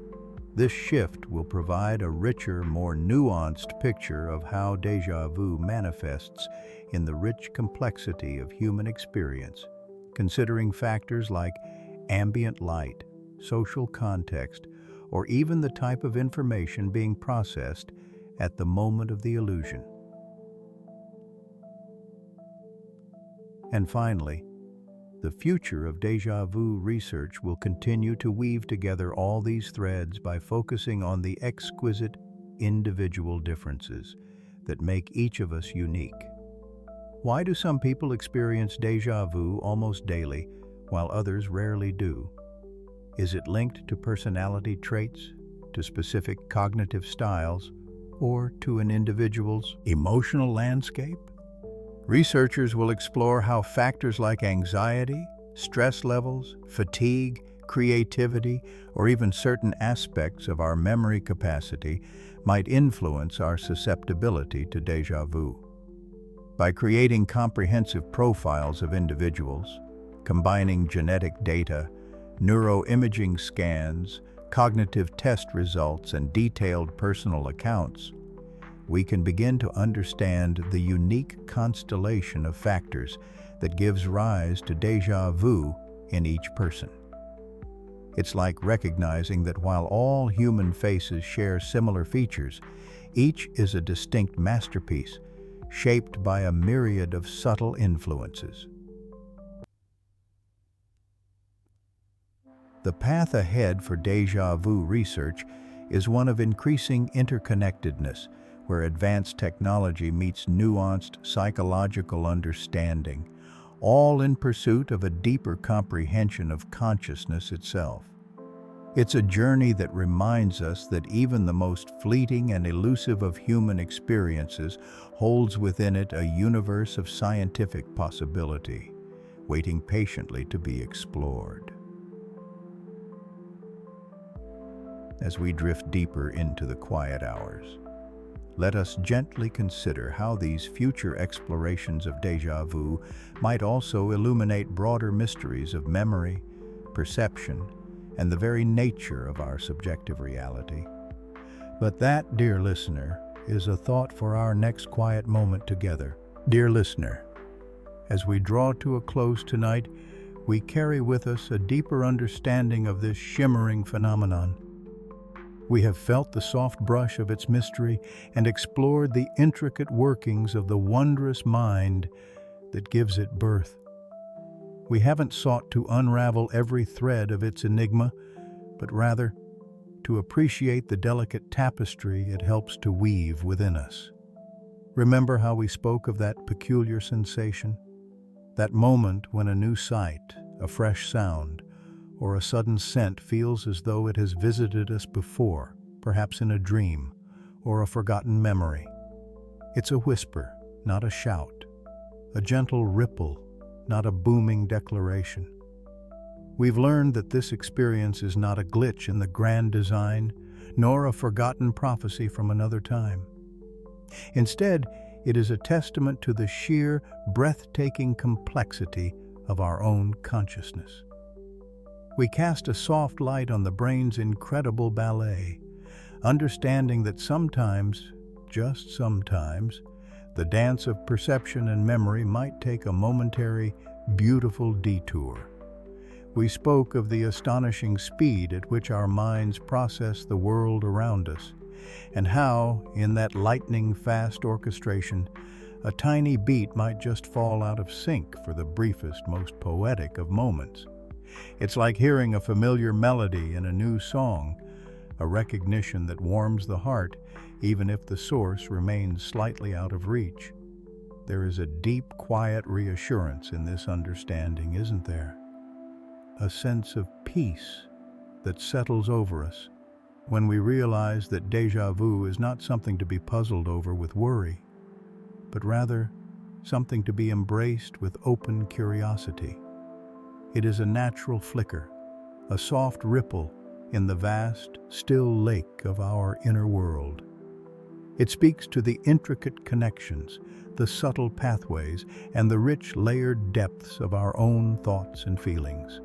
This shift will provide a richer, more nuanced picture of how déjà vu manifests in the rich complexity of human experience, considering factors like ambient light, social context, or even the type of information being processed at the moment of the illusion. And finally, the future of déjà vu research will continue to weave together all these threads by focusing on the exquisite individual differences that make each of us unique. Why do some people experience déjà vu almost daily, while others rarely do? Is it linked to personality traits, to specific cognitive styles, or to an individual's emotional landscape? Researchers will explore how factors like anxiety, stress levels, fatigue, creativity, or even certain aspects of our memory capacity might influence our susceptibility to déjà vu. By creating comprehensive profiles of individuals, combining genetic data, neuroimaging scans, cognitive test results, and detailed personal accounts, we can begin to understand the unique constellation of factors that gives rise to déjà vu in each person. It's like recognizing that while all human faces share similar features, each is a distinct masterpiece, shaped by a myriad of subtle influences. The path ahead for déjà vu research is one of increasing interconnectedness, where advanced technology meets nuanced psychological understanding, all in pursuit of a deeper comprehension of consciousness itself. It's a journey that reminds us that even the most fleeting and elusive of human experiences holds within it a universe of scientific possibility, waiting patiently to be explored. As we drift deeper into the quiet hours, let us gently consider how these future explorations of déjà vu might also illuminate broader mysteries of memory, perception, and the very nature of our subjective reality. But that, dear listener, is a thought for our next quiet moment together. Dear listener, as we draw to a close tonight, we carry with us a deeper understanding of this shimmering phenomenon. We have felt the soft brush of its mystery and explored the intricate workings of the wondrous mind that gives it birth. We haven't sought to unravel every thread of its enigma, but rather to appreciate the delicate tapestry it helps to weave within us. Remember how we spoke of that peculiar sensation? That moment when a new sight, a fresh sound, or a sudden scent feels as though it has visited us before, perhaps in a dream or a forgotten memory. It's a whisper, not a shout, a gentle ripple, not a booming declaration. We've learned that this experience is not a glitch in the grand design, nor a forgotten prophecy from another time. Instead, it is a testament to the sheer, breathtaking complexity of our own consciousness. We cast a soft light on the brain's incredible ballet, understanding that sometimes, just sometimes, the dance of perception and memory might take a momentary, beautiful detour. We spoke of the astonishing speed at which our minds process the world around us, and how, in that lightning-fast orchestration, a tiny beat might just fall out of sync for the briefest, most poetic of moments. It's like hearing a familiar melody in a new song, a recognition that warms the heart even if the source remains slightly out of reach. There is a deep, quiet reassurance in this understanding, isn't there? A sense of peace that settles over us when we realize that déjà vu is not something to be puzzled over with worry, but rather something to be embraced with open curiosity. It is a natural flicker, a soft ripple in the vast, still lake of our inner world. It speaks to the intricate connections, the subtle pathways, and the rich layered depths of our own thoughts and feelings.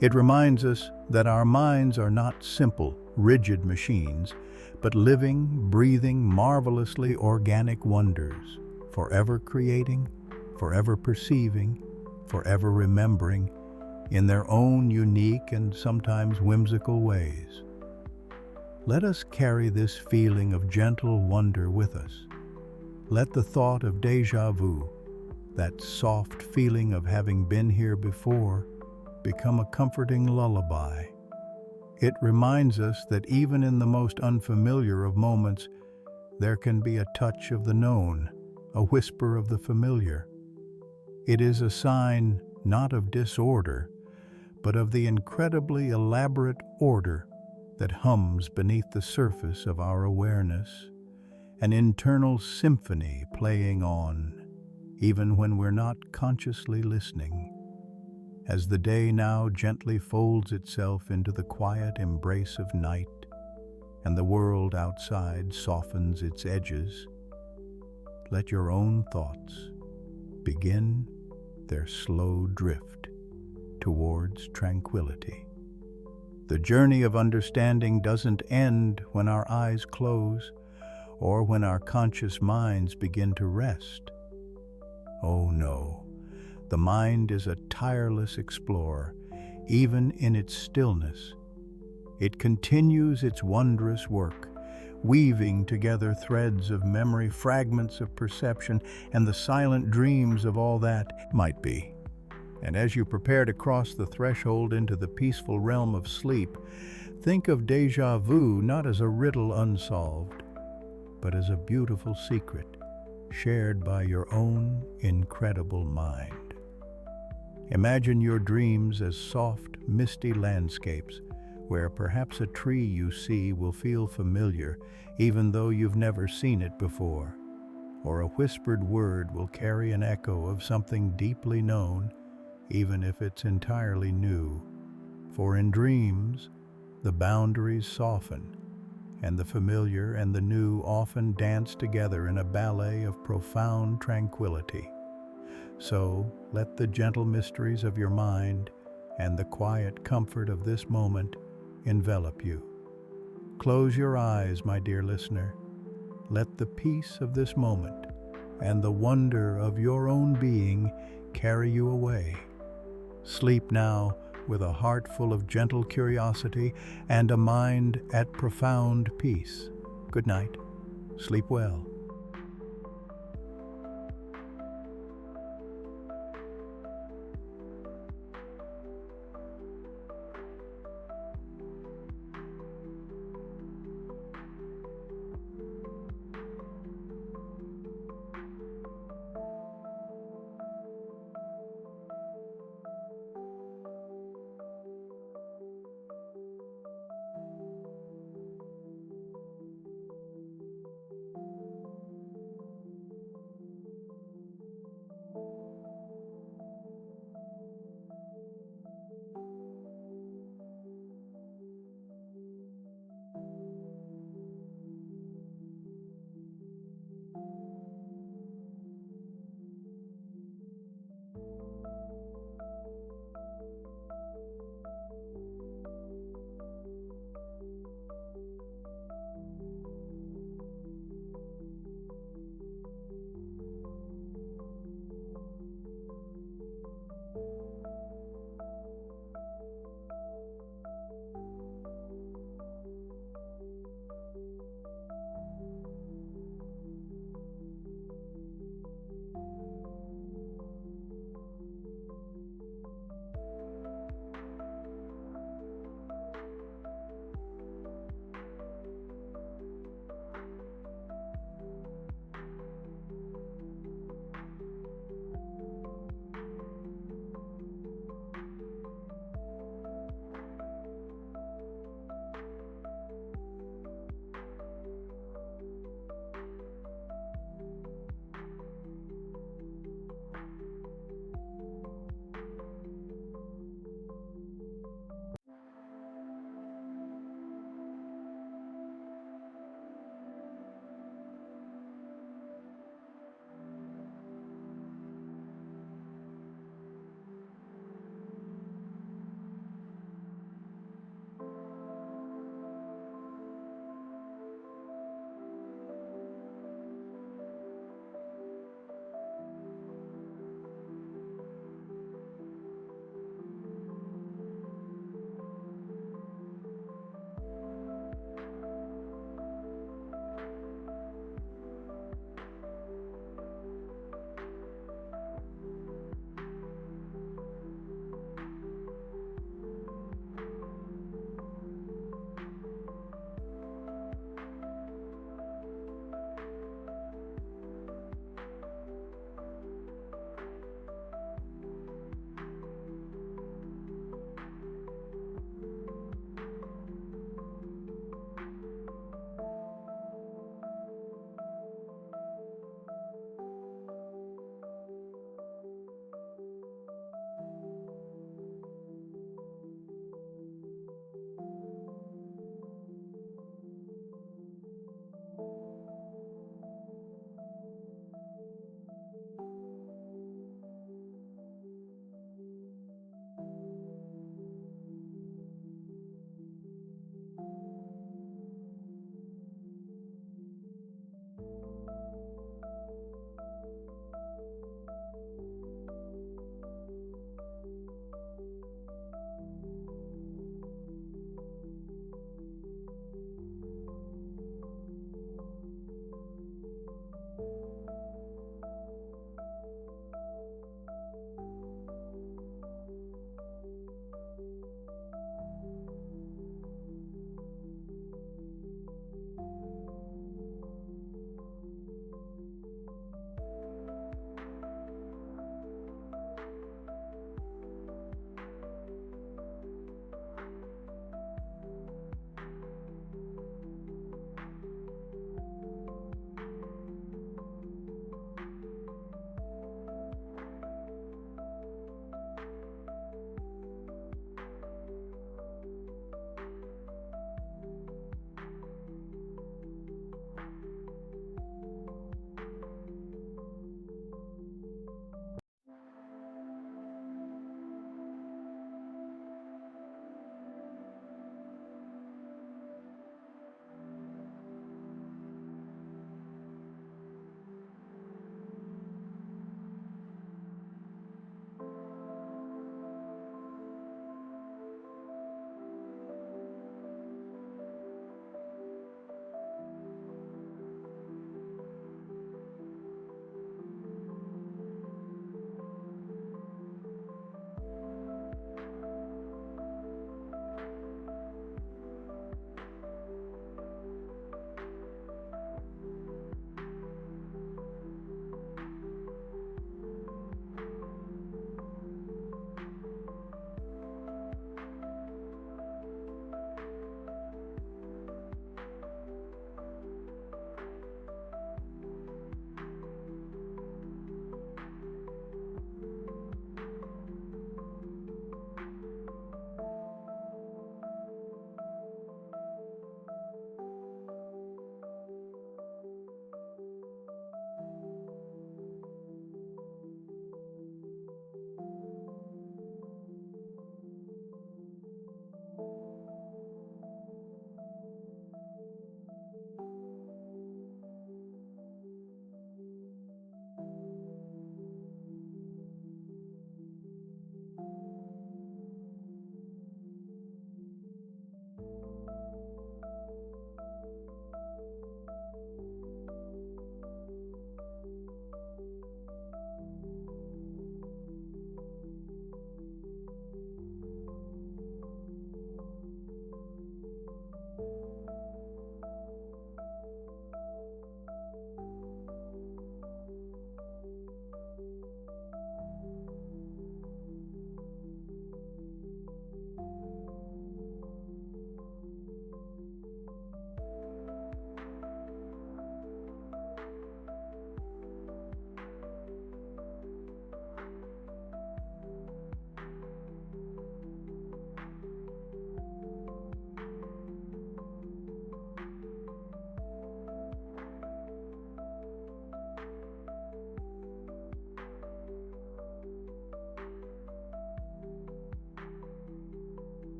It reminds us that our minds are not simple, rigid machines, but living, breathing, marvelously organic wonders, forever creating, forever perceiving, forever remembering, in their own unique and sometimes whimsical ways. Let us carry this feeling of gentle wonder with us. Let the thought of déjà vu, that soft feeling of having been here before, become a comforting lullaby. It reminds us that even in the most unfamiliar of moments, there can be a touch of the known, a whisper of the familiar. It is a sign not of disorder, but of the incredibly elaborate order that hums beneath the surface of our awareness, an internal symphony playing on, even when we're not consciously listening. As the day now gently folds itself into the quiet embrace of night, and the world outside softens its edges, let your own thoughts begin their slow drift towards tranquility. The journey of understanding doesn't end when our eyes close or when our conscious minds begin to rest. Oh no, the mind is a tireless explorer, even in its stillness. It continues its wondrous work, weaving together threads of memory, fragments of perception, and the silent dreams of all that might be. And as you prepare to cross the threshold into the peaceful realm of sleep, think of déjà vu not as a riddle unsolved, but as a beautiful secret shared by your own incredible mind. Imagine your dreams as soft, misty landscapes where perhaps a tree you see will feel familiar even though you've never seen it before, or a whispered word will carry an echo of something deeply known even if it's entirely new. For in dreams, the boundaries soften, and the familiar and the new often dance together in a ballet of profound tranquility. So, let the gentle mysteries of your mind and the quiet comfort of this moment envelop you. Close your eyes, my dear listener. Let the peace of this moment and the wonder of your own being carry you away. Sleep now, with a heart full of gentle curiosity and a mind at profound peace. Good night. Sleep well.